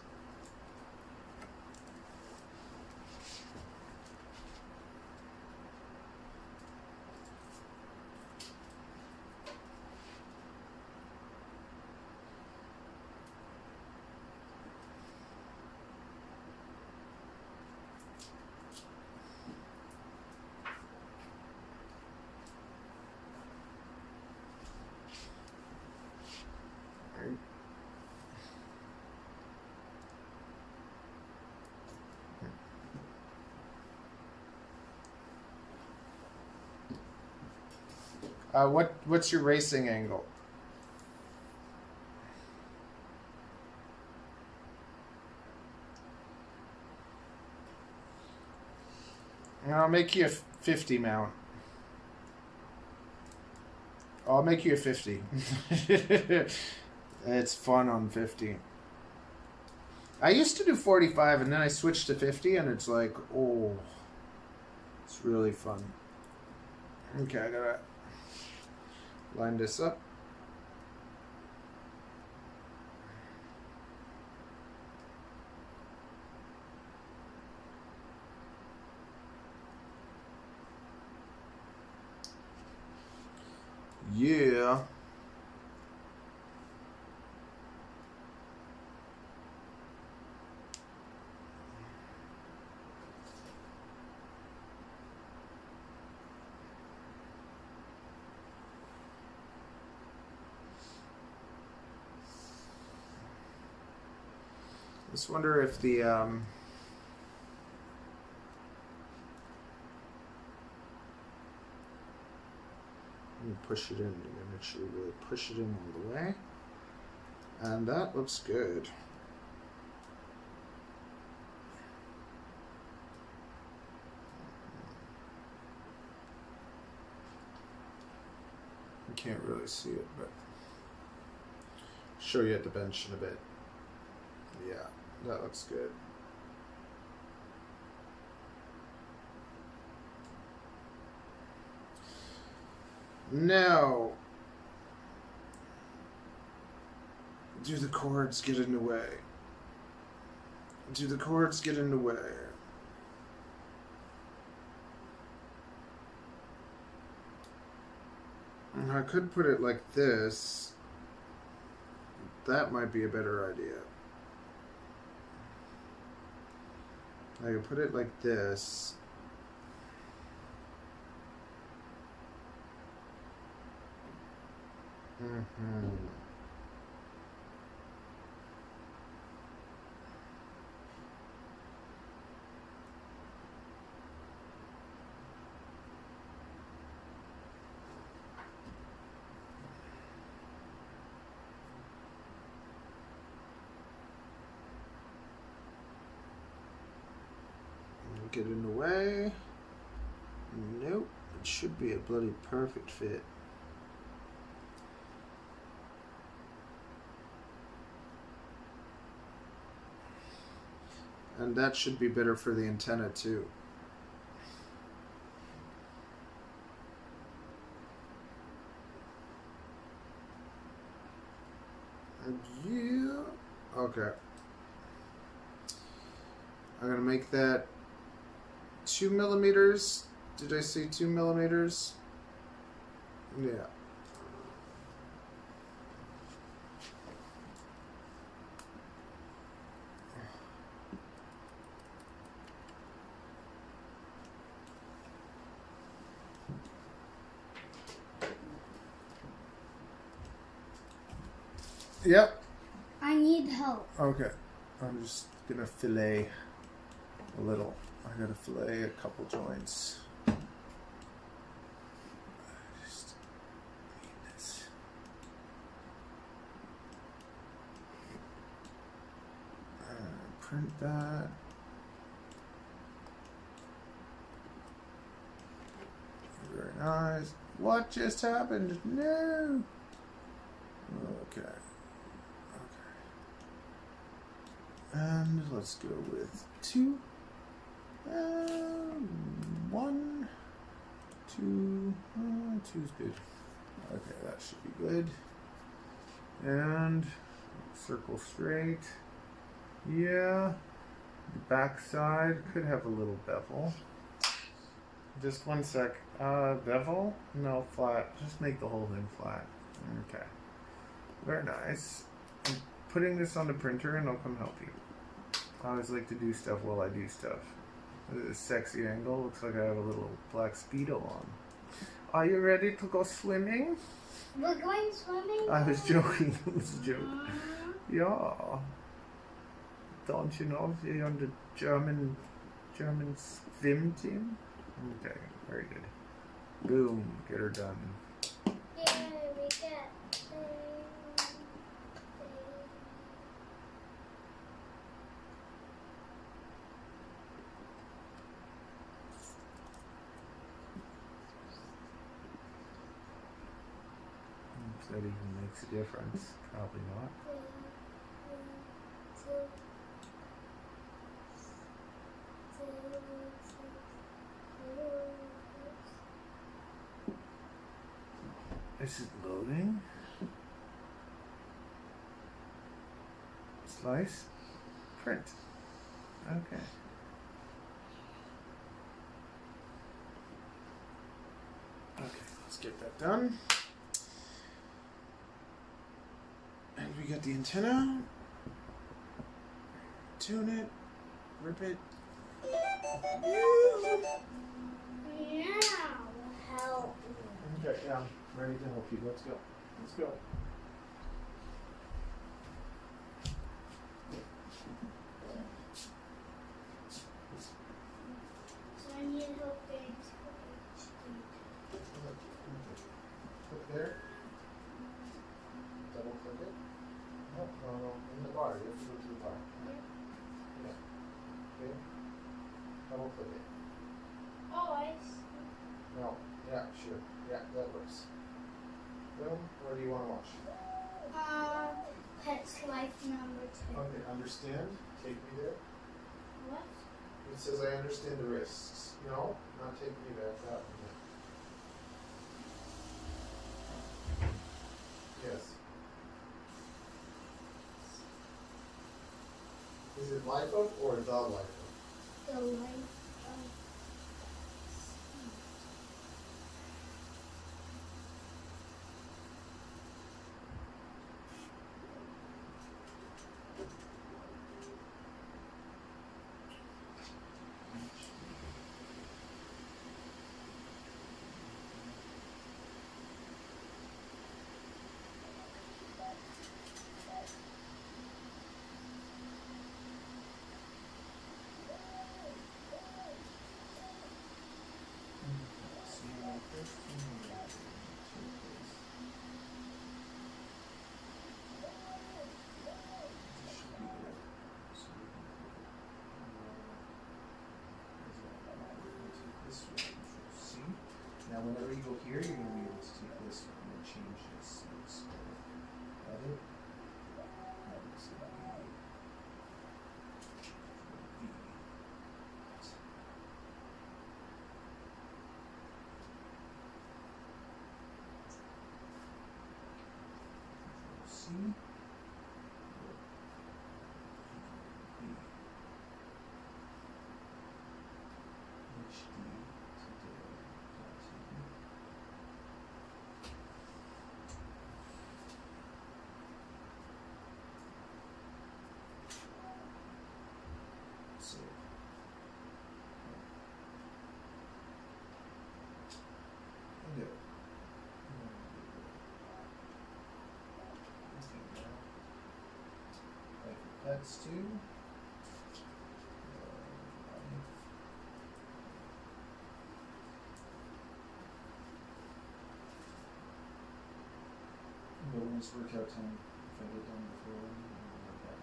What's your racing angle? I'll make you a 50 mount. I'll make you a 50. It's fun on 50. I used to do 45 and then I switched to 50 and it's like, oh, it's really fun. Okay, I gotta line this up. Yeah. Just wonder if the let me push it in. Make sure you really push it in all the way. And that looks good. You can't really see it, but show you at the bench in a bit. Yeah, that looks good. Now, do the cords get in the way? Do the cords get in the way? I could put it like this. That might be a better idea. I could put it like this. Get in the way. Nope. It should be a bloody perfect fit. And that should be better for the antenna too. Yeah. Okay. I'm gonna make that 2 millimeters. Did I say 2 millimeters? Yeah. Yep. I need help. Okay. I'm just gonna fillet a little. I gotta fillet a couple joints. I just need this. Print that. Very nice. What just happened? No. Okay. And let's go with 2. 1, 2. 2's good. Okay, that should be good. And circle straight. Yeah. The back side could have a little bevel. Just one sec. Bevel? No, flat. Just make the whole thing flat. Okay. Very nice. I'm putting this on the printer and I'll come help you. I always like to do stuff while I do stuff. This is a sexy angle. Looks like I have a little black Speedo on. Are you ready to go swimming? We're going swimming? I was joking. It was a joke. Yeah. Don't you know you're on the German swim team? Okay, very good. Boom, get her done. Yeah, we get If that even makes a difference. Probably not. This is loading. Slice. Print. Okay. Okay, let's get that done. And we got the antenna. Tune it. Rip it. now help me. Okay, yeah, I'm ready to help you. Let's go. Let's go. So I need help getting to Click there. Double click it. No, in the bar. You have to go to the bar. Yeah. Okay. Double click it. Oh, I see. No. Yeah, sure. Yeah, that works. Boom. Where do you want to watch? Pet's Life number 2. Okay, understand. Take me there. What? It says I understand the risks. No, not take me back that one. Yes. Is it life of or the life of? The life of. here, you're going to be able to take this and then change this. So edit. That is going to be V. C. Save. And do. Pets too. But when it's workout time, if I get done before, I'll work out.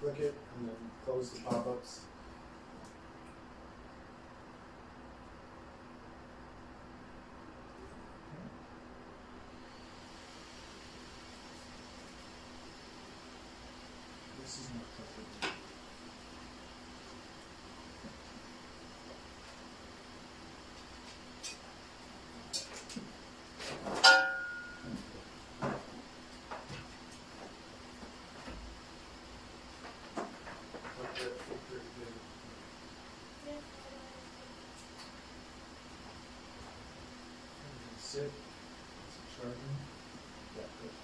Click it and then close the pop-ups. This is not perfect. Sit. Is it charging? Yeah, good.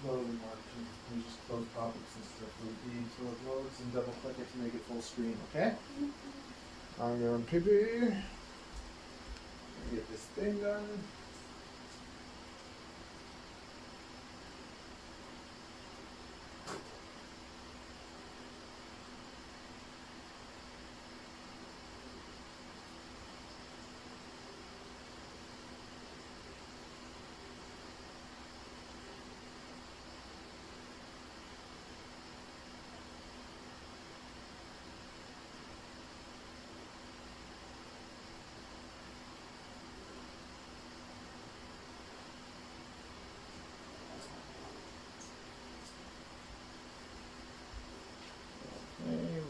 Loading mark, and just close pop-ups and stuff with B until it loads and double click it to make it full screen, okay? I'm going pee-pee. Get this thing done.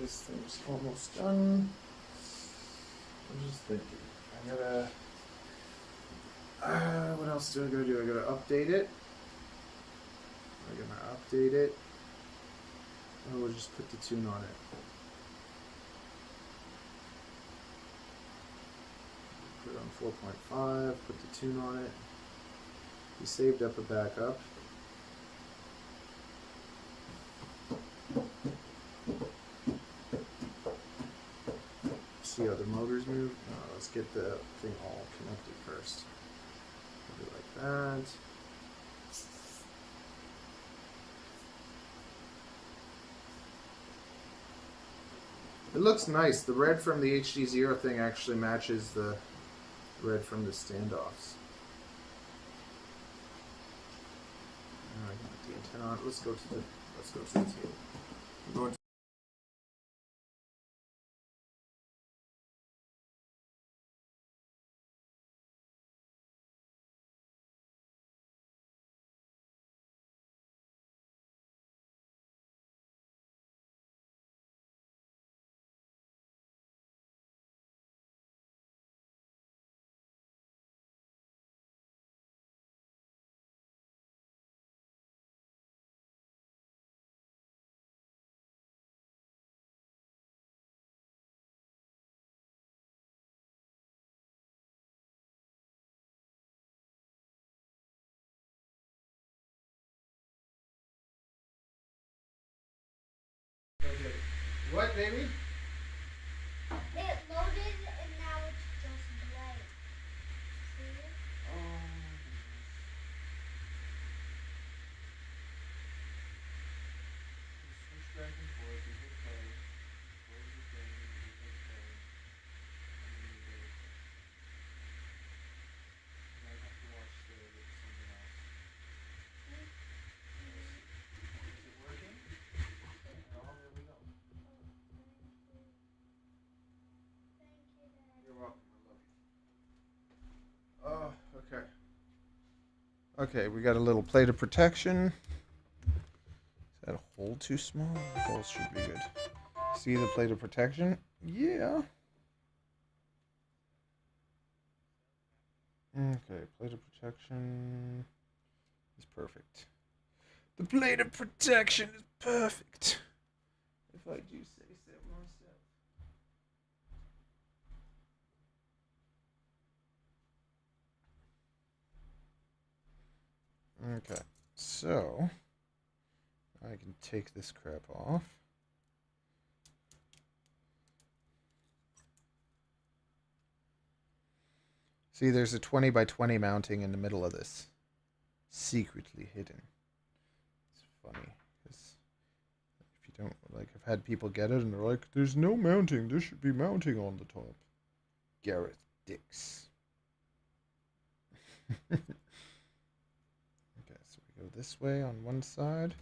This thing's almost done. I'm just thinking. I gotta. What else do I gotta do? I gotta update it. I'm gonna update it. And we'll just put the tune on it. Put it on 4.5. Put the tune on it. We saved up a backup. See how the motors move? Let's get the thing all connected first. Do it like that. It looks nice. The red from the HDZero thing actually matches the red from the standoffs. I got the antenna on. Let's go to the table. I'm going to Okay, we got a little plate of protection. Is that a hole too small? The holes should be good. See the plate of protection? Yeah. Okay, plate of protection is perfect. The plate of protection is perfect. If I do say so myself. Okay, so I can take this crap off. See, there's a 20 by 20 mounting in the middle of this. Secretly hidden. It's funny, because if you don't, like, I've had people get it and they're like, there's no mounting, there should be mounting on the top. Gareth Dix. Okay, so we go this way on one side,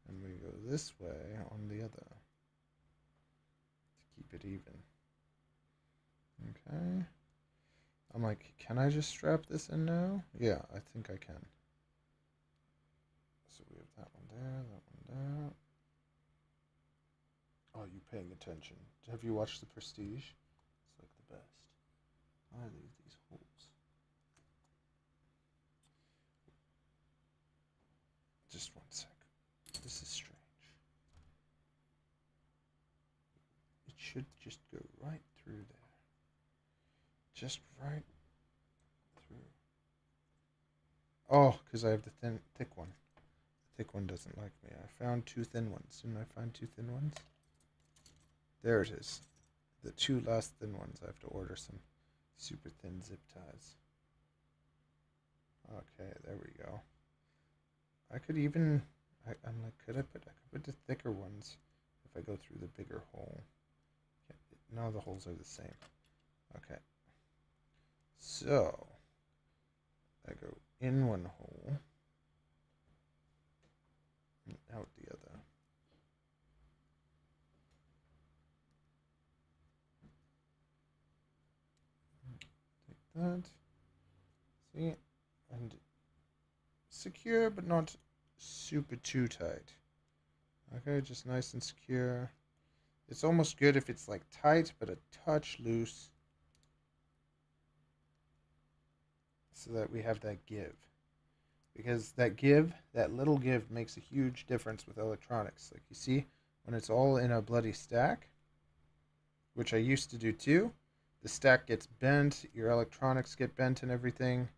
and we go this way on the other. To keep it even. Okay. I'm like, can I just strap this in now? Yeah, I think I can. So we have that one there, that one there. Oh, you paying attention. Have you watched The Prestige? It's like the best. Why are these holes? Just one sec. This is strange. It should just go right through there. Just right through. Oh, because I have the thick one. The thick one doesn't like me. I found two thin ones. Didn't I find two thin ones? There it is. The two last thin ones. I have to order some super thin zip ties. Okay, there we go. I could even... I'm like, I could put the thicker ones if I go through the bigger hole. No, the holes are the same. Okay. So, I go in one hole, and out the other. Take that. See? And secure, but not super too tight. Okay, just nice and secure. It's almost good if it's like tight, but a touch loose. So that we have that give. Because that give, that little give, makes a huge difference with electronics. Like you see, when it's all in a bloody stack, which I used to do too, the stack gets bent, your electronics get bent and everything,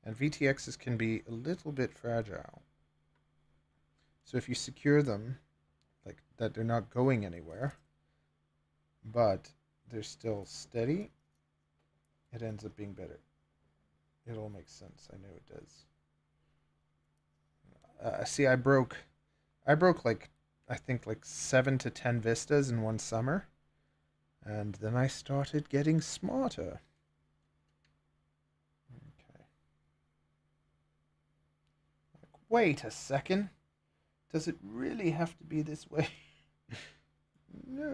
and VTXs can be a little bit fragile. So if you secure them, like that they're not going anywhere, but they're still steady, it ends up being better. It all makes sense. I know it does. See, I broke like, I think like 7 to 10 vistas in one summer. And then I started getting smarter. Okay. Like, wait a second. Does it really have to be this way? No.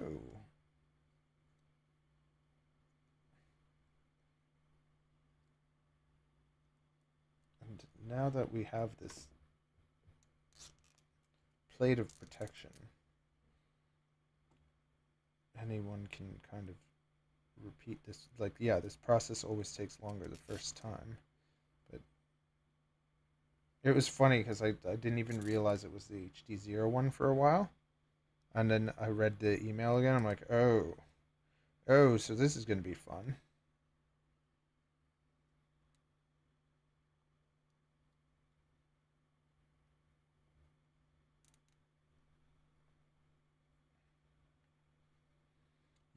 And now that we have this plate of protection, anyone can kind of repeat this. Like, yeah, this process always takes longer the first time. But it was funny because I didn't even realize it was the HDZero one for a while. And then I read the email again. I'm like, oh, so this is going to be fun.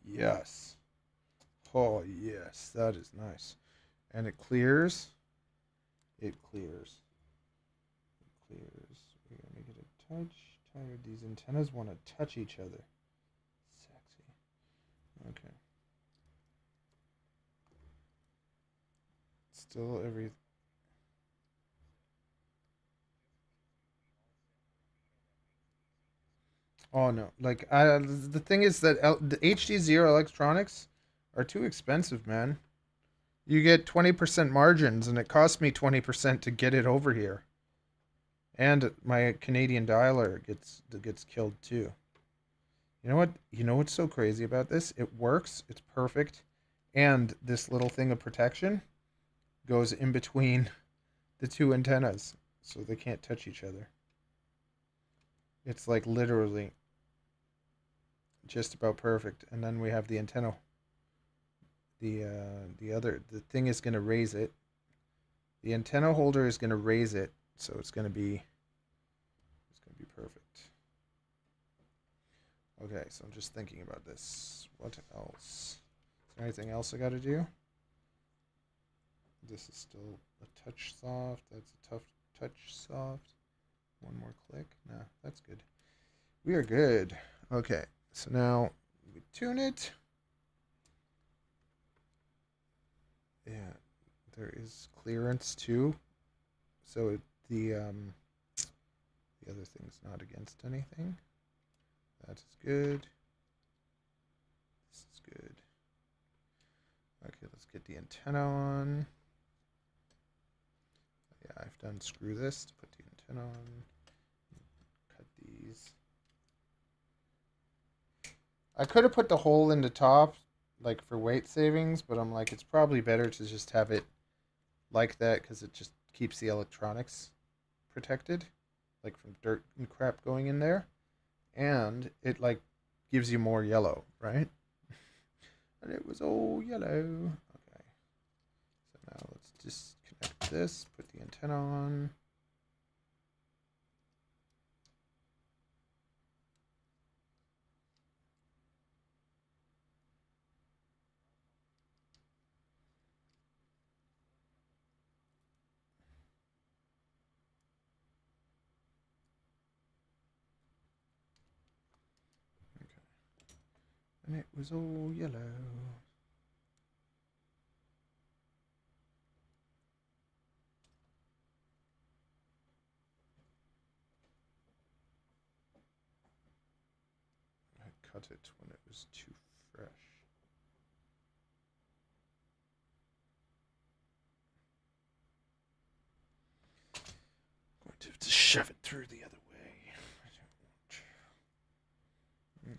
Yes. Oh, yes. That is nice. And it clears. It clears. It clears. We're going to make it a touch tired. These antennas want to touch each other. Sexy. Okay. Still every... Oh, no. Like, the thing is that the HDZero electronics are too expensive, man. You get 20% margins, and it cost me 20% to get it over here. And my Canadian dialer gets killed too. You know what? You know what's so crazy about this? It works. It's perfect. And this little thing of protection goes in between the two antennas, so they can't touch each other. It's like literally just about perfect. And then we have the antenna. The thing is going to raise it. The antenna holder is going to raise it, so it's going to be perfect. Okay, so I'm just thinking about this. What else? Is there anything else I got to do? This is still a touch soft. That's a tough touch soft. One more click. Nah, that's good. We are good. Okay, so now we tune it. Yeah, there is clearance too. So the other thing's not against anything. That is good. This is good. Okay, let's get the antenna on. Yeah, I've done screw this to put the antenna on. Cut these. I could have put the hole in the top, like for weight savings, but I'm like, it's probably better to just have it like that because it just keeps the electronics protected, like from dirt and crap going in there. And it like gives you more yellow, right? And it was all yellow. Okay. So now let's disconnect this, put the antenna on. Okay. And it was all yellow. I cut it when it was too fresh. I'm going to have to shove it through the other way. I don't want.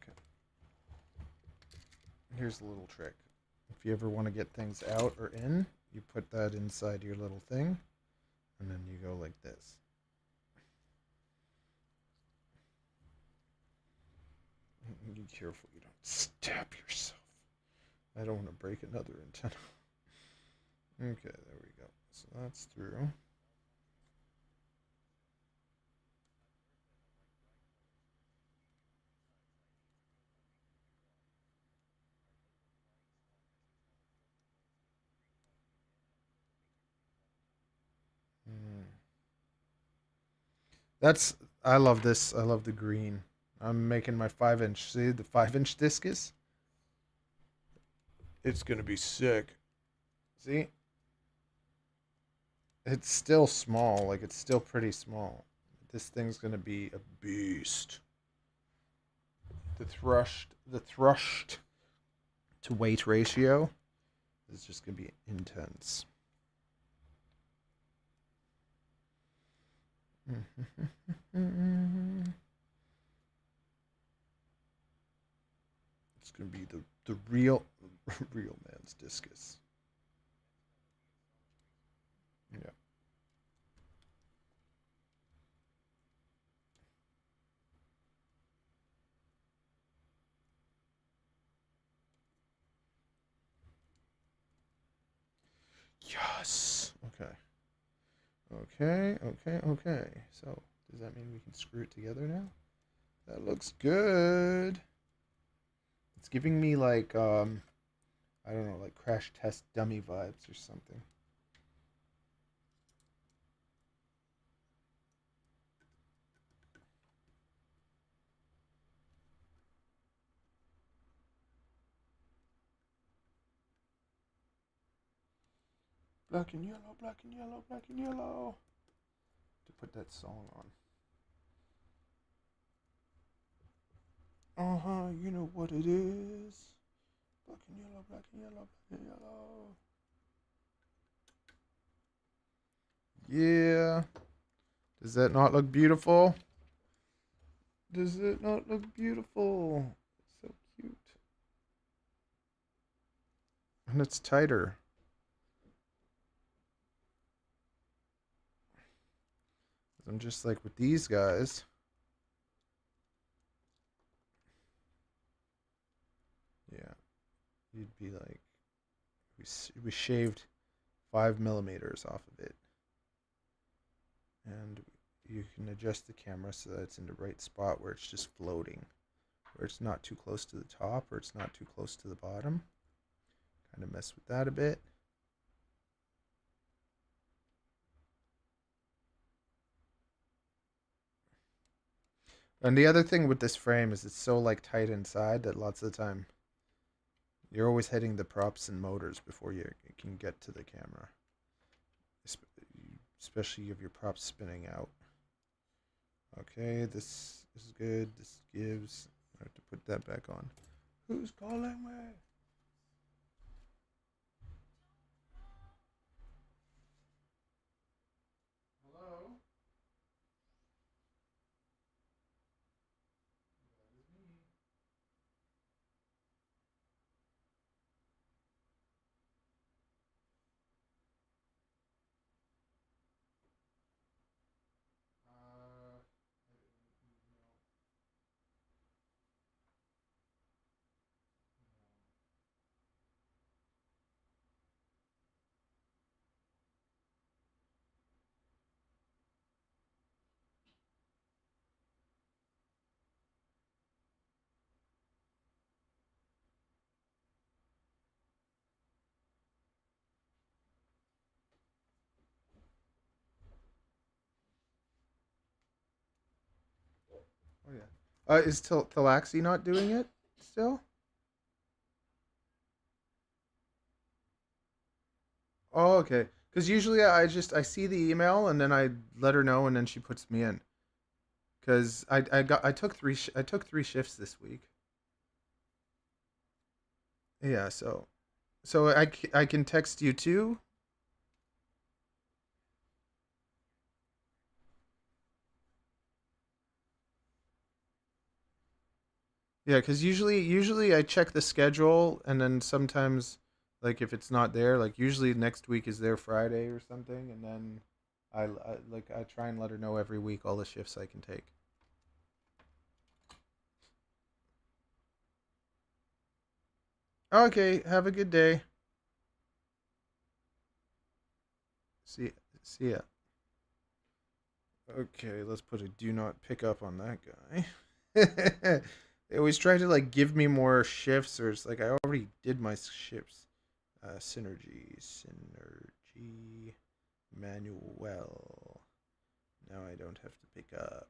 Okay. Here's a little trick. If you ever want to get things out or in, you put that inside your little thing, and then you go like this. Be careful you don't stab yourself. I don't want to break another antenna. Okay, there we go. So that's through. I love this. I love the green. I'm making my 5-inch. See the 5-inch discus? It's going to be sick. See? It's still small. Like, it's still pretty small. This thing's going to be a beast. The thrust to weight ratio is just going to be intense. It's going to be the real man's discus. Yeah. Yes. Okay. Okay. So, does that mean we can screw it together now? That looks good. It's giving me like I don't know, like crash test dummy vibes or something. Black and yellow, black and yellow, black and yellow. To put that song on. You know what it is. Black and yellow, black and yellow, black and yellow. Yeah. Does that not look beautiful? Does it not look beautiful? So cute. And it's tighter. I'm just like with these guys. Yeah. You'd be like, we shaved 5 millimeters off of it. And you can adjust the camera so that it's in the right spot where it's just floating. Where it's not too close to the top or it's not too close to the bottom. Kind of mess with that a bit. And the other thing with this frame is it's so like tight inside that lots of the time you're always hitting the props and motors before you can get to the camera. Especially if your props spinning out. Okay, this is good. This gives. I have to put that back on. Who's calling me? Hello? Oh yeah. Is Thalaxi not doing it still? Oh, okay. Because usually I see the email and then I let her know and then she puts me in. Because I took I took 3 shifts this week. Yeah, so I can text you too. Yeah, because usually I check the schedule and then sometimes like if it's not there, like usually next week is there Friday or something, and then I try and let her know every week all the shifts I can take. Okay, have a good day. See see ya. Okay, let's put a do not pick up on that guy. They always try to like give me more shifts, or it's like I already did my shifts. Synergy, Manuel. Now I don't have to pick up.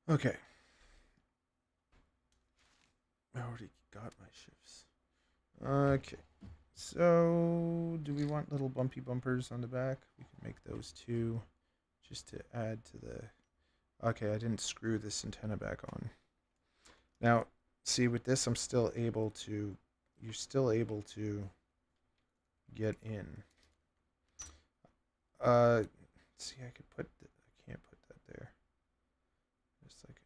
Okay. I already got my shifts. Okay. So, do we want little bumpy bumpers on the back? We can make those too, just to add to the... Okay, I didn't screw this antenna back on. Now, see, with this, I'm still able to... You're still able to get in. See, I could put... I can't put that there. Just like...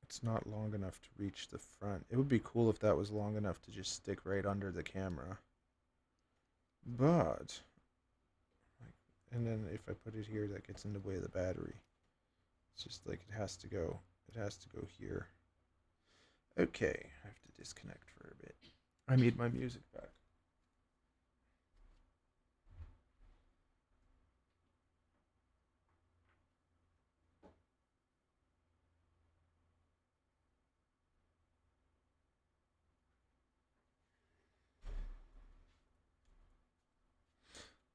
It's not long enough to reach the front. It would be cool if that was long enough to just stick right under the camera. But... And then if I put it here, that gets in the way of the battery. It's just like it has to go. It has to go here. Okay, I have to disconnect for a bit. I need my music back.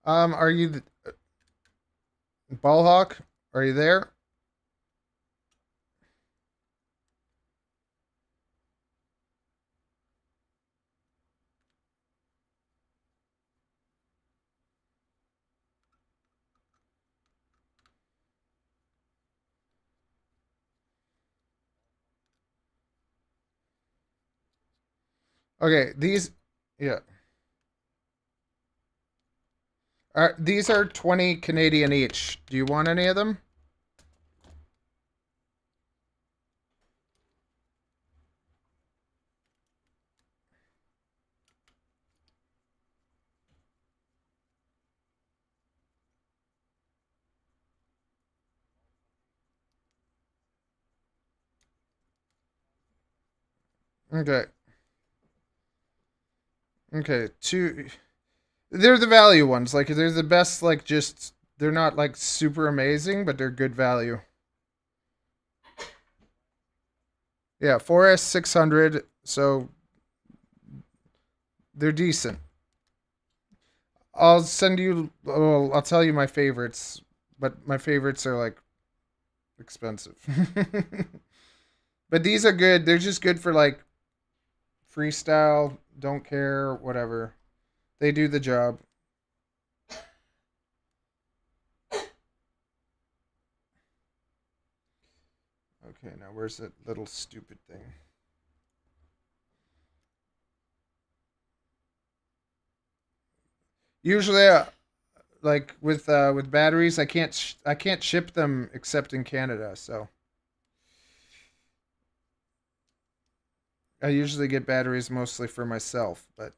Are you Ballhawk? Are you there? Okay, these, yeah. These are 20 Canadian each. Do you want any of them? Okay. Okay, two. They're the value ones. Like, they're the best, like, just. They're not, like, super amazing, but they're good value. Yeah, 4S 600, so they're decent. I'll send you. Well, I'll tell you my favorites, but my favorites are, like, expensive. But these are good. They're just good for, like, freestyle, don't care, whatever. They do the job. Okay, now where's that little stupid thing? Usually, like with batteries, I can't ship them except in Canada. So I usually get batteries mostly for myself, but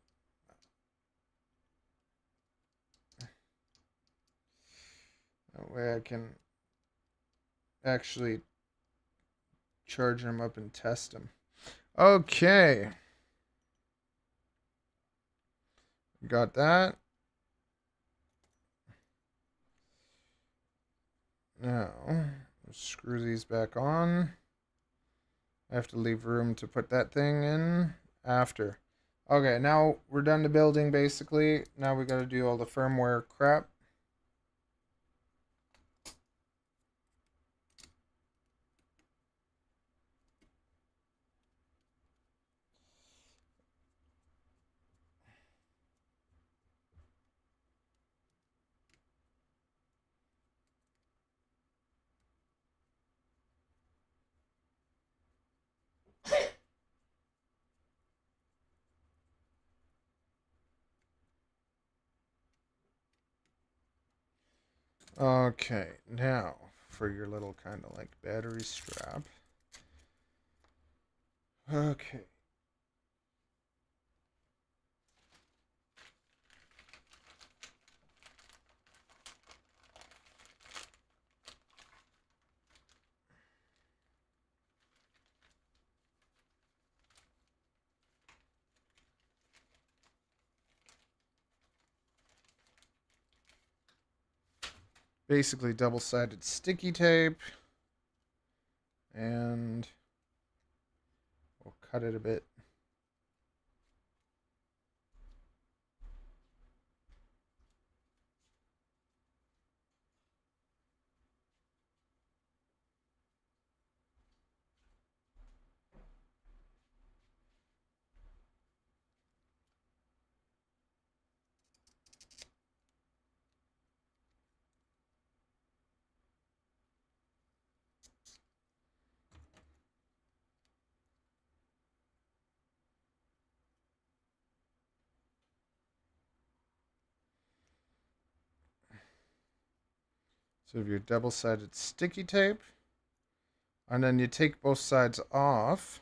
that way I can actually charge them up and test them. Okay, got that. Now, screw these back on. I have to leave room to put that thing in after. Okay, now we're done the building basically. Now we gotta do all the firmware crap. Okay, now for your little kind of like battery strap. Okay. Basically double-sided sticky tape. And we'll cut it a bit. So you have your double-sided sticky tape. And then you take both sides off.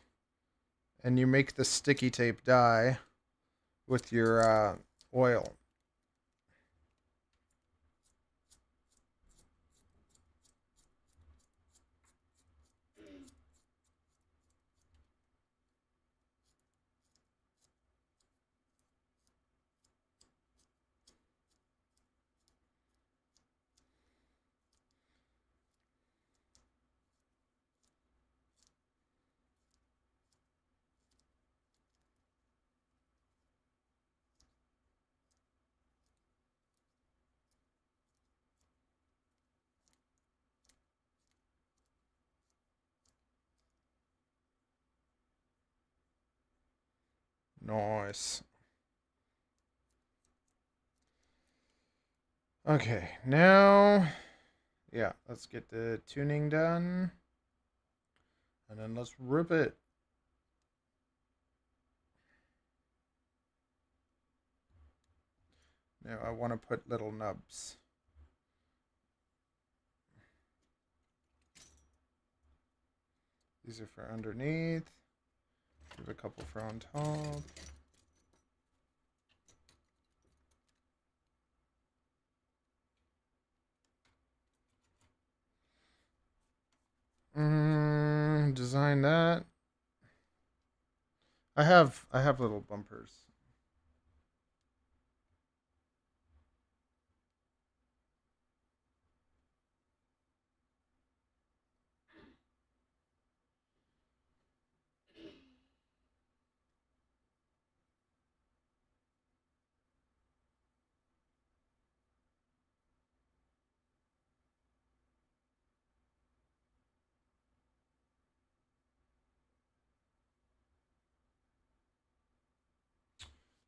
And you make the sticky tape die with your oil. Nice. Okay, now, yeah, let's get the tuning done. And then let's rip it. Yeah, I want to put little nubs. These are for underneath. Give a couple for on top. Design that. I have little bumpers.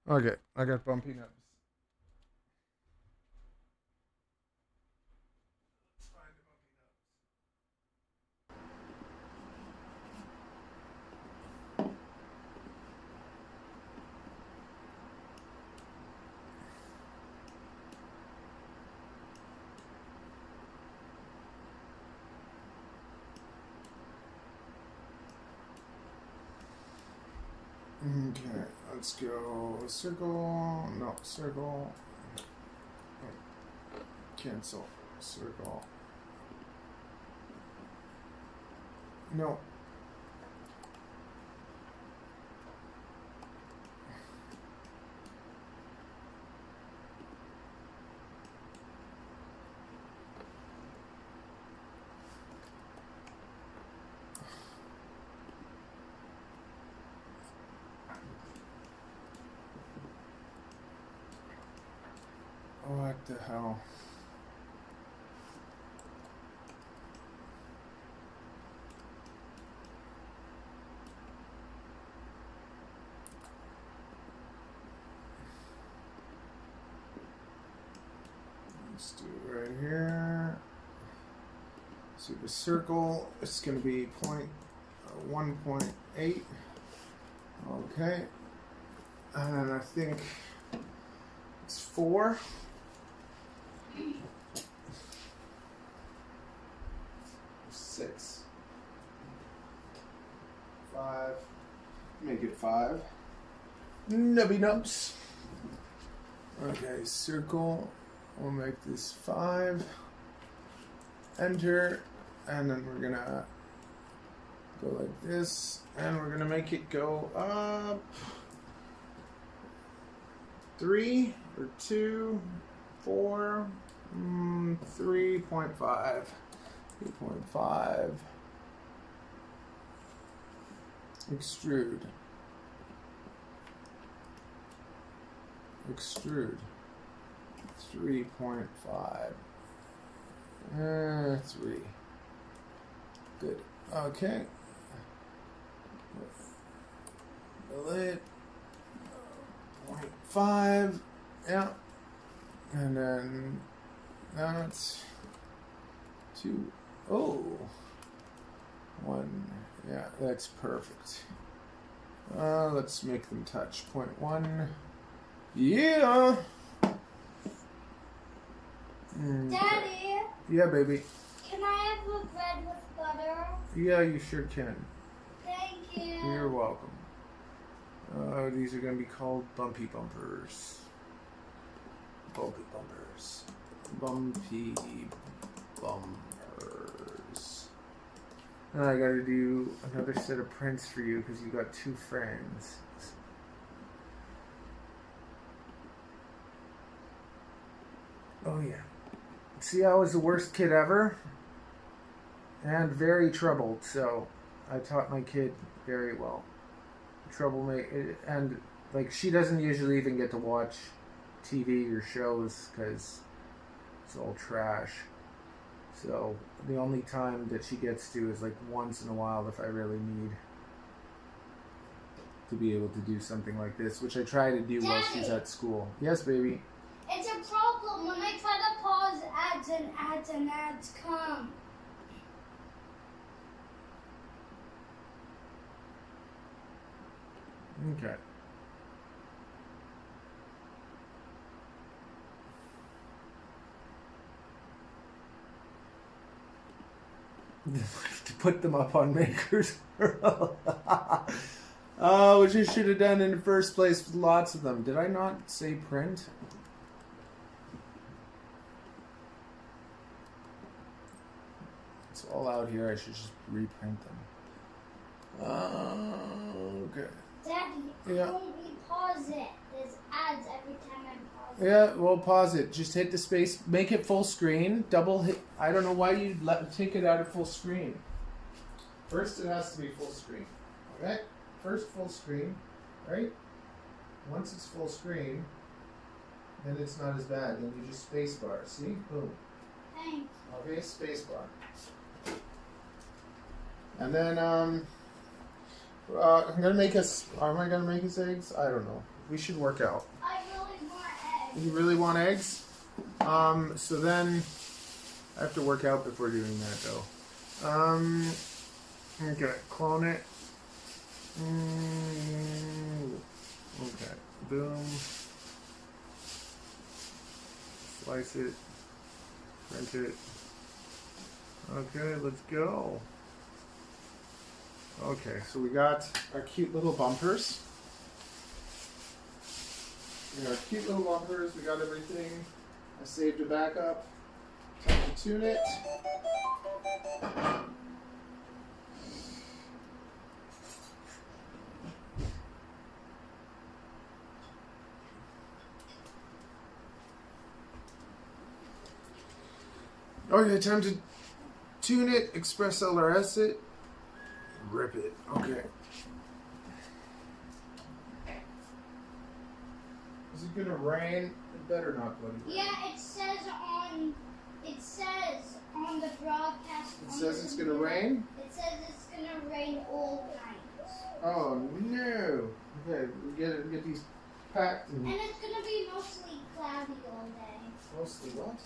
Okay, I got bumpy nubs. Let's find the bumpy nubs. Okay, let's go circle. No, circle. Cancel. Circle. No. What the hell? Let's do it right here. So the circle, it's going to be 1.8. Okay. And then I think it's 4. 6. 5. Make it 5. Nubby nubs. Okay, circle. We'll make this 5. Enter. And then we're gonna go like this. And we're gonna make it go up 3 or 2, 4, 3.5. 3.5. Extrude. Extrude. 3.5. 3. Good. Okay. Lid. 0.5. Yeah. And then that's 2. Oh. 1. Yeah, that's perfect. Let's make them touch. 0.1. Yeah. Daddy, Yeah, baby. can I have a bread with butter? Yeah, you sure can. Thank you. You're welcome. These are going to be called bumpy bumpers. Bumpy bumpers. Bumpy bumpers. And I got to do another set of prints for you because you got 2 friends. Oh yeah. See, I was the worst kid ever and very troubled, so I taught my kid very well. Troublemaker, and like she doesn't usually even get to watch TV or shows because it's all trash. So the only time that she gets to is like once in a while if I really need to be able to do something like this, which I try to do while she's at school. Yes, baby. It's a problem when I try to pause ads come. Okay. to put them up on Makers World. Oh, what you should have done in the first place with lots of them. Did I not say print? It's all out here. I should just reprint them. Okay. Daddy, Yeah. only pause it. There's ads every time I pause it. Yeah, well, pause it. Just hit the space. Make it full screen. Double hit. I don't know why you take it out of full screen. First, it has to be full screen. Okay? First, full screen. Right? Once it's full screen, then it's not as bad. Then you just space bar. See? Boom. Thanks. Okay, space bar. And then, I'm gonna make us. Am I gonna make us eggs? I don't know. We should work out. I really want eggs. You really want eggs? So then I have to work out before doing that though. Okay, clone it. Okay, boom. Slice it. Print it. Okay, let's go. Okay, so we got our cute little bumpers. We got cute little bumpers, we got everything. I saved a backup. Time to tune it. Okay, time to tune it, express LRS it, rip it. Okay. Is it gonna rain? It better not, buddy. Yeah, it says on the broadcast. It says it's gonna rain? It says it's gonna rain all night. Oh no. Okay, we get these packed and And it's gonna be mostly cloudy all day. mostly what?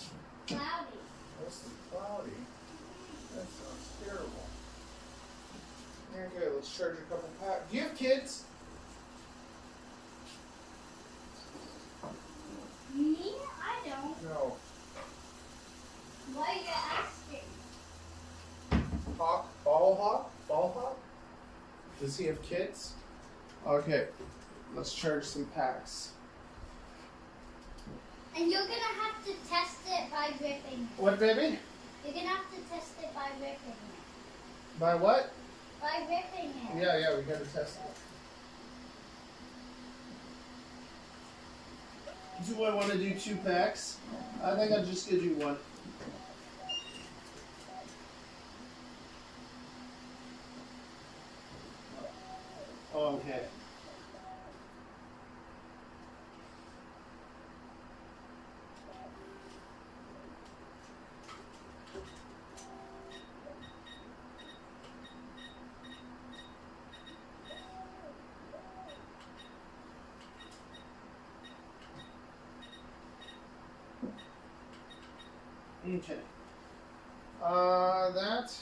Cloudy. Mostly cloudy. That sounds terrible. Okay, let's charge a couple packs. Do you have kids? Me? I don't. No. Why are you asking? Ball hawk? Does he have kids? Okay, let's charge some packs. And you're gonna have to test it by ripping it. What, baby? You're gonna have to test it by ripping it. By what? By ripping it. Yeah, we gotta test it. Do I want to do 2 packs? I think I'll just give you 1. Okay. Okay. That.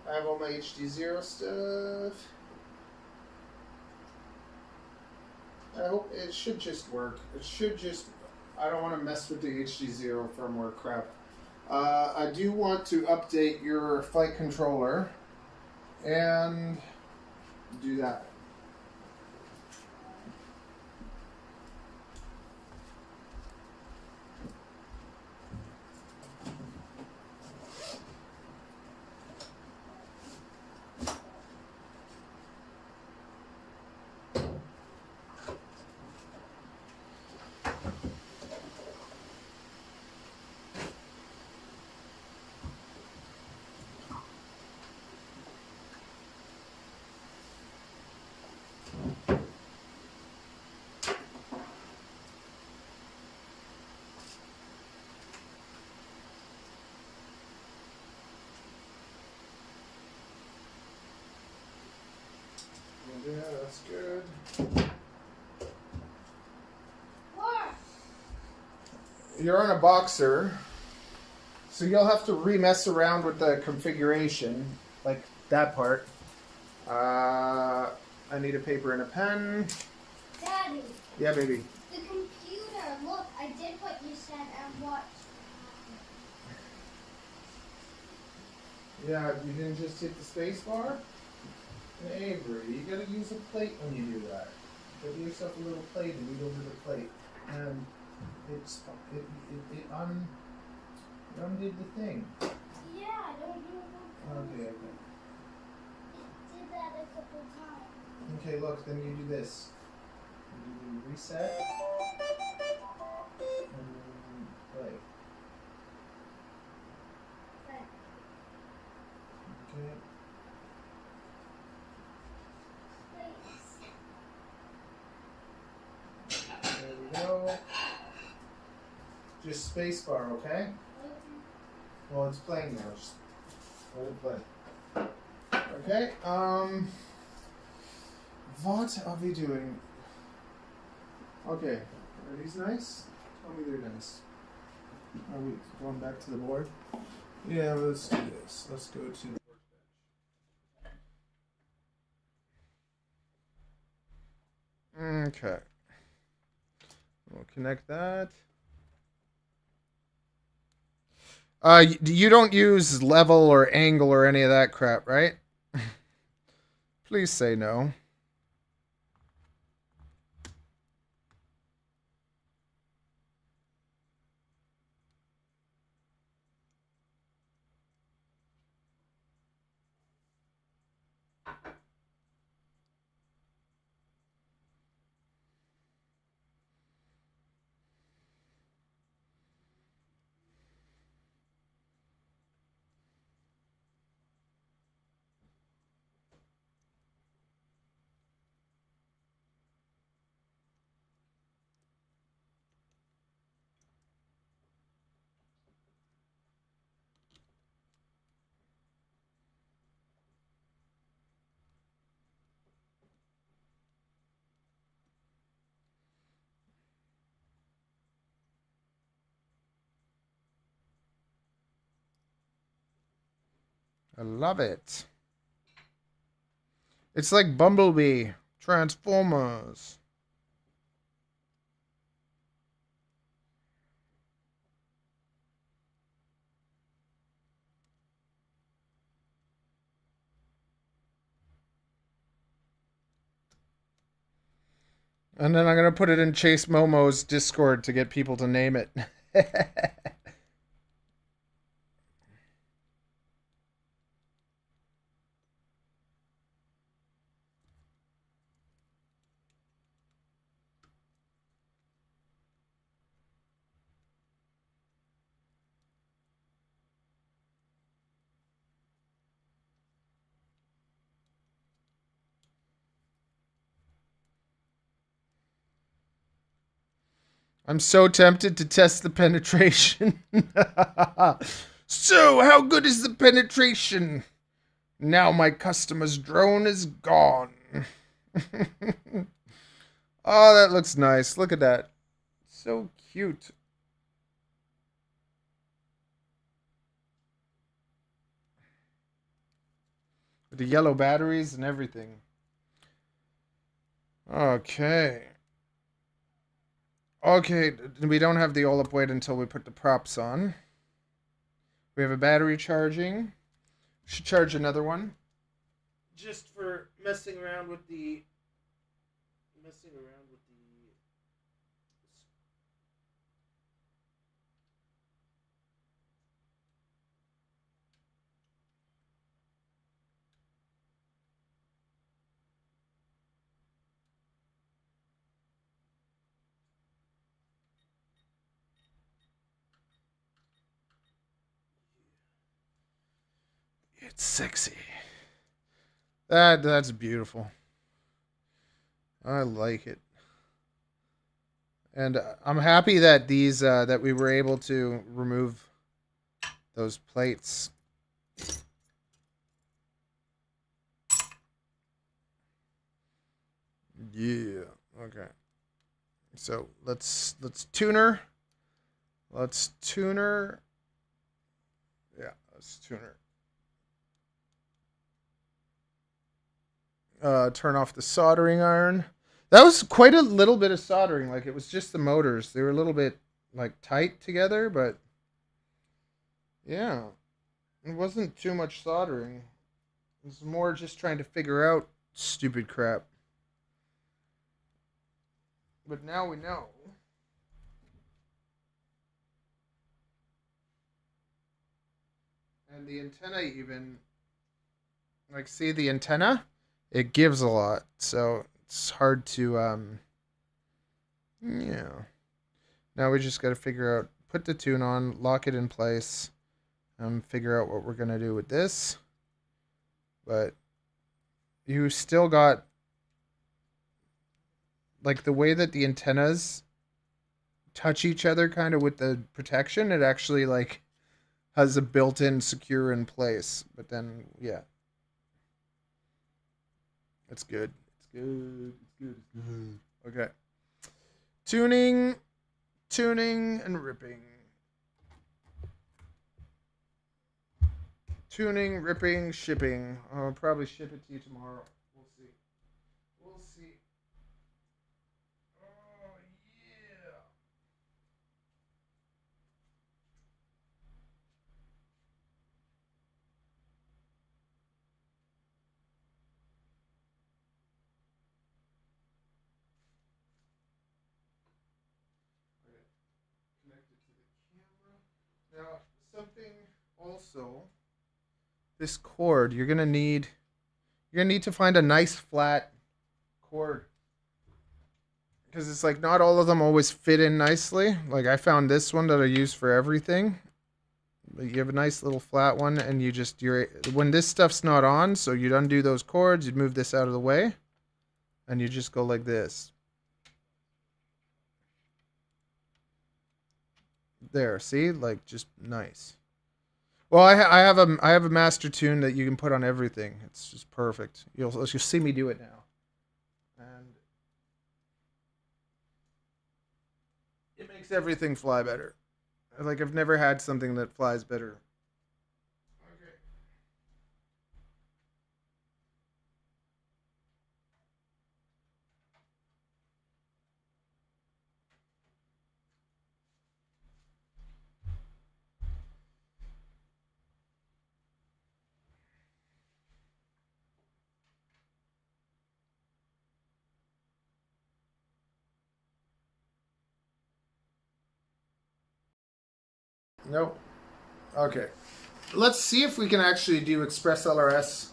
I have all my HDZero stuff. I hope it should just work. It should just. I don't want to mess with the HDZero firmware crap. I do want to update your flight controller and do that. Yeah, that's good. What? You're on a boxer, so you'll have to re-mess around with the configuration, like that part. I need a paper and a pen. Daddy, Yeah, baby. the computer. Look, I did what you said and watch. Yeah, you didn't just hit the space bar? Avery, you gotta use a plate when you do that. Give yourself a little plate and eat over the plate. And it undid the thing. Yeah, I don't know what. Okay. It did that a couple times. Okay, look, then you do this. You reset. And then play. Okay. Okay. There we go. Just space bar, okay? Well, it's playing now. Just let it play. Okay. What are we doing? Okay. Are these nice? Tell me they're nice. Are we going back to the board? Yeah, let's do this. Let's go to the workbench. Okay. We'll connect that. You don't use level or angle or any of that crap, right? Please say no. I love it. It's like Bumblebee. Transformers. And then I'm going to put it in Chase Momo's Discord to get people to name it. I'm so tempted to test the penetration. So, how good is the penetration? Now my customer's drone is gone. Oh, that looks nice. Look at that. So cute. With the yellow batteries and everything. Okay. Okay, we don't have the Olip weight until we put the props on. We have a battery charging. Should charge another one. Just for messing around with the... It's sexy. That's beautiful. I like it. And I'm happy that these that we were able to remove those plates. Yeah. Okay. So let's tuner. Let's tuner. Yeah, let's tuner. Turn off the soldering iron. That was quite a little bit of soldering. Like, it was just the motors. They were a little bit, like, tight together, but... Yeah. It wasn't too much soldering. It was more just trying to figure out stupid crap. But now we know. And the antenna even, like, see the antenna? It gives a lot, so it's hard to, yeah. Now we just got to figure out, put the tune on, lock it in place, figure out what we're going to do with this. But you still got, like, the way that the antennas touch each other kind of with the protection, it actually, like, has a built-in secure in place. But then, yeah. It's good. It's good. It's good. It's good. Okay. Tuning and ripping. Tuning, ripping, shipping. I'll probably ship it to you tomorrow. We'll see. We'll see. Oh, yeah. Okay. Connect it to the camera. Now, something also, this cord, you're gonna need to find a nice flat cord, because it's like not all of them always fit in nicely. Like I found this one that I use for everything. But you have a nice little flat one, and when this stuff's not on, so you'd undo those cords, you'd move this out of the way, and you just go like this. There, see, like just nice. Well, I have a master tune that you can put on everything. It's just perfect. You'll see me do it now, and it makes everything fly better. Like I've never had something that flies better. Okay. Nope. Okay. Let's see if we can actually do Express LRS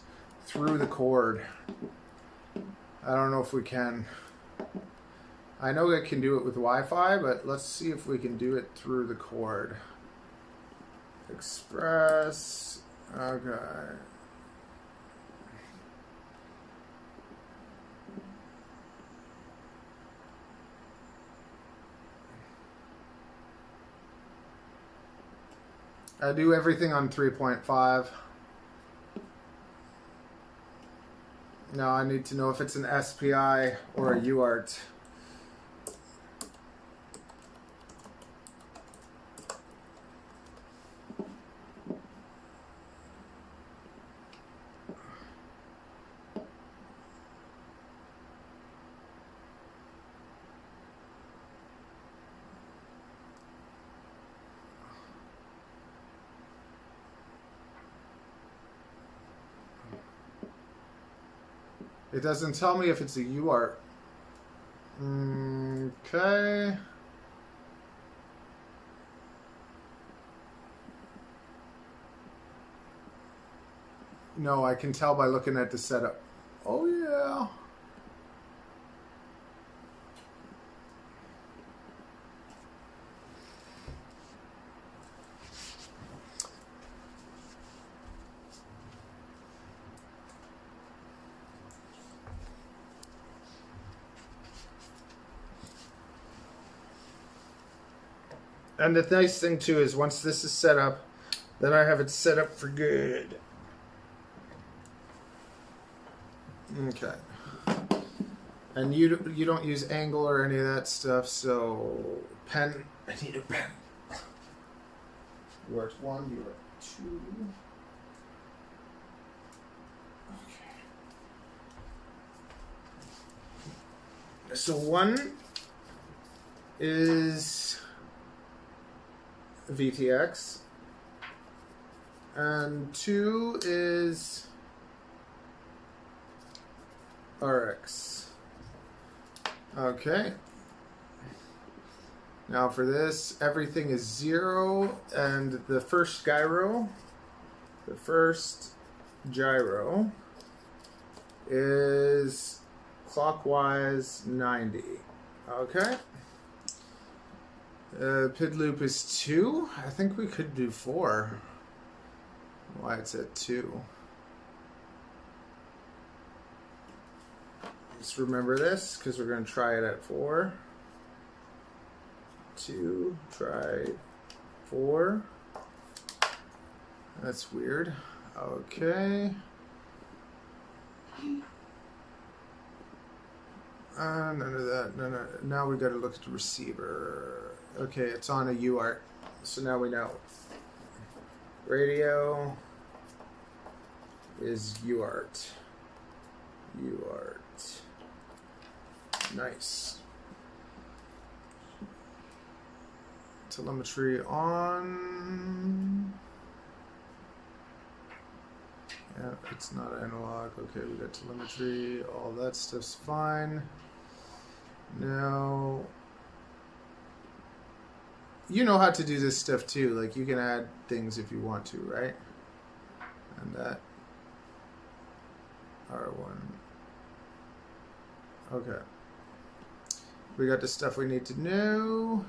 through the cord. I don't know if we can. I know I can do it with Wi-Fi, but let's see if we can do it through the cord. Express. Okay. I do everything on 3.5. Now I need to know if it's an SPI or a UART. It doesn't tell me if it's a UART. Okay. No, I can tell by looking at the setup. Oh yeah. And the nice thing too is once this is set up, then I have it set up for good. Okay. And you don't use angle or any of that stuff, so pen. I need a pen. UART 1, UART 2. Okay. So 1 is VTX, And 2 is RX. Okay. Now for this, everything is 0, and the first gyro is clockwise 90. Okay. PID loop is 2. I think we could do 4. Why it's at 2. Just remember this, because we're going to try it at 4. 2, try 4. That's weird. Okay. None of that. No. Now we got to look at the receiver. Okay, it's on a UART. So now we know. Radio is UART. UART. Nice. Telemetry on. Yeah, it's not analog. Okay, we got telemetry. All that stuff's fine. Now, you know how to do this stuff too. Like, you can add things if you want to, right? And that. R1. Okay. We got the stuff we need to know.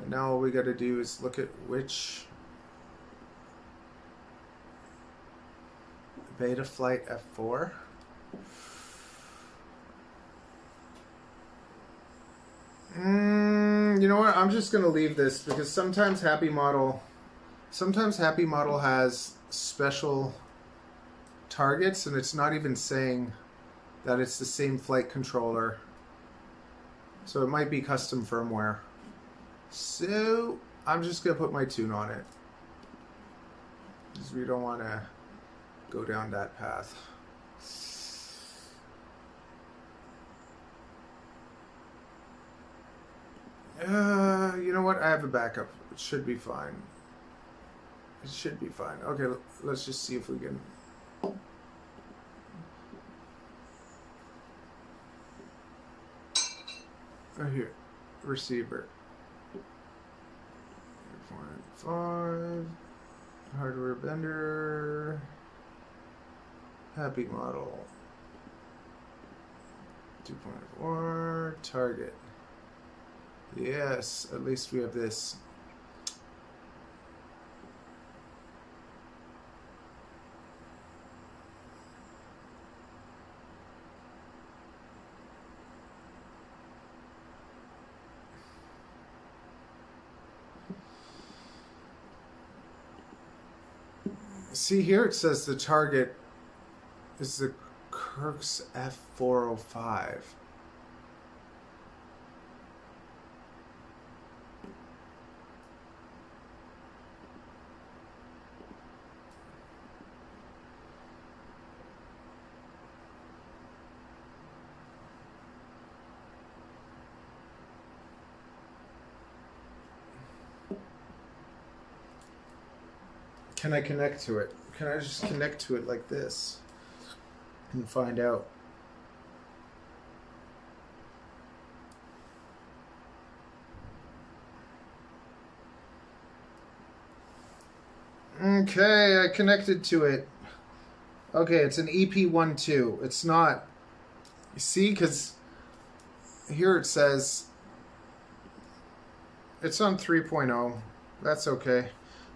And now all we got to do is look at which Beta Flight F4. You know what? I'm just going to leave this because sometimes Happy Model has special targets and it's not even saying that it's the same flight controller. So it might be custom firmware. So I'm just going to put my tune on it. Because we don't want to go down that path. You know what? I have a backup. It should be fine. It should be fine. Okay, let's just see if we can... Oh, here. Receiver. 495. Hardware vendor. Happy Model. 2.4. Target. Yes, at least we have this. See here it says the target is the Crux F405. Can I connect to it? Can I just connect to it like this and find out? Okay, I connected to it. Okay, it's an EP12. It's not. You see, because here it says it's on 3.0. That's okay.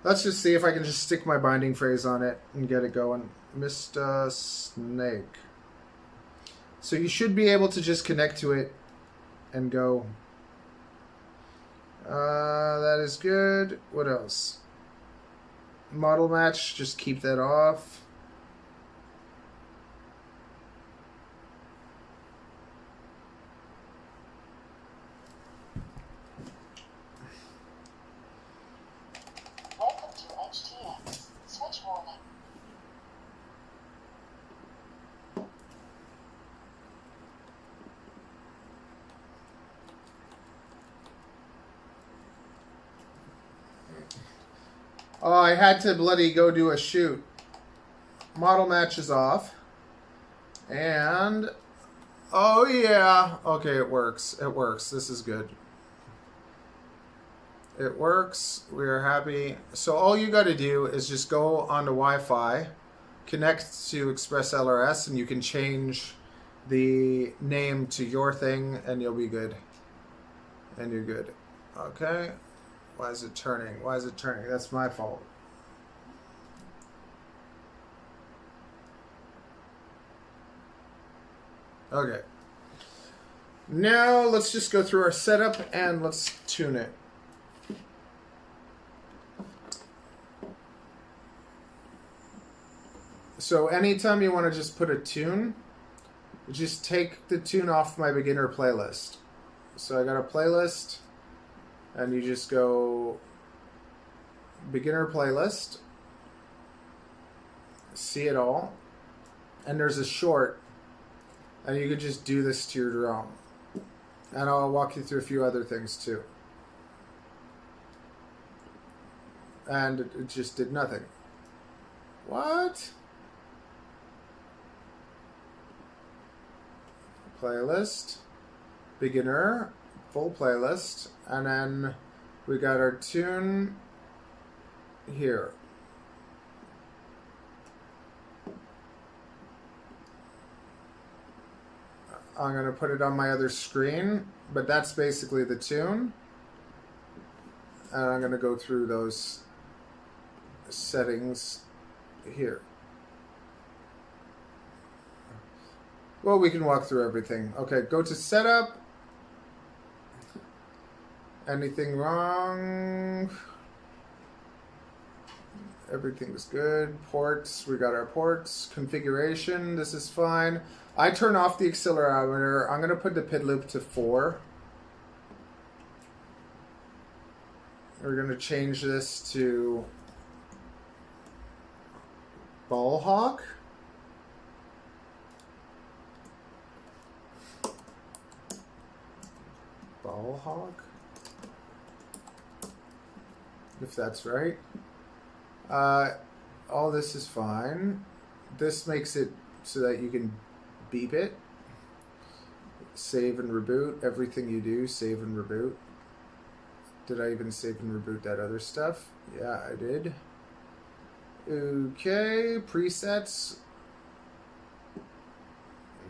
Let's just see if I can just stick my binding phrase on it and get it going. Mr. Snake. So you should be able to just connect to it and go. That is good. What else? Model match, just keep that off. Welcome to HDX. Switch warning. Oh, I had to bloody go do a shoot. Model match is off. And... oh, yeah. Okay, it works. It works. This is good. It works. We are happy. So all you got to do is just go onto Wi-Fi, connect to Express LRS, and you can change the name to your thing, and you'll be good. And you're good. Okay. Why is it turning? Why is it turning? That's my fault. Okay. Now let's just go through our setup and let's tune it. So anytime you want to just put a tune, just take the tune off my beginner playlist. So I got a playlist, and you just go beginner playlist, see it all, and there's a short, and you could just do this to your drum. And I'll walk you through a few other things too. And it just did nothing. What? Playlist, beginner, full playlist, and then we got our tune here. I'm going to put it on my other screen, but that's basically the tune. And I'm going to go through those settings here. Well, we can walk through everything. Okay, go to setup. Anything wrong? Everything's good. Ports, we got our ports. Configuration, this is fine. I turn off the accelerometer. I'm going to put the PID loop to 4. We're going to change this to ball hawk. Ball hawk. If that's right. All this is fine. This makes it so that you can beep it. Save and reboot. Everything you do, save and reboot. Did I even save and reboot that other stuff? Yeah, I did. Okay, presets.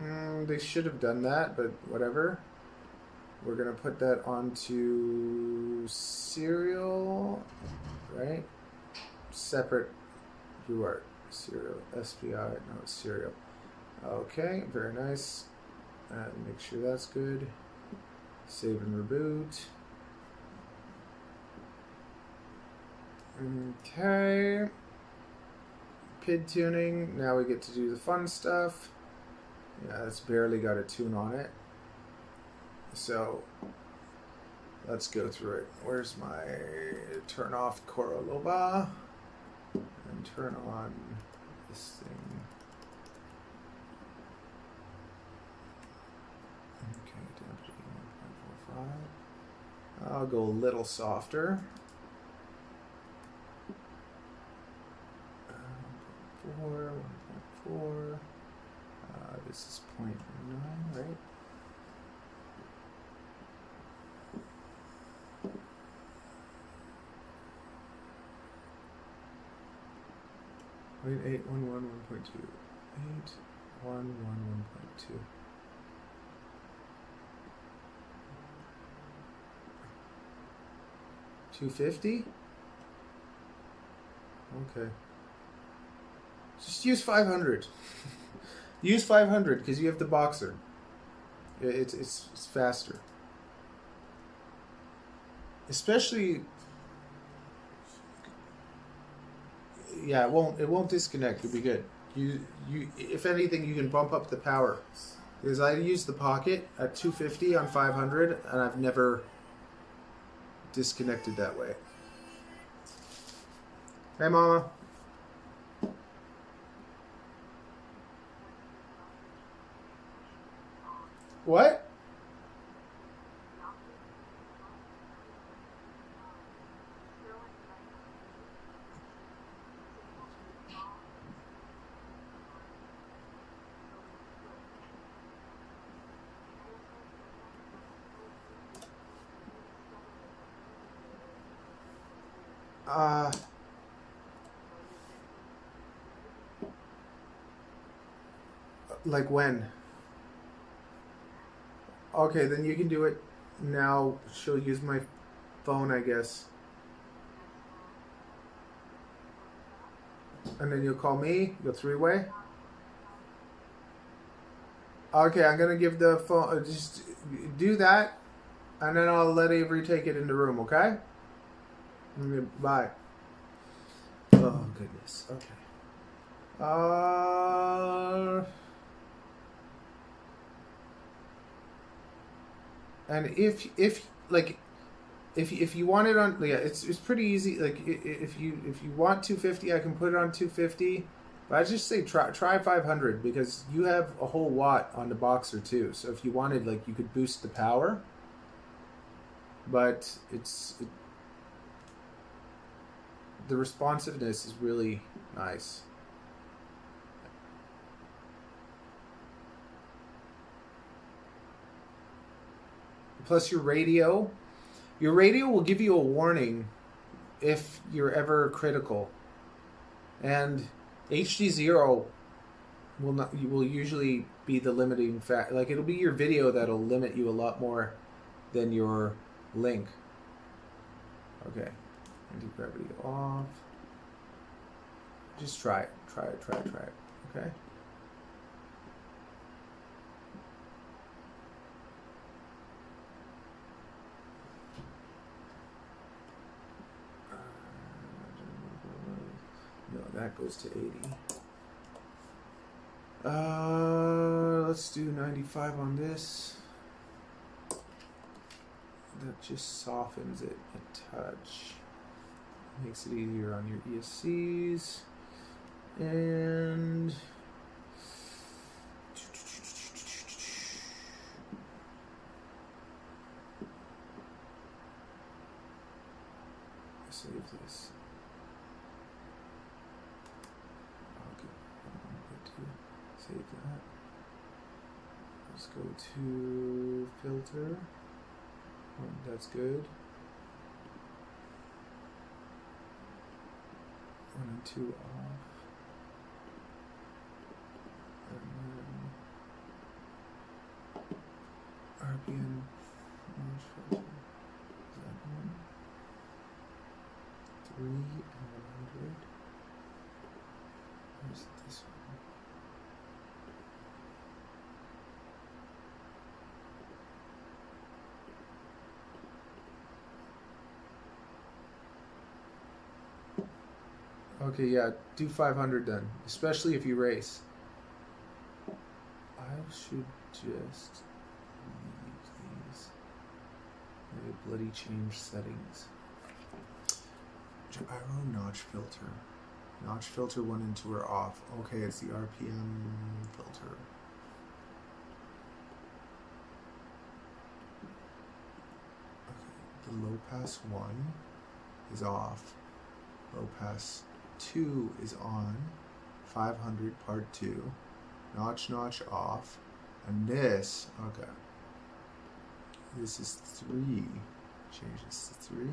They should have done that, but whatever. We're going to put that onto serial, right? Separate UART. Serial, SPI, no, it's serial. Okay, very nice. Make sure that's good. Save and reboot. Okay. PID tuning. Now we get to do the fun stuff. Yeah, it's barely got a tune on it. So let's go through it. Where's my turn off Koroloba and turn on this thing? Okay, down to 1.45. I'll go a little softer. 1.4, 1.4. This is 0.9, right? Wait, 811 1.2. 811 1.2. $250? Okay. Just use 500. Use 500 because you have the boxer. It's faster. Especially, yeah, it won't disconnect. It'll be good. You if anything, you can bump up the power. Because I use the pocket at 250 on 500, and I've never disconnected that way. Hey, Mama. What? Like when? Okay, then you can do it now. She'll use my phone, I guess. And then you'll call me. You'll three-way. Okay, I'm gonna give the phone. Just do that, and then I'll let Avery take it in the room. Okay. Okay, bye. Oh goodness. Okay. And if you want it on, yeah, it's pretty easy. Like if you want 250, I can put it on 250. But I just say try 500 because you have a whole watt on the Boxer too. So if you wanted, like, you could boost the power. But the responsiveness is really nice. Plus your radio will give you a warning if you're ever critical. And HDZero will usually be the limiting factor. Like, it'll be your video that'll limit you a lot more than your link. Okay. Anti-gravity off. Just try it. Try it. Okay. No, that goes to 80. Let's do 95 on this. That just softens it a touch. Makes it easier on your ESCs. And save this. Okay, I'm going to save that. Let's go to filter. Oh, that's good. 1 and 2 off. And then RPM launch filter. Is that one? 3 and 100. Or is it this one? Okay, yeah, do 500 then, especially if you race. I should just leave these. Maybe bloody change settings. Gyro notch filter. Notch filter 1 and 2 are off. Okay, it's the RPM filter. Okay, the low pass 1 is off. Low pass 2 is on. 500 part 2. Notch off. And this, okay. This is 3. Change this to 3.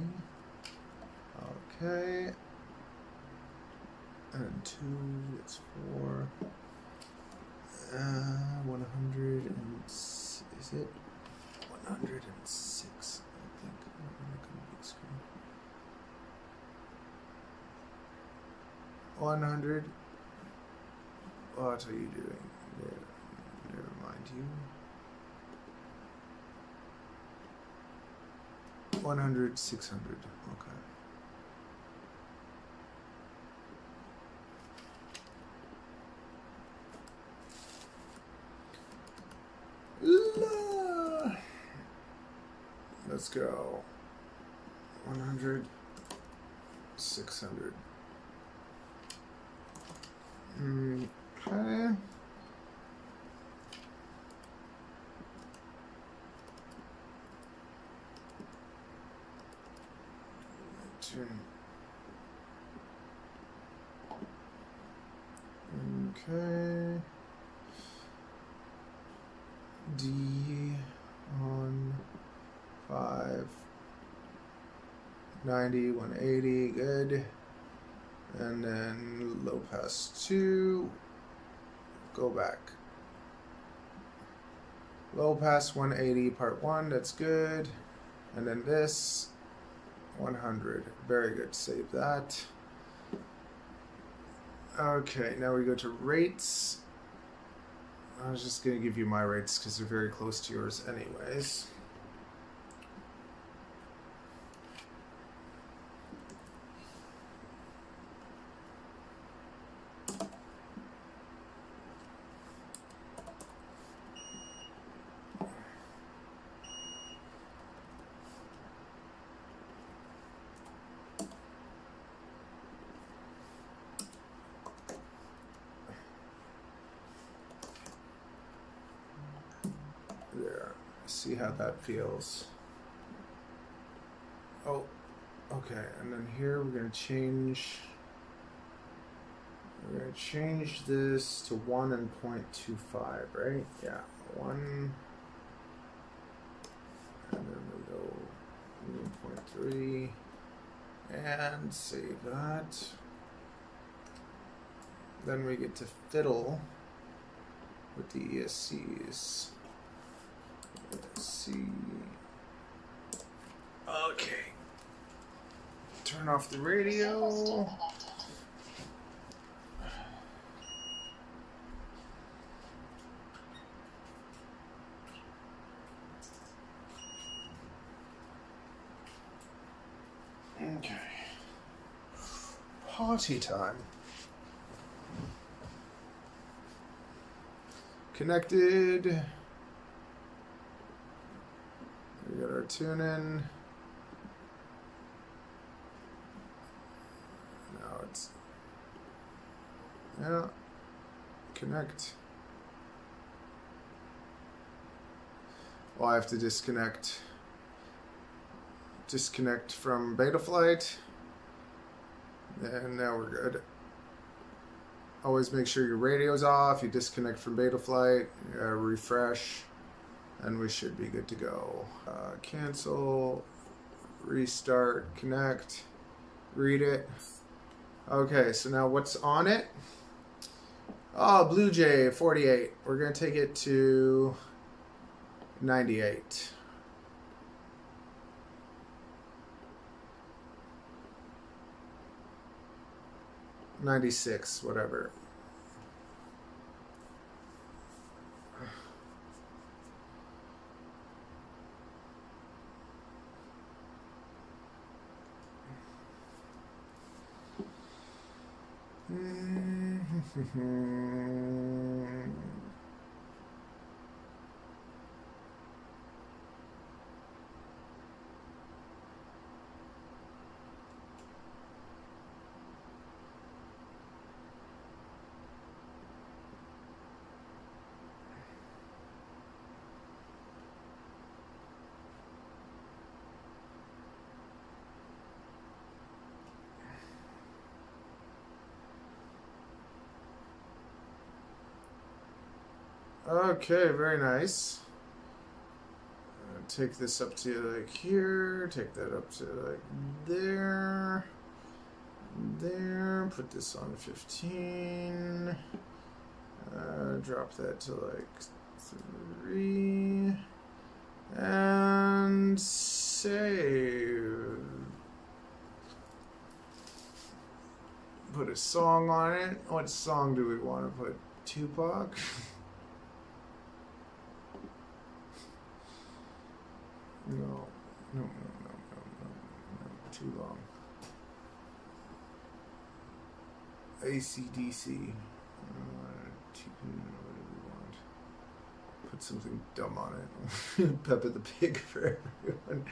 Okay. And 2, it's 4. 100 and is it 106? I think. I'm gonna come big screen. 100. What are you doing? Never mind you. 100, 600. Okay. Let's go. 100, 600. Okay. Okay. D on 5. 90, 180, good. And then low pass 2, go back. Low pass 180, part 1, that's good. And then this, 100, very good, save that. Okay, now we go to rates. I was just going to give you my rates because they're very close to yours anyways. There, see how that feels. Oh, okay, and then here we're going to change this to 1 and 0.25, right? Yeah, 1, and then we go 1.3, and save that. Then we get to fiddle with the ESCs. ESC. Okay. Turn off the Server still radio. connected. Okay. Party time. Connected. We got our tune in. Now it's, yeah, connect. Well, I have to disconnect from Betaflight, and now we're good. Always make sure your radio's off. You disconnect from Betaflight, refresh, and we should be good to go. Cancel, restart, connect, read it. Okay, so now what's on it? Oh, Blue Jay 48. We're gonna take it to 98. $96, whatever. Okay, very nice. Take this up to like here, take that up to like there, there, put this on 15, drop that to like 3, and save. Put a song on it. What song do we want to put? Tupac? No, too long. AC/DC. What do we want? Put something dumb on it. Peppa the Pig for everyone.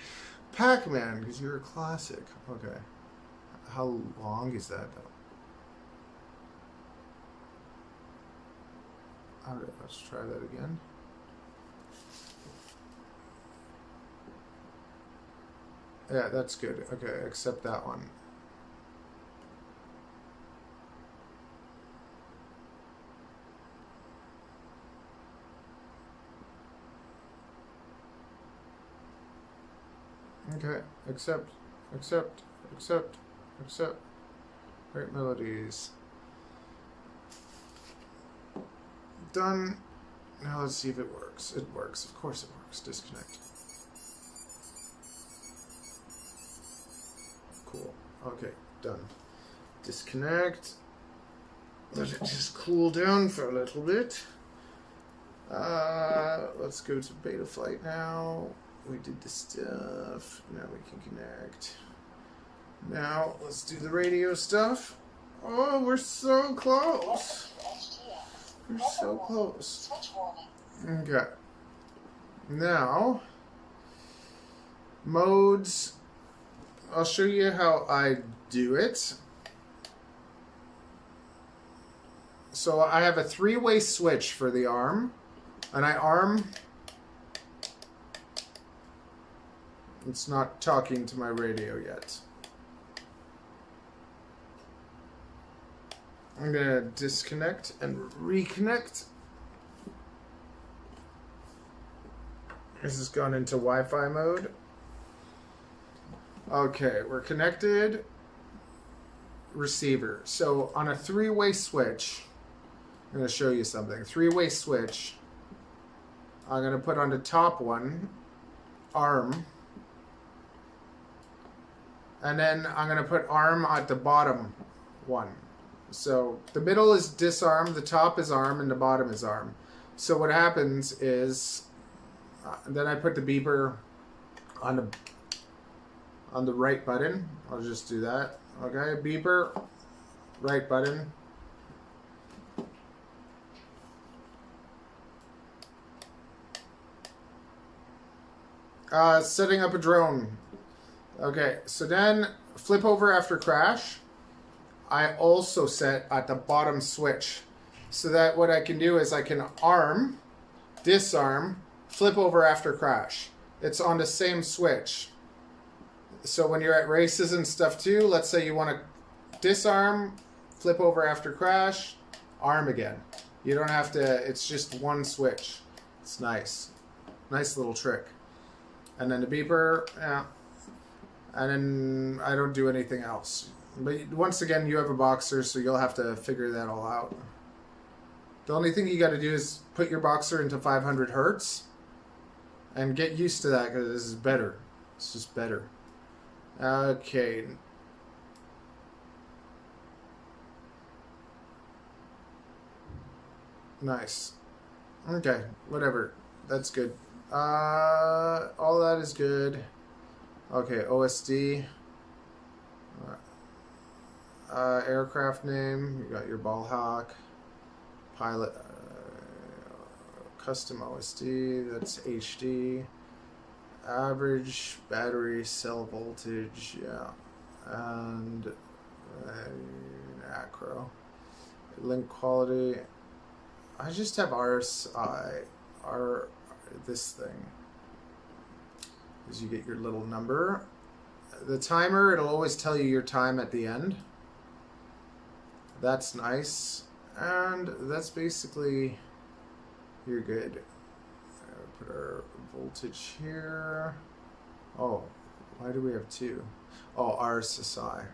Pac-Man, because you're a classic. Okay. How long is that, though? Alright, let's try that again. Yeah, that's good. Okay, accept that one. Okay, accept. Accept. Right melodies. Done. Now let's see if it works. It works. Of course it works. Disconnect. Cool. Okay, done. Disconnect. Let it just cool down for a little bit. Let's go to beta flight now. We did the stuff. Now we can connect. Now let's do the radio stuff. Oh, we're so close. HDX. We're so close. Switch warning. Okay. Now, modes. I'll show you how I do it. So I have a 3-way switch for the arm, and I arm. It's not talking to my radio yet. I'm gonna disconnect and reconnect. This has gone into Wi-Fi mode. Okay, we're connected. Receiver. So on a 3-way switch, I'm going to show you something. 3-way switch. I'm going to put on the top one, arm. And then I'm going to put arm at the bottom one. So the middle is disarm, the top is arm, and the bottom is arm. So what happens is, then I put the beeper on the right button. I'll just do that. Okay, beeper, right button. Setting up a drone. Okay, so then flip over after crash. I also set at the bottom switch. So that what I can do is I can arm, disarm, flip over after crash. It's on the same switch. So when you're at races and stuff too, let's say you want to disarm, flip over after crash, arm again. You don't have to, it's just one switch. It's nice. Nice little trick. And then the beeper, yeah. And then I don't do anything else. But once again, you have a boxer, so you'll have to figure that all out. The only thing you got to do is put your boxer into 500 hertz and get used to that, because this is better. It's just better. Okay. Nice. Okay, whatever. That's good. All that is good. Okay, OSD. Aircraft name. You got your ball hawk. Pilot. Custom OSD. That's HD. Average battery cell voltage. Yeah. And acro. Link quality. I just have RSI. This thing. As you get your little number. The timer, it'll always tell you your time at the end. That's nice. And that's basically, you're good. Put our voltage here. Oh, why do we have two? Oh, RSSI.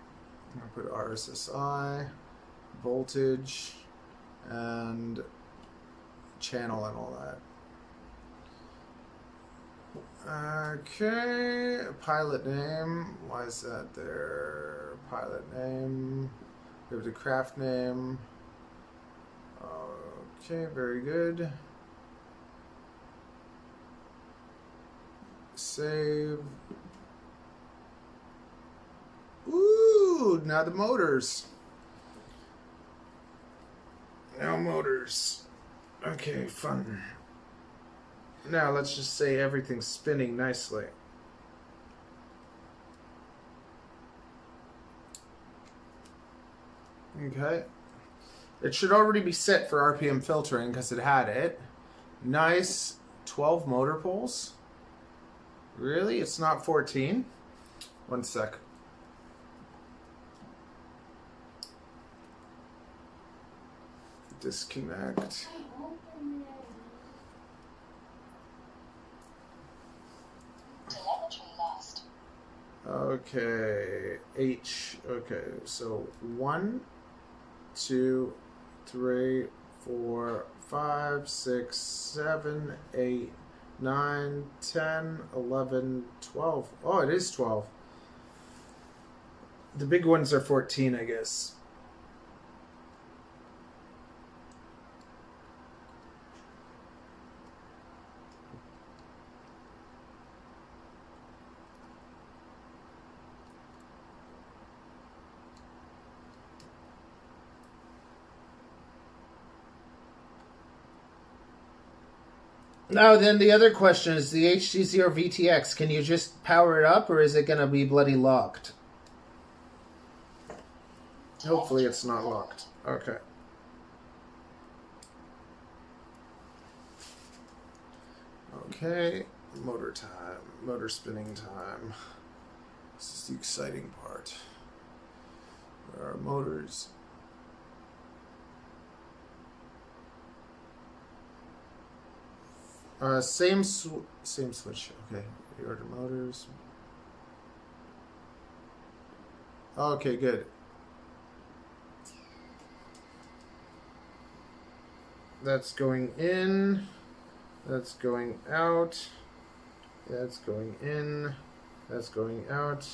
I'll put RSSI, voltage, and channel and all that. Okay, pilot name. Why is that there? Pilot name. We have the craft name. Okay, very good. Save. Ooh, now the motors. Now motors. Okay, fun. Now let's just say everything's spinning nicely. Okay. It should already be set for RPM filtering because it had it. Nice 12 motor poles. Really? It's not 14? One sec. Disconnect. Telemetry lost. Okay, H. Okay, so 1, 2, 3, 4, 5, 6, 7, 8, 9, 10, 11, 12. Oh, it is 12. The big ones are 14, I guess. Now, then the other question is the HDZero VTX. Can you just power it up, or is it going to be bloody locked? Hopefully it's not locked. Okay. Okay, motor time, motor spinning time. This is the exciting part. There are motors. Same switch. Okay, reorder motors. Okay, good. That's going in. That's going out. That's going in. That's going out.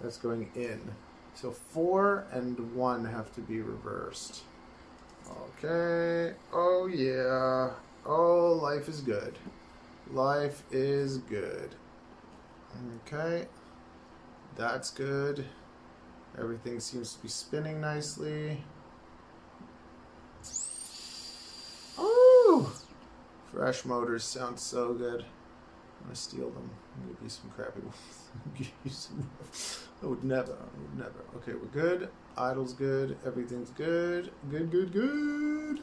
That's going in. So 4 and 1 have to be reversed. Okay. Oh yeah. Oh, life is good. Life is good. Okay. That's good. Everything seems to be spinning nicely. Ooh! Fresh motors sound so good. I'm gonna steal them. I'm gonna give you some crappy ones. Give you some. I would never. Okay, we're good. Idle's good. Everything's good. Good, good, good.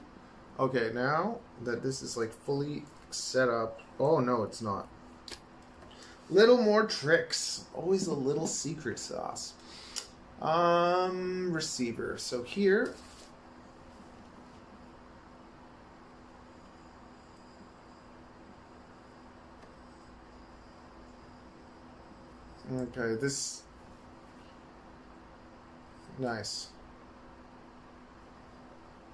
Okay, now that this is like fully set up. Oh no, it's not. Little more tricks. Always a little secret sauce. Receiver. So here. Okay, this. Nice.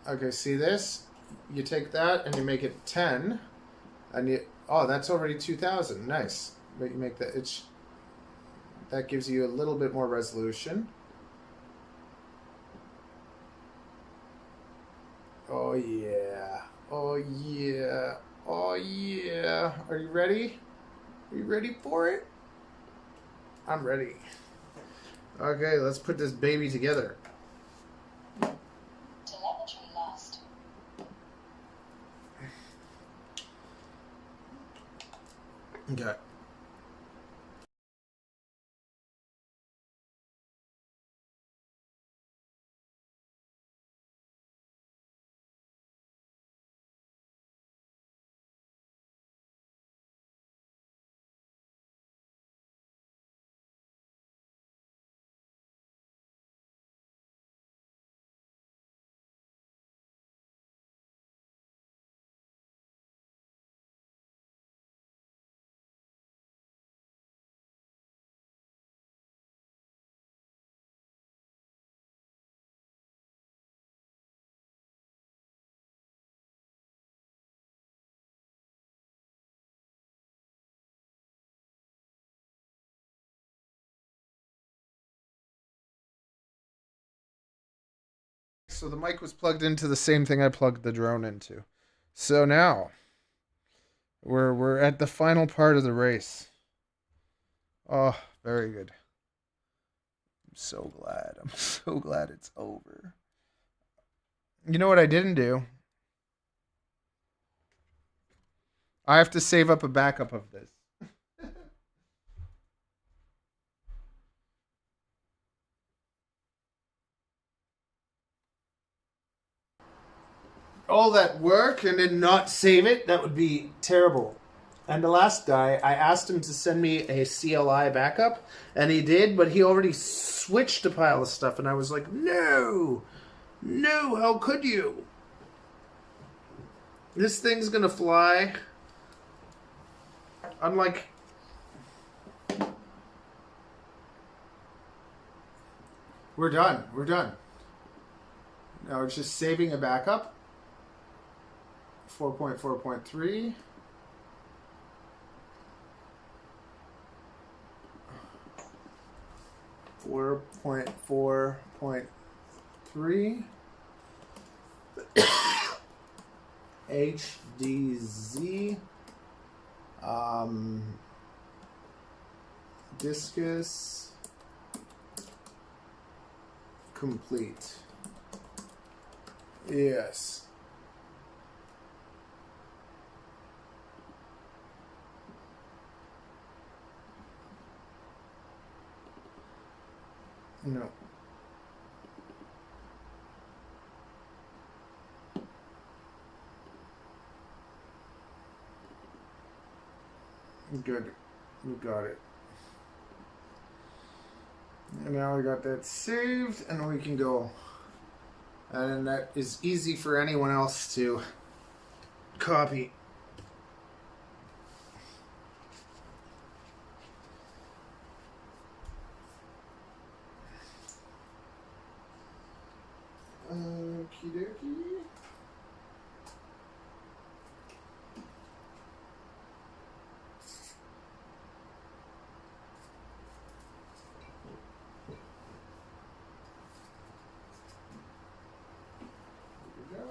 Okay, see this? You take that and you make it 10, and you. Oh, that's already 2,000. Nice. But you make that. That gives you a little bit more resolution. Oh yeah. Oh yeah. Oh yeah. Are you ready? Are you ready for it? I'm ready. Okay, let's put this baby together. Telemetry lost. Okay. So the mic was plugged into the same thing I plugged the drone into. So now we're at the final part of the race. Oh, very good. I'm so glad. I'm so glad it's over. You know what I didn't do? I have to save up a backup of this. All that work and then not save it, that would be terrible. And the last guy, I asked him to send me a CLI backup, and he did, but he already switched a pile of stuff, and I was like, no, how could you? This thing's gonna fly. Unlike We're done. We're done. Now it's just saving a backup. 4.4.3. Four point four point three HDZ Discus complete. Yes. No. Good. We got it. And now we got that saved, and we can go. And that is easy for anyone else to copy. Okie dokie. Here we go.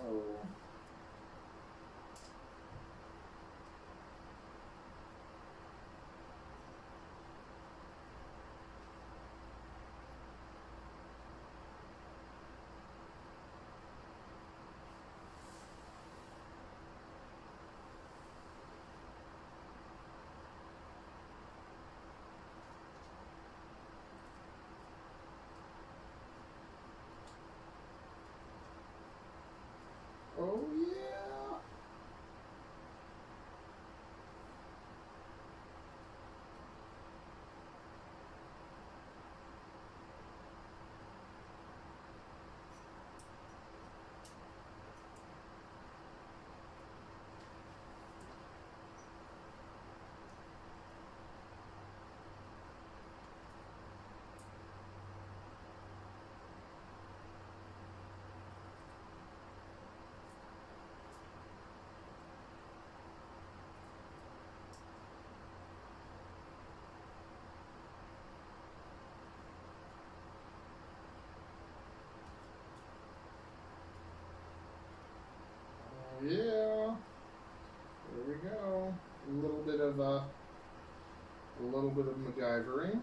Oh yeah. Oh yeah. There we go. A little bit of MacGyvering.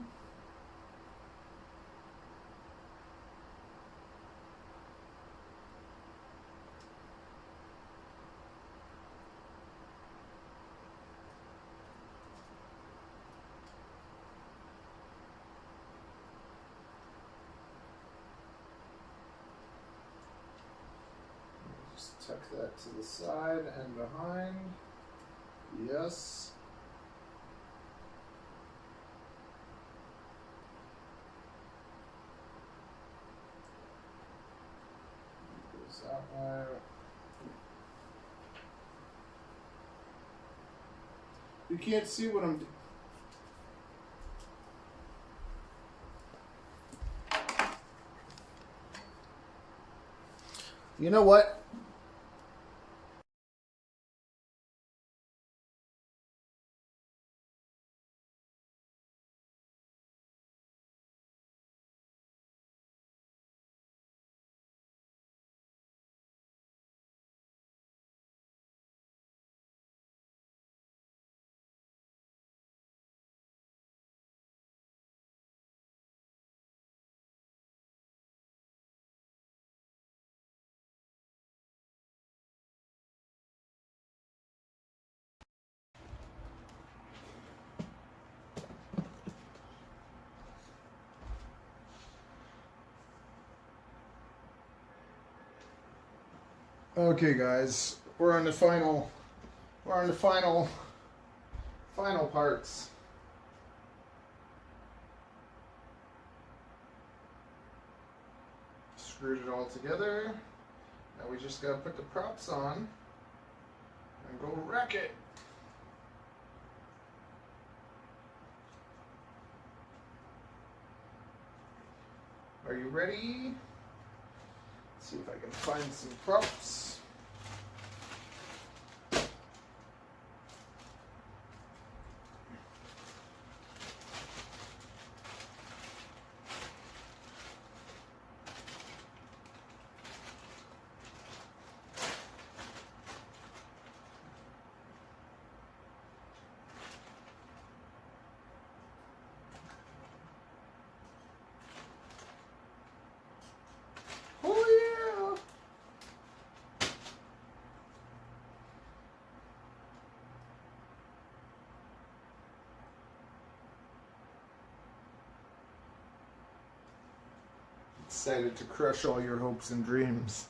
Just tuck that to the side and behind. Yes. Goes that way. You can't see what I'm doing. You know what? Okay, guys, we're on the final parts. Screwed it all together. Now we just gotta put the props on and go wreck it. Are you ready? Let's see if I can find some props. Oh yeah! Excited to crush all your hopes and dreams.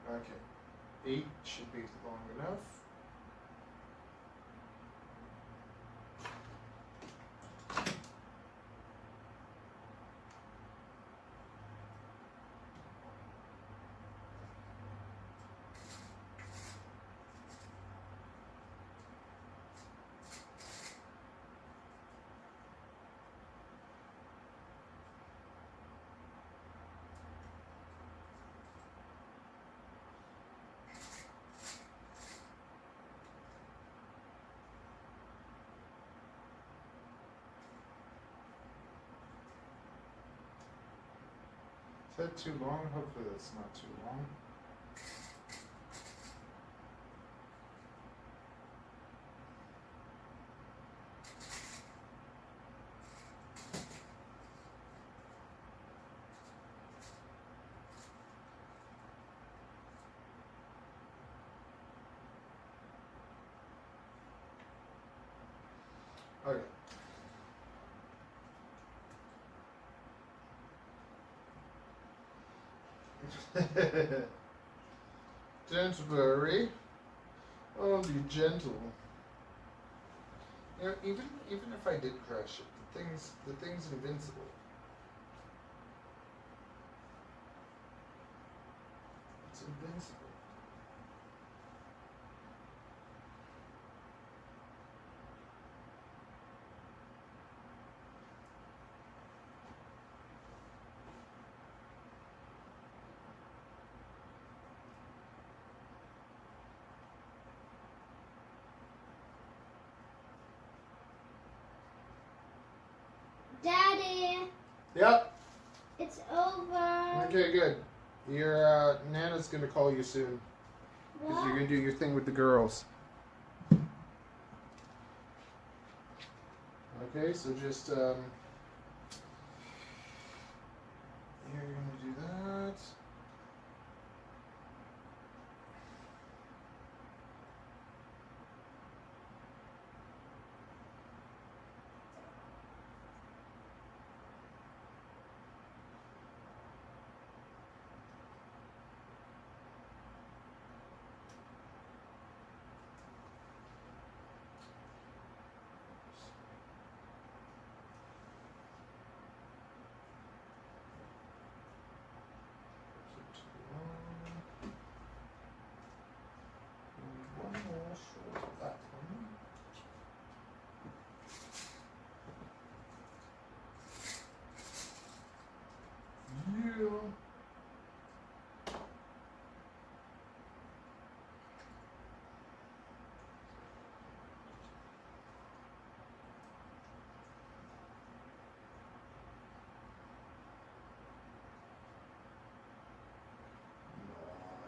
Okay, 8 should be long enough. Is that too long? Hopefully that's not too long. Okay. Don't worry. I'll be gentle. You know, even if I did crush it, the thing's invincible. It's invincible. Daddy, Yep. it's over. Okay, good. Your Nana's gonna call you soon because What? you're gonna do your thing with the girls. Okay, so just you're gonna do that. One more short of that one. Yeah.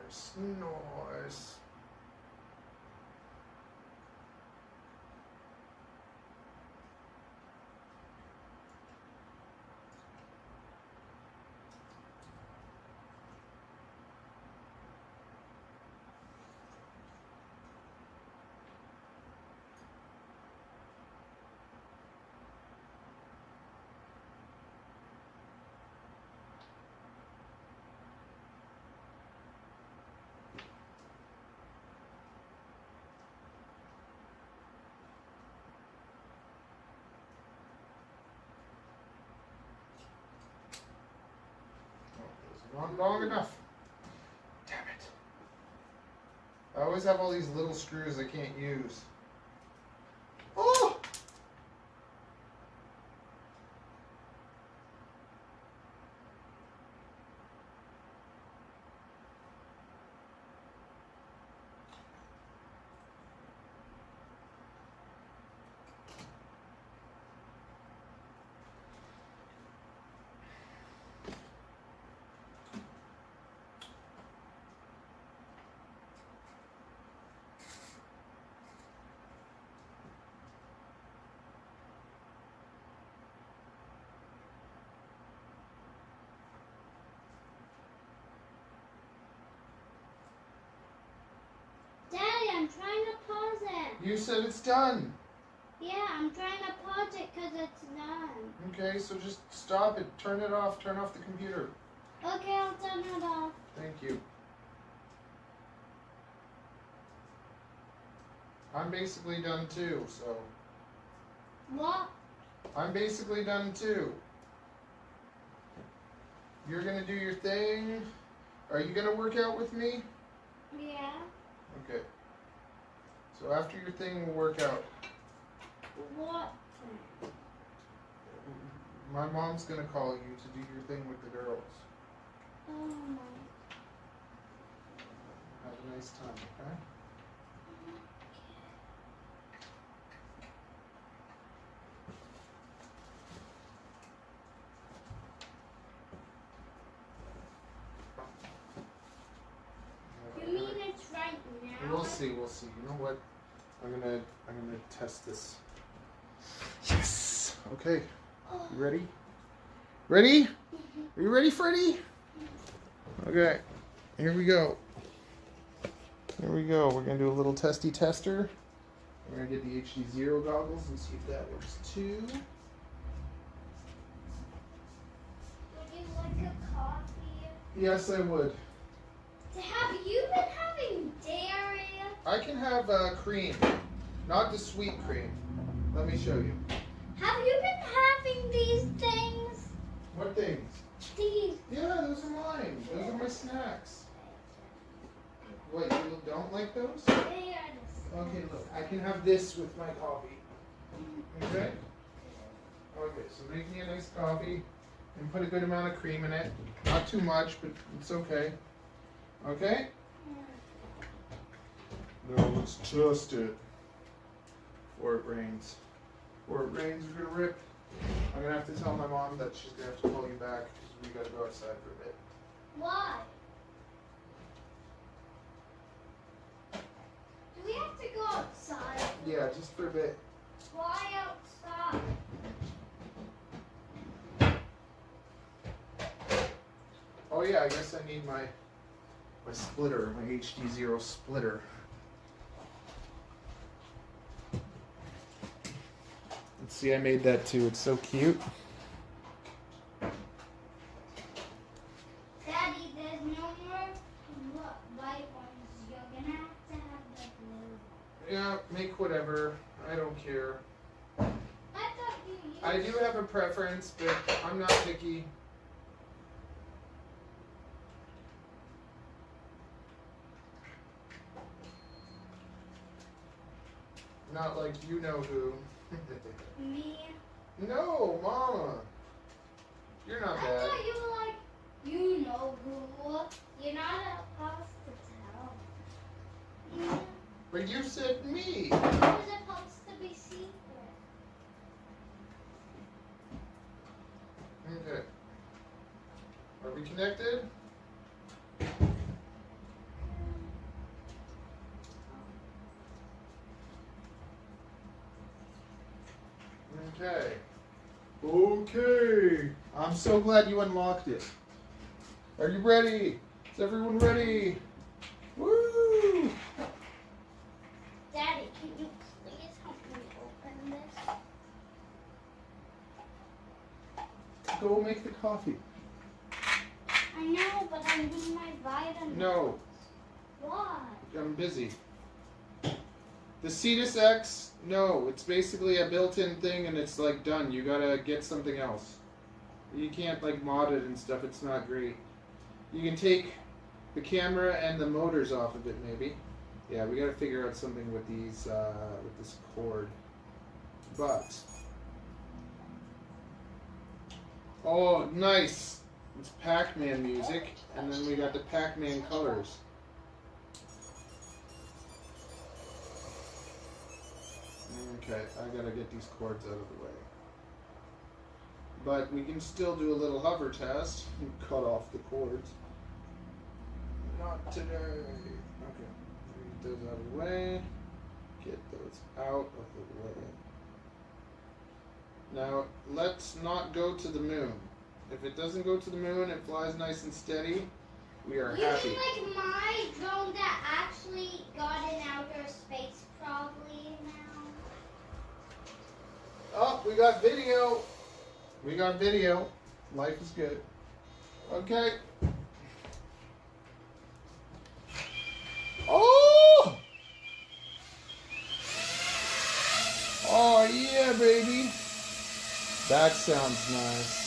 Nice, nice. Not long enough. Damn it. I always have all these little screws I can't use. I'm trying to pause it. You said it's done. Yeah, I'm trying to pause it because it's done. Okay, so just stop it. Turn it off. Turn off the computer. Okay, I'll turn it off. Thank you. I'm basically done too, so. What? I'm basically done too. You're gonna do your thing. Are you gonna work out with me? Yeah. Okay. So after your thing, we'll work out. What? My mom's gonna call you to do your thing with the girls. Oh my. Have a nice time, okay? You mean it's right now? We'll see. We'll see. You know what? I'm gonna test this. Yes. Okay. Oh. You ready? Ready? Are you ready, Freddy? Okay. Here we go. Here we go. We're gonna do a little testy tester. We're gonna get the HDZero goggles and see if that works too. Would you like a coffee? Yes, I would. Have you been having dairy? I can have cream, not the sweet cream. Let me show you. Have you been having these things? What things? These. Yeah, those are mine. Those are my snacks. What, you don't like those? They are the Okay, look, I can have this with my coffee. Okay? Okay, so make me a nice coffee and put a good amount of cream in it. Not too much, but it's okay. Okay? Now let's test it. Before it rains. Before it rains, we're gonna rip. I'm gonna have to tell my mom that she's gonna have to call you back because we gotta go outside for a bit. Why? Do we have to go outside? Yeah, just for a bit. Why outside? Oh yeah, I guess I need my splitter, my HDZero splitter. Let's see, I made that too. It's so cute. Daddy, there's no more white ones. You're gonna have to have the blue. Yeah, make whatever. I don't care. I thought you used. I do have a preference, but I'm not picky. Not like you know who. Me. No, Mama. You're not I bad. thought you were like, you know who. You're not supposed to tell. Yeah. But you said me. It was supposed to be secret. Okay. Are we connected? Okay. Okay. I'm so glad you unlocked it. Are you ready? Is everyone ready? Woo! Daddy, can you please help me open this? Go make the coffee. I know, but I'm doing my vitamins. No, Why? I'm busy. The Cetus X, no, it's basically a built-in thing and it's like done. You gotta get something else. You can't like mod it and stuff, it's not great. You can take the camera and the motors off of it maybe. Yeah, we gotta figure out something with these, with this cord. But, oh, nice. It's Pac-Man music, and then we got the Pac-Man colors. Okay, I gotta get these cords out of the way. But we can still do a little hover test and cut off the cords. Not today. Okay, get those out of the way. Get those out of the way. Now, let's not go to the moon. If it doesn't go to the moon, it flies nice and steady. We are You happy. mean like my drone that actually got in outer space probably now? Oh, we got video. We got video. Life is good. Okay. Oh! Oh, yeah, baby. That sounds nice.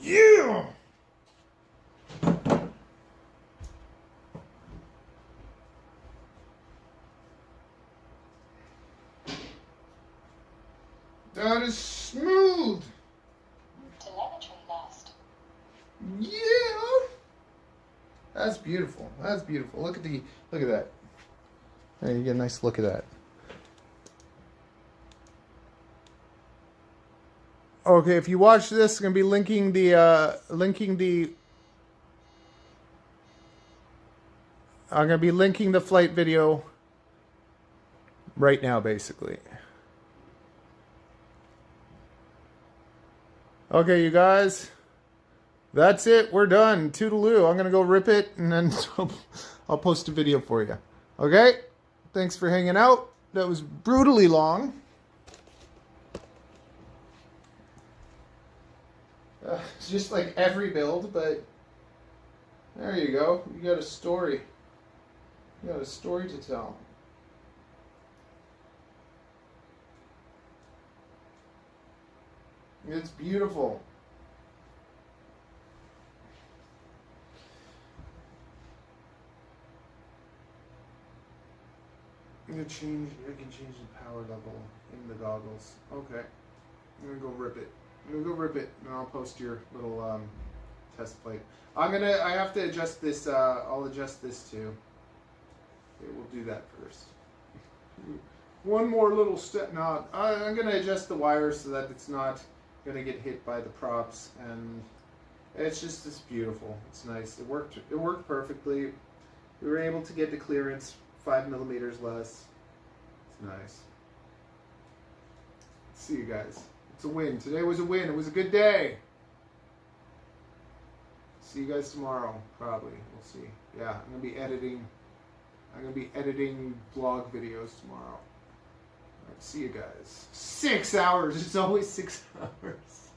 Yeah! That is smooth. Telemetry lost. Yeah. That's beautiful. That's beautiful. Look at that. There, you get a nice look at that. Okay, if you watch this, I'm gonna be linking the I'm gonna be linking the flight video right now, basically. Okay, you guys, that's it. We're done. Toodaloo. I'm gonna go rip it, and then I'll post a video for you. Okay? Thanks for hanging out. That was brutally long. It's just like every build, but there you go. You got a story. You got a story to tell. It's beautiful. I can change the power level in the goggles. Okay. I'm gonna go rip it. And I'll post your little test flight. I have to adjust this, I'll adjust this too. Okay, we'll do that first. One more little step. No, I'm gonna adjust the wires so that it's not gonna get hit by the props, and it's beautiful. It's nice. It worked perfectly. We were able to get the clearance 5 millimeters less. It's nice. See you guys. It's a win. Today was a win. It was a good day. See you guys tomorrow, probably. We'll see. Yeah, I'm gonna be editing vlog videos tomorrow. All right, see you guys. 6 hours. It's always 6 hours.